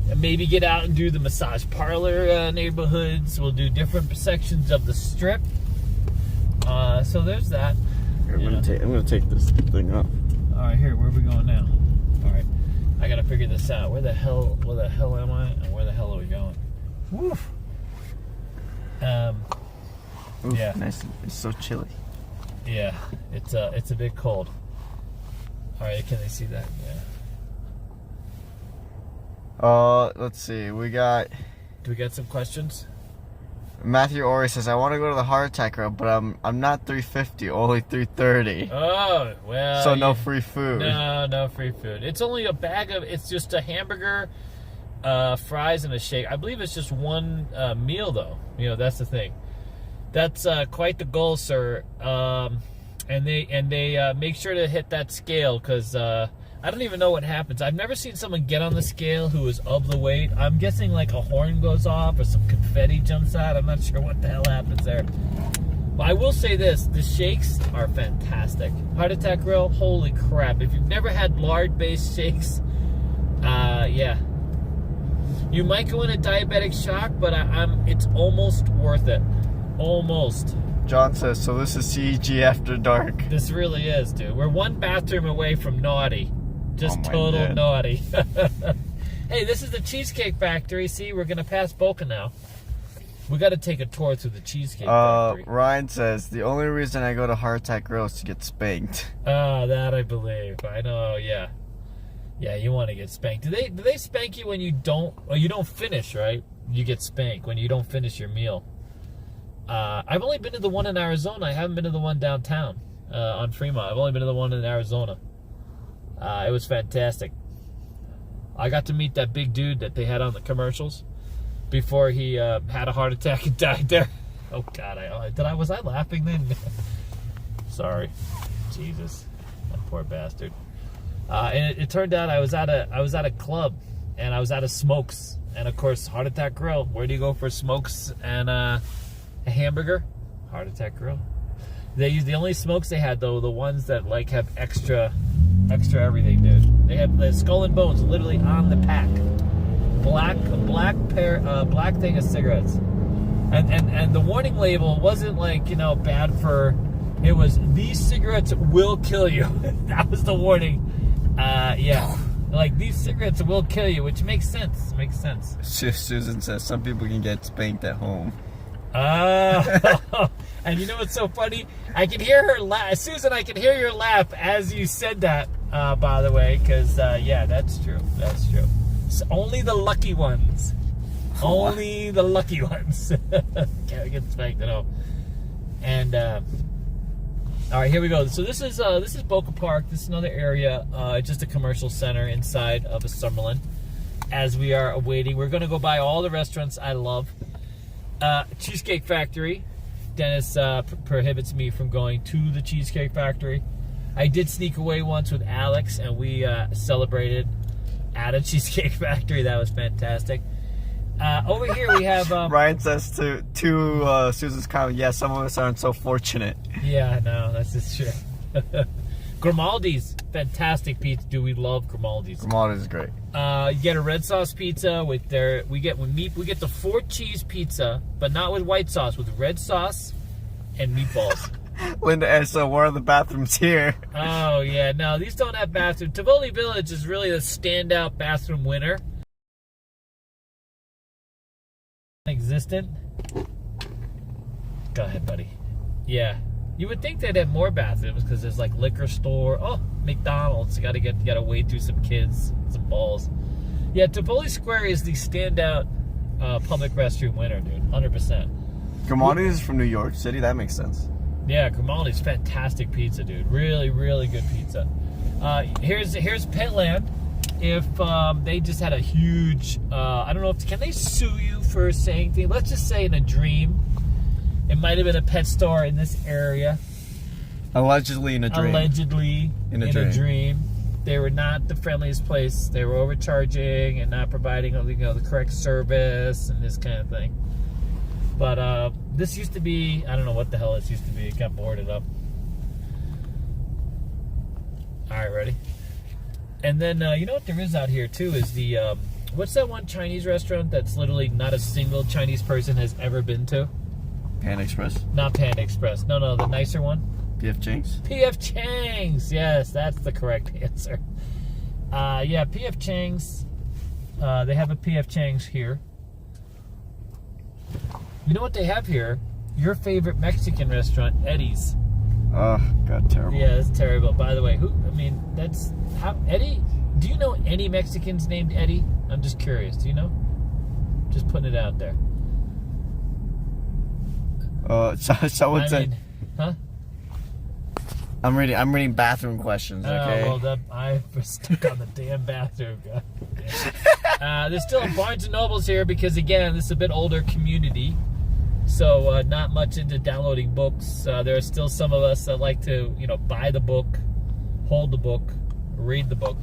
and maybe get out and do the massage parlor neighborhoods. We'll do different sections of the strip. So there's that. Here, I'm gonna take this thing up. Alright, here, where are we going now? Alright, I gotta figure this out. Where the hell am I, and where the hell are we going? Woof. Oof, yeah. Nice. It's so chilly. Yeah, it's a bit cold. All right, can they see that? Yeah. Let's see. Do we got some questions? Matthew Ori says, I want to go to the heart attack road, but I'm not 350, only 330. Oh, well. So no free food. No free food. It's only it's just a hamburger, fries, and a shake. I believe it's just one meal, though. That's the thing. That's quite the goal, sir. And they make sure to hit that scale, because I don't even know what happens. I've never seen someone get on the scale who is of the weight. I'm guessing like a horn goes off or some confetti jumps out. I'm not sure what the hell happens there. But I will say this, the shakes are fantastic. Heart Attack Grill, holy crap. If you've never had lard-based shakes, yeah. You might go into diabetic shock, but it's almost worth it. Almost. John says, so this is CEG after dark. This really is, dude. We're one bathroom away from naughty. Just total God. Naughty. Hey, this is the Cheesecake Factory. See, we're going to pass Boca now. We got to take a tour through the Cheesecake Factory. Ryan says, the only reason I go to Heart Attack Grill is to get spanked. Oh, that I believe. I know, yeah. Yeah, you want to get spanked. Do they spank you when you don't finish, right? You get spanked when you don't finish your meal. I've only been to the one in Arizona. I haven't been to the one downtown on Fremont. I've only been to the one in Arizona. It was fantastic. I got to meet that big dude that they had on the commercials before he had a heart attack and died there. Oh God, was I laughing then? Sorry, Jesus, that poor bastard. And it turned out I was at a club, and I was at a Smokes, and of course Heart Attack Grill. Where do you go for Smokes and a hamburger? Heart Attack Grill. They use the only smokes they had, though, the ones that like have extra everything, dude. They have the skull and bones literally on the pack. Black thing of cigarettes, and the warning label wasn't like bad for. It was, these cigarettes will kill you. That was the warning. Yeah. Like, these cigarettes will kill you, which makes sense. Makes sense. Susan says some people can get spanked at home. And you know what's so funny? I can hear her laugh. Susan, I can hear your laugh as you said that, by the way, because, yeah, that's true. That's true. It's only the lucky ones. Only the lucky ones can't get spanked at home. And, all right, here we go. So this is Boca Park. This is another area, just a commercial center inside of a Summerlin. As we are awaiting, we're going to go by all the restaurants I love. Cheesecake Factory. Dennis prohibits me from going to the Cheesecake Factory. I did sneak away once with Alex, and we celebrated at a Cheesecake Factory. That was fantastic. Over here we have... Ryan says to Susan's comment, yeah, some of us aren't so fortunate. Yeah, no, that's just true. Grimaldi's, fantastic pizza. Do we love Grimaldi's? Grimaldi's is great. You get a red sauce pizza with we get the 4 cheese pizza, but not with white sauce, with red sauce and meatballs. Linda asks, so where are the bathrooms here? Oh, yeah, no, these don't have bathrooms. Tivoli Village is really the standout bathroom winner. Existent. Go ahead, buddy. Yeah, you would think they'd have more bathrooms because there's like liquor store. Oh, McDonald's. You gotta wade through some kids, some balls. Yeah, Tivoli Square is the standout public restroom winner, dude. 100%. Grimaldi's is from New York City. That makes sense. Yeah, Grimaldi's fantastic pizza, dude. Really, really good pizza. Here's Petland. If they just had a huge, I don't know if, can they sue you for saying things? Let's just say in a dream, it might have been a pet store in this area. Allegedly in a dream. Allegedly in a dream. They were not the friendliest place. They were overcharging and not providing, the correct service and this kind of thing. But this used to be, I don't know what the hell this used to be. It got boarded up. All right, ready? And then, you know what there is out here, too, is the, what's that one Chinese restaurant that's literally not a single Chinese person has ever been to? Panda Express. Not Panda Express. No, the nicer one. P.F. Chang's? P.F. Chang's. Yes, that's the correct answer. Yeah, P.F. Chang's. They have a P.F. Chang's here. You know what they have here? Your favorite Mexican restaurant, Eddie's. Oh, God, terrible. Yeah, it's terrible. By the way, Eddie, do you know any Mexicans named Eddie? I'm just curious. Do you know? Just putting it out there. Someone said... Huh? I'm reading bathroom questions, okay? Oh, well, I was stuck on the damn bathroom. God damn. There's still Barnes & Nobles here because, again, this is a bit older community. So not much into downloading books. There are still some of us that like to, buy the book, hold the book, read the book.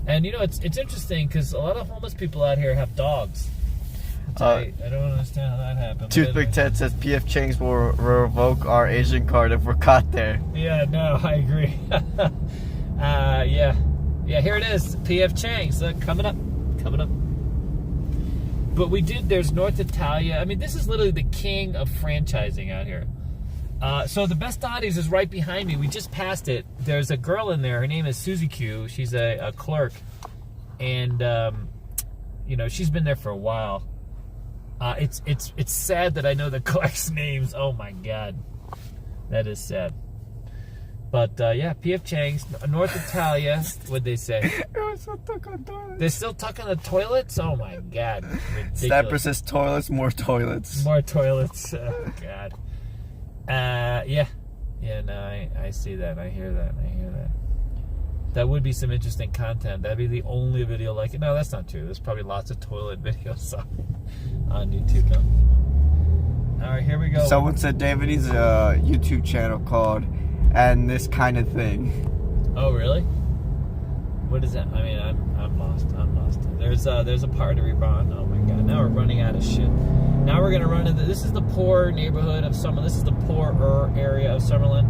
And, it's interesting because a lot of homeless people out here have dogs. I don't understand how that happened. Toothpick Ted says P.F. Chang's will revoke our Asian card if we're caught there. Yeah, no, I agree. Yeah, here it is, P.F. Chang's. Look, coming up. But there's North Italia. I mean, this is literally the king of franchising out here. So the Best Oddies is right behind me. We just passed it. There's a girl in there. Her name is Susie Q. She's a clerk. And, she's been there for a while. It's sad that I know the clerk's names. Oh, my God. That is sad. But, yeah, P.F. Chang's, North Italia, what'd they say? They're still tucking the toilets? Oh, my God. Ridiculous. Snapper says toilets, more toilets. More toilets. Oh, God. Yeah. Yeah, no, I see that. I hear that. That would be some interesting content. That'd be the only video like it. No, that's not true. There's probably lots of toilet videos on YouTube now. All right, here we go. Someone said David needs a YouTube channel called And This Kind of Thing. Oh, really? What is that? I mean, I'm lost. There's a part to Rebond. Oh my God! Now we're running out of shit. Now we're gonna run into. This is the poor neighborhood of Summerlin. This is the poorer area of Summerlin.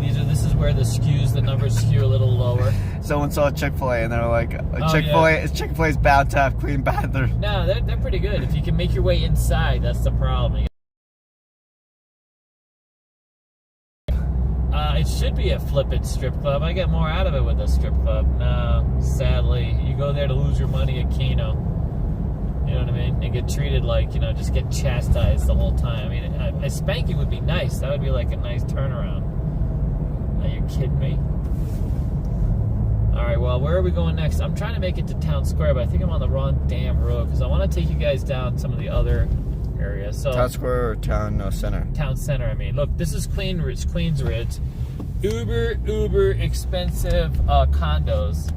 This is where the numbers skew a little lower. Someone saw Chick-fil-A and they're like, Chick-fil-A's bound to have clean bathrooms. No, they're pretty good. If you can make your way inside, that's the problem. It should be a flippin' strip club. I get more out of it with a strip club. No, sadly, you go there to lose your money at Keno. You know what I mean? And get treated like, just get chastised the whole time. I mean, a spanking would be nice. That would be like a nice turnaround. Are you kidding me? All right, well, where are we going next? I'm trying to make it to Town Square, but I think I'm on the wrong damn road because I want to take you guys down some of the other areas. So Town Square or Town Center? Town Center, I mean. Look, this is Queensridge. Uber expensive condos.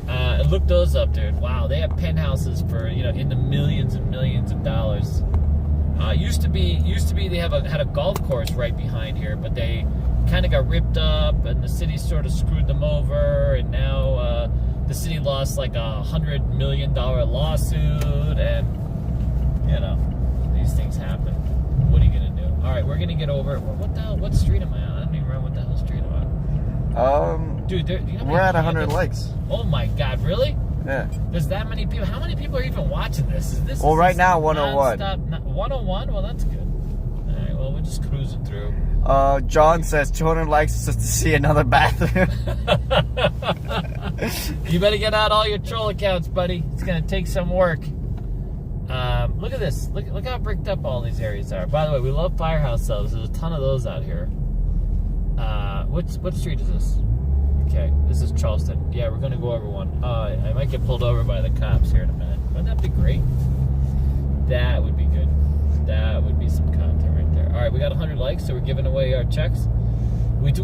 And look those up, dude. Wow, they have penthouses for, in the millions and millions of dollars. Used to be they had a golf course right behind here, but they kind of got ripped up, and the city sort of screwed them over, and now the city lost like $100 million lawsuit, and these things happen. What are you gonna do? All right, we're gonna get over. What the hell? What street am I on? I don't even remember what the hell street I'm on. Dude, we're at 100 likes. Oh my God, really? Yeah. There's that many people. How many people are even watching this? Well, right now 101. 101? Well, that's good. All right, well, we're just cruising through. John says 200 likes just to see another bathroom. You better get out all your troll accounts, buddy. It's gonna take some work. Look at this. Look how bricked up all these areas are. By the way, we love firehouse cells. There's a ton of those out here. What street is this? Okay, this is Charleston. Yeah, we're gonna go over one. I might get pulled over by the cops here in a minute. Wouldn't that be great? That would be good. That would be some content right there. All right, we got 100 likes, so we're giving away our checks. Do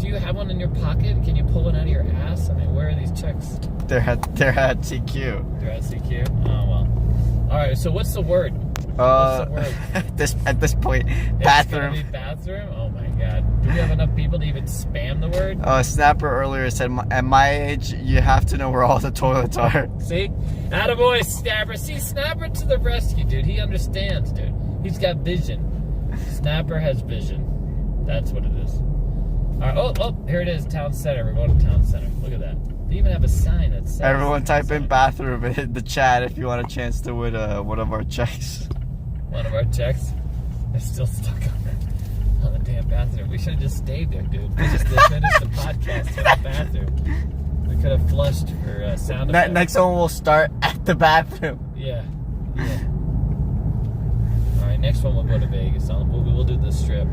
you have one in your pocket? Can you pull one out of your ass? I mean, where are these checks? They're at CQ. They're at CQ? Oh, well. All right, so what's the word? What's the word? At this point, bathroom. It's gonna be bathroom? Oh my God. Do we have enough people to even spam the word? Snapper earlier said, at my age, you have to know where all the toilets are. See? Attaboy, Snapper. See, Snapper to the rescue, dude. He understands, dude. He's got vision. Snapper has vision. That's what it is. All right. Oh, here it is, Town Center. We're going to Town Center. Look at that. They even have a sign that says... Everyone type in bathroom in the chat if you want a chance to win one of our checks. One of our checks? They're still stuck on the damn bathroom. We should have just stayed there, dude. We just finished the podcast in the bathroom. We could have flushed for sound effects. Next one will start at the bathroom. Yeah. All right, next one we'll go to Vegas. We'll do the strip.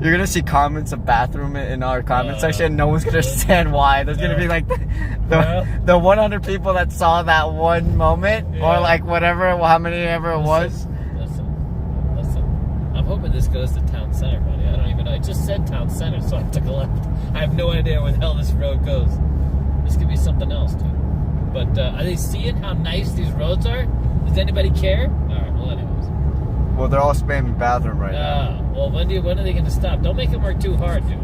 You're going to see comments of bathroom in our comment section, and no one's going to understand why. There's going to be like the 100 people that saw that one moment, or like whatever, how many ever it was. Listen. I'm hoping this goes to Town Center, buddy. I don't even know. It just said Town Center, so I took a left. I have no idea where the hell this road goes. This could be something else, dude. But are they seeing how nice these roads are? Does anybody care? All right, well, anyways. Well, they're all spamming bathroom right now. Well, when are they going to stop? Don't make them work too hard, dude.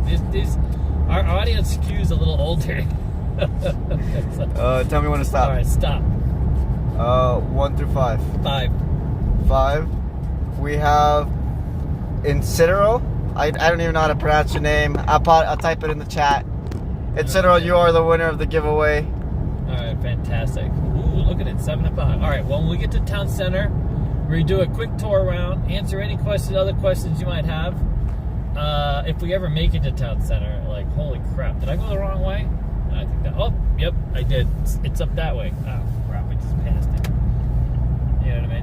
Our audience skews a little older. Tell me when to stop. All right, stop. 1 through 5. 5. 5. We have Incidero. I don't even know how to pronounce your name. I'll type it in the chat. Incidero, you are the winner of the giveaway. All right, fantastic. Ooh, look at it, 7 o'clock. All right, well, when we get to Town Center, we're going to do a quick tour around, answer any other questions you might have. If we ever make it to Town Center, like, holy crap, did I go the wrong way? I think that, yep, I did. It's up that way. Oh, crap, I just passed it. You know what I mean?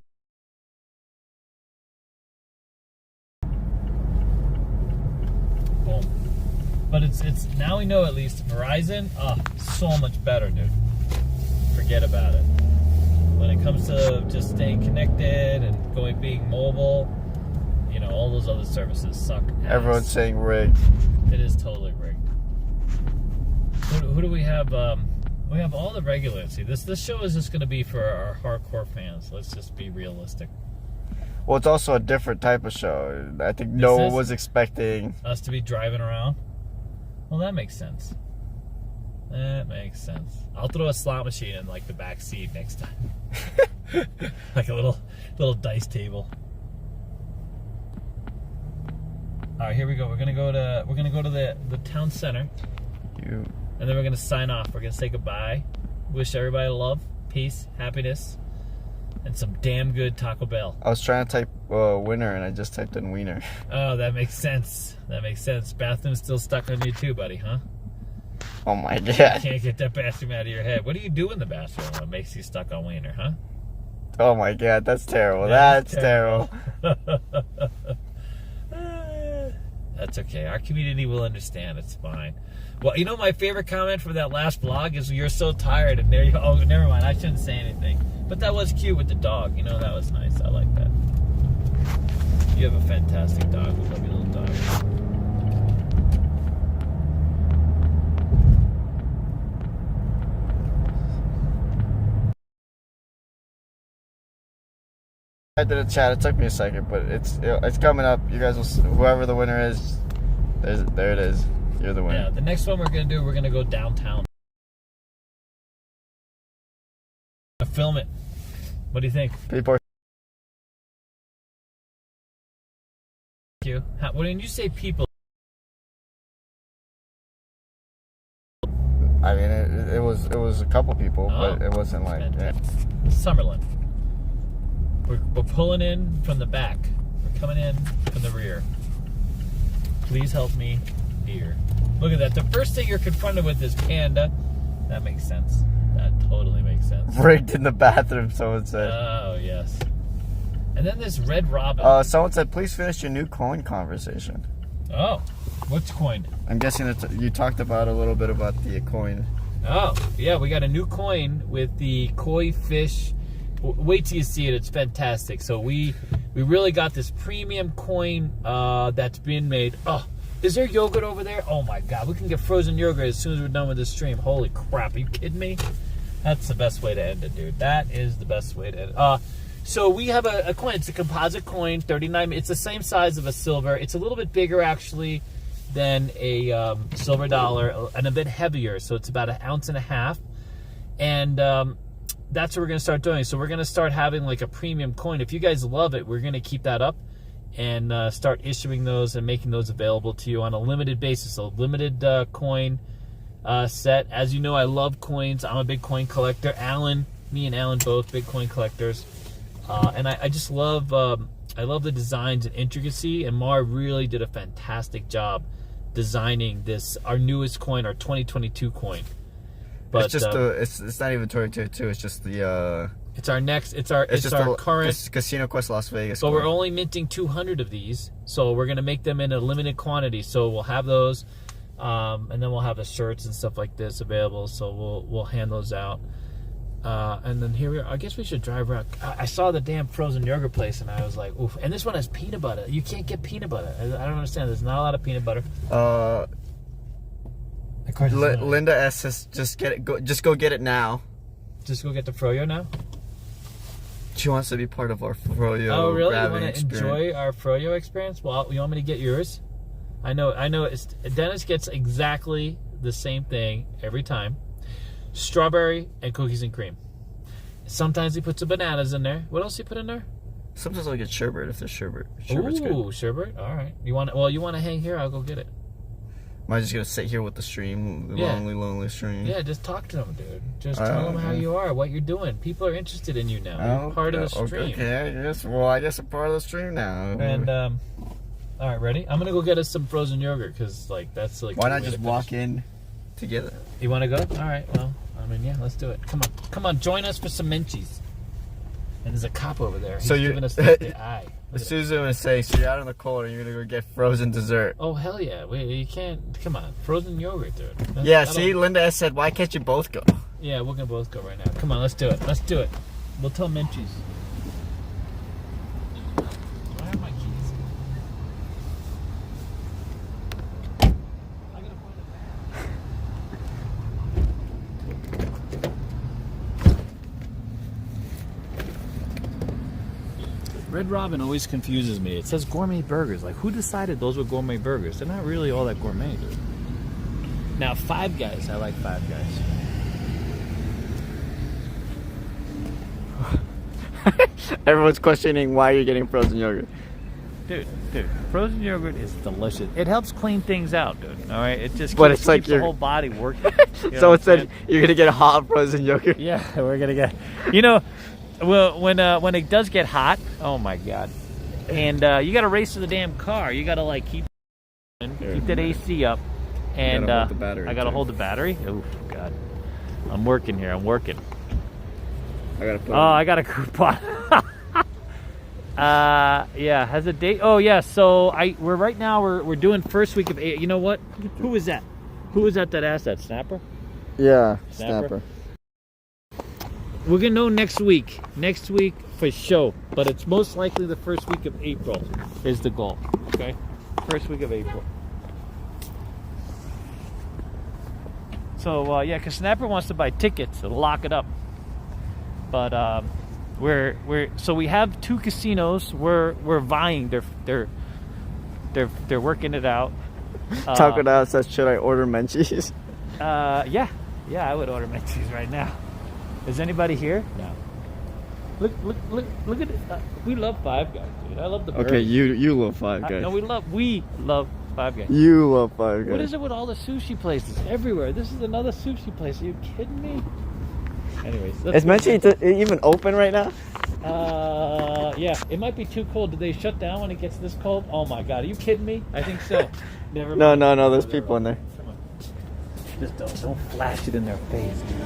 Boom. But it's now we know at least Verizon, so much better, dude. Forget about it. When it comes to just staying connected and being mobile, all those other services suck ass. Everyone's saying rigged. It is totally rigged. Who do we have? We have all the regulars. See, this show is just going to be for our hardcore fans. Let's just be realistic. Well, it's also a different type of show. I think no one was expecting us to be driving around. Well, that makes sense. That makes sense. I'll throw a slot machine in like the back seat next time, like a little dice table. All right, here we go. We're gonna go to the Town Center, and then we're gonna sign off. We're gonna say goodbye, wish everybody love, peace, happiness, and some damn good Taco Bell. I was trying to type winner and I just typed in wiener. Oh, that makes sense. That makes sense. Bathroom's still stuck on you too, buddy, huh? Oh my god. Can't get that bathroom out of your head. What do you do in the bathroom that makes you stuck on wiener, huh? Oh my god, that's terrible. That's terrible. That's okay. Our community will understand. It's fine. Well, you know, my favorite comment from that last vlog is, "You're so tired," and there you go. Oh, never mind. I shouldn't say anything. But that was cute with the dog. You know, that was nice. I like that. You have a fantastic dog. We love your little dog. I did a chat. It took me a second, but it's coming up. You guys will, whoever the winner is, there it is. You're the winner. Yeah, the next one we're going to go downtown. Film it. What do you think? People are... Thank you. When you say people... I mean, it was a couple people, but it wasn't like... Yeah. Summerlin. We're pulling in from the back. We're coming in from the rear. Please help me, dear. Look at that. The first thing you're confronted with is Panda. That makes sense. That totally makes sense. Rigged in the bathroom, someone said. Oh, yes. And then this Red Robin. Someone said, please finish your new coin conversation. Oh, what's coin? I'm guessing that you talked about a little bit about the coin. Oh, yeah, we got a new coin with the koi fish. Wait till you see it. It's fantastic. So we really got this premium coin that's been made. Oh, is there yogurt over there? Oh my God, we can get frozen yogurt as soon as we're done with this stream. Holy crap, are you kidding me? That's the best way to end it, dude. That is the best way to end it. So we have a coin. It's a composite coin, 39. It's the same size of a silver. It's a little bit bigger actually than a silver dollar and a bit heavier. So it's about 1.5 ounces. And that's what we're going to start doing. So we're going to start having like a premium coin. If you guys love it, we're going to keep that up and start issuing those and making those available to you on a limited basis. A limited coin set. As you know, I love coins. I'm a big coin collector. Me and Alan both big coin collectors. And I just love I love the designs and intricacy. And Mar really did a fantastic job designing this, our newest coin, our 2022 coin. But it's just it's not even 2022. It's just the it's our current Casino Quest Las Vegas. But we're only minting 200 of these, so we're gonna make them in a limited quantity. So we'll have those, and then we'll have the shirts and stuff like this available. So we'll hand those out, and then here we are. I guess we should drive around. I saw the damn frozen yogurt place, and I was like, oof. And this one has peanut butter. You can't get peanut butter. I don't understand. There's not a lot of peanut butter. Linda S says, just go get it now. Just go get the froyo now? She wants to be part of our froyo. Oh, really? You want to enjoy our froyo experience? Well, you want me to get yours? I know. Dennis gets exactly the same thing every time. Strawberry and cookies and cream. Sometimes he puts some bananas in there. What else he put in there? Sometimes I'll get sherbet if there's sherbet. Sherbet's good. Ooh, sherbet. All right. You want to hang here? I'll go get it. Am I just gonna sit here with the stream, the lonely stream? Yeah, just talk to them, dude. Just tell them how you are, what you're doing. People are interested in you now. You're part of the stream. Okay, I guess I'm part of the stream now. And all right, ready? I'm gonna go get us some frozen yogurt because that's like. Why not just walk in together? You want to go? All right. Well, I mean, yeah, let's do it. Come on, join us for some Menchie's. And there's a cop over there. He's giving us the eye. Susan was saying, so you're out in the cold and you're going to go get frozen dessert. Oh, hell yeah. Wait, you can't. Come on. Frozen yogurt, dude. See, Linda S said, why can't you both go? Yeah, we're going to both go right now. Come on, let's do it. We'll tell Menchie's. Do I have my keys? I got to find Red Robin always confuses me. It says gourmet burgers. Like, who decided those were gourmet burgers? They're not really all that gourmet, dude. Now, Five Guys. I like Five Guys. Everyone's questioning why you're getting frozen yogurt. Dude, frozen yogurt is delicious. It helps clean things out, dude. All right, it just keeps the whole body working. So it said you're gonna get a hot frozen yogurt. Yeah, we're gonna get. You know, well, when it does get hot, oh my god, and you got to race to the damn car. You got to like keep that AC up, and hold the battery, I got to too. hold the battery. Oh god, I'm working here. I'm working. I gotta put. I got a coupon. Yeah, has a date. Oh yeah, so we're right now we're doing first week of April. You know what? Who was that? Who was that asked that? Snapper? Yeah, Snapper. We're gonna know next week. Next week for sure, but it's most likely the first week of April is the goal. Okay, first week of April. So yeah, because Snapper wants to buy tickets to lock it up, but so we have 2 casinos. We're vying. They're working it out. Taco Dad says, should I order Menchie's? Yeah, I would order Menchie's right now. Is anybody here? No. Look at it. We love Five Guys, dude. I love the burgers. Okay, you love Five Guys. No, we love Five Guys. You love Five Guys. What is it with all the sushi places everywhere? This is another sushi place. Are you kidding me? Anyways, is Menchie even open right now? Yeah, it might be too cold. Do they shut down when it gets this cold? Oh my god, are you kidding me? I think so. Never mind. No, there's people in there. Come on. Just don't flash it in their face, dude.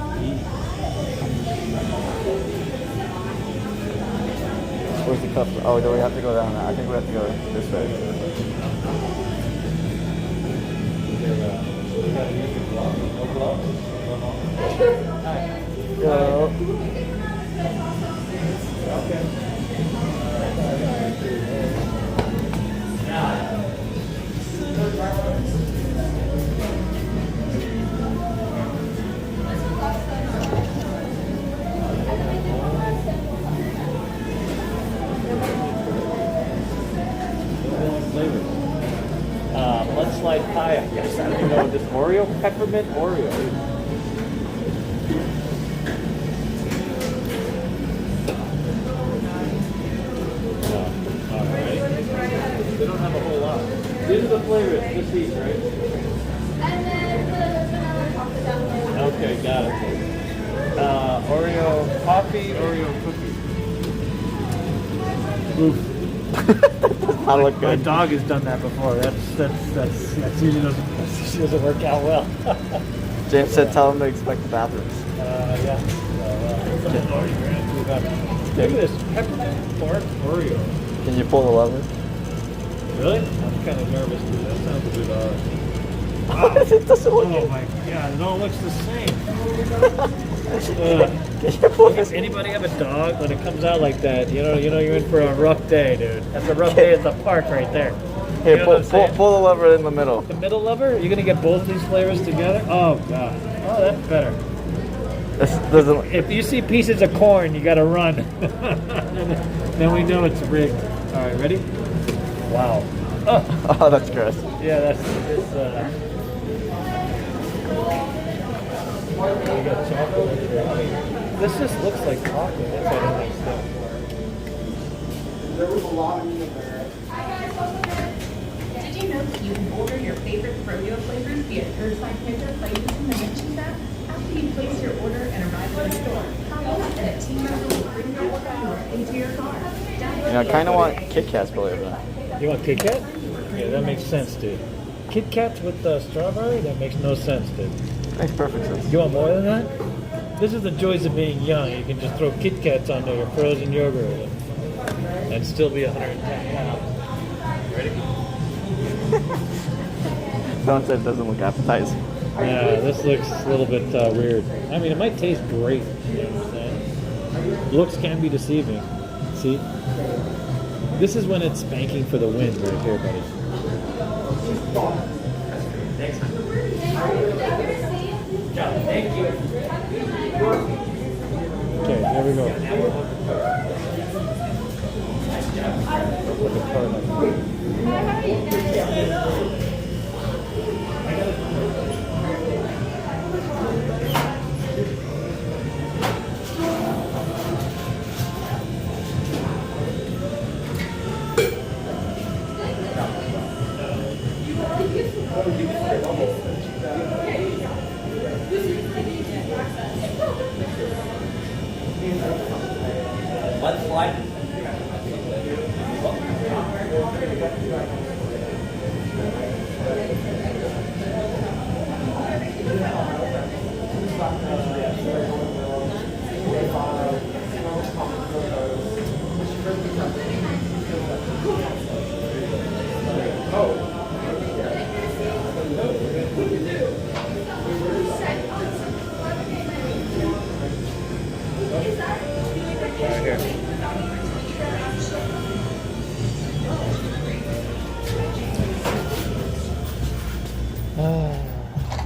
Where's the cup? Oh, do we have to go down there? I think we have to go this way. Hello. Mudslide pie, I guess. I don't even know. This Oreo, peppermint Oreo. Alright. They don't have a whole lot. These are the flavors. Just these, right? Okay, got it. Oreo coffee, Oreo cookie. Oof. I look My good. dog has done that before. That usually doesn't work out well. James said tell him to expect the bathrooms. Yeah. Look at this peppermint bark Oreo. Can you pull the lever? Really? I'm kind of nervous, dude. That sounds a bit odd. It doesn't look Oh my god, it all looks the same. Does anybody have a dog when it comes out like that? You know you're in for a rough day, dude. That's a rough day at the park right there. Here, You know what I'm saying? pull the lever in the middle. The middle lever? You're gonna get both these flavors together? Oh god. Oh, that's better. This doesn't. If you see pieces of corn, you gotta run. Then we know it's rigged. All right, ready? Wow. Oh, that's gross. Yeah, we got chocolate. This just looks like chocolate. That's what I don't understand. There was a lot of meat in there. Did you know that you can order your favorite froyo flavors via curbside pickup by using the Menchie's app? After you place your order and arrive at the store, and a team member will bring your order into your car. I kind of want Kit Kat's flavor. You want Kit Kat? Yeah, that makes sense, dude. Kit Kats with strawberry? That makes no sense, dude. Makes perfect sense. You want more than that? This is the joys of being young. You can just throw Kit Kats on there, your frozen yogurt, and still be 110 pounds. Ready? Don't say it doesn't look appetizing. Yeah, this looks a little bit weird. I mean, it might taste great. You know what I'm saying? Looks can be deceiving. See? This is when it's spanking for the win right here, buddy. Thank you. Okay, there we go. Put the card up.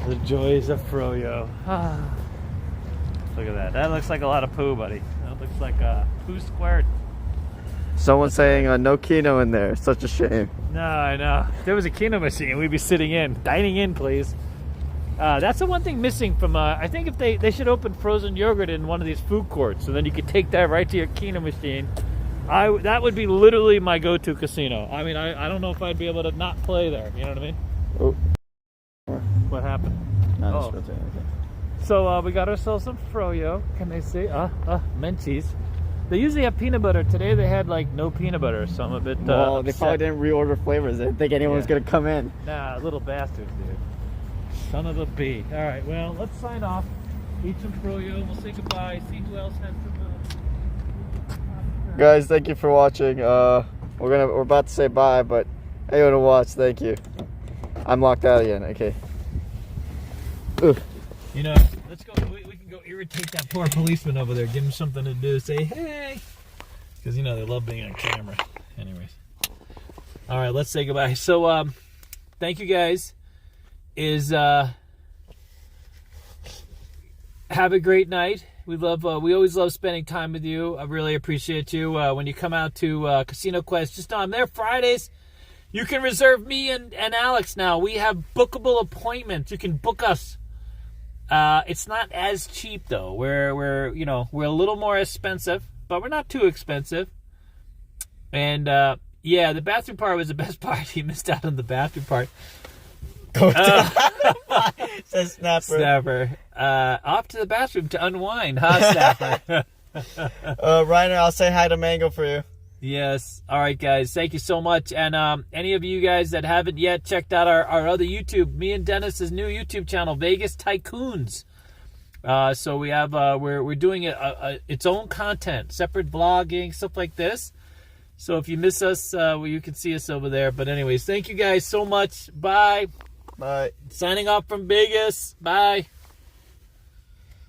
The joys of froyo. Look at that. That looks like a lot of poo, buddy. That looks like a poo squirt. Someone saying no Keno in there. Such a shame. No, I know. If there was a Keno machine, we'd be sitting in. Dining in, please. That's the one thing missing from, I think if they should open frozen yogurt in one of these food courts, so then you could take that right to your Keno machine. That would be literally my go-to casino. I mean, I don't know if I'd be able to not play there. You know what I mean? Oh. What happened? No, Oh. So we got ourselves some froyo. Can they see? Menchie's. They usually have peanut butter. Today they had like no peanut butter, so I'm a bit well, they upset. probably didn't reorder flavors. They didn't think anyone was gonna come in. Nah, little bastards, dude. Son of a bee. All right, well, let's sign off. Eat some froyo. We'll say goodbye. See who else has some. Guys, thank you for watching. We're about to say bye, but anyone who watched, thank you. I'm locked out again. Okay. Ugh. You know, let's go. We can go irritate that poor policeman over there. Give him something to do. Say hey, because you know they love being on camera. Anyways, all right, let's say goodbye. So, thank you guys. Have a great night. We always love spending time with you. I really appreciate you. When you come out to Casino Quest, just know I'm there Fridays. You can reserve me and Alex now. We have bookable appointments. You can book us. It's not as cheap though. We're a little more expensive, but we're not too expensive. And yeah, the bathroom part was the best part. You missed out on the bathroom part. Says Snapper. Snapper. Off to the bathroom to unwind, huh, Snapper? Reiner, I'll say hi to Mango for you. Yes. All right, guys. Thank you so much. And any of you guys that haven't yet checked out our other YouTube, me and Dennis's new YouTube channel, Vegas Tycoons. So we have we're doing its own content, separate vlogging, stuff like this. So if you miss us, you can see us over there. But anyways, thank you guys so much. Bye. Bye. Signing off from Vegas. Bye.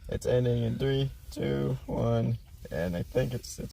It's ending in 3, 2, 1, and I think it's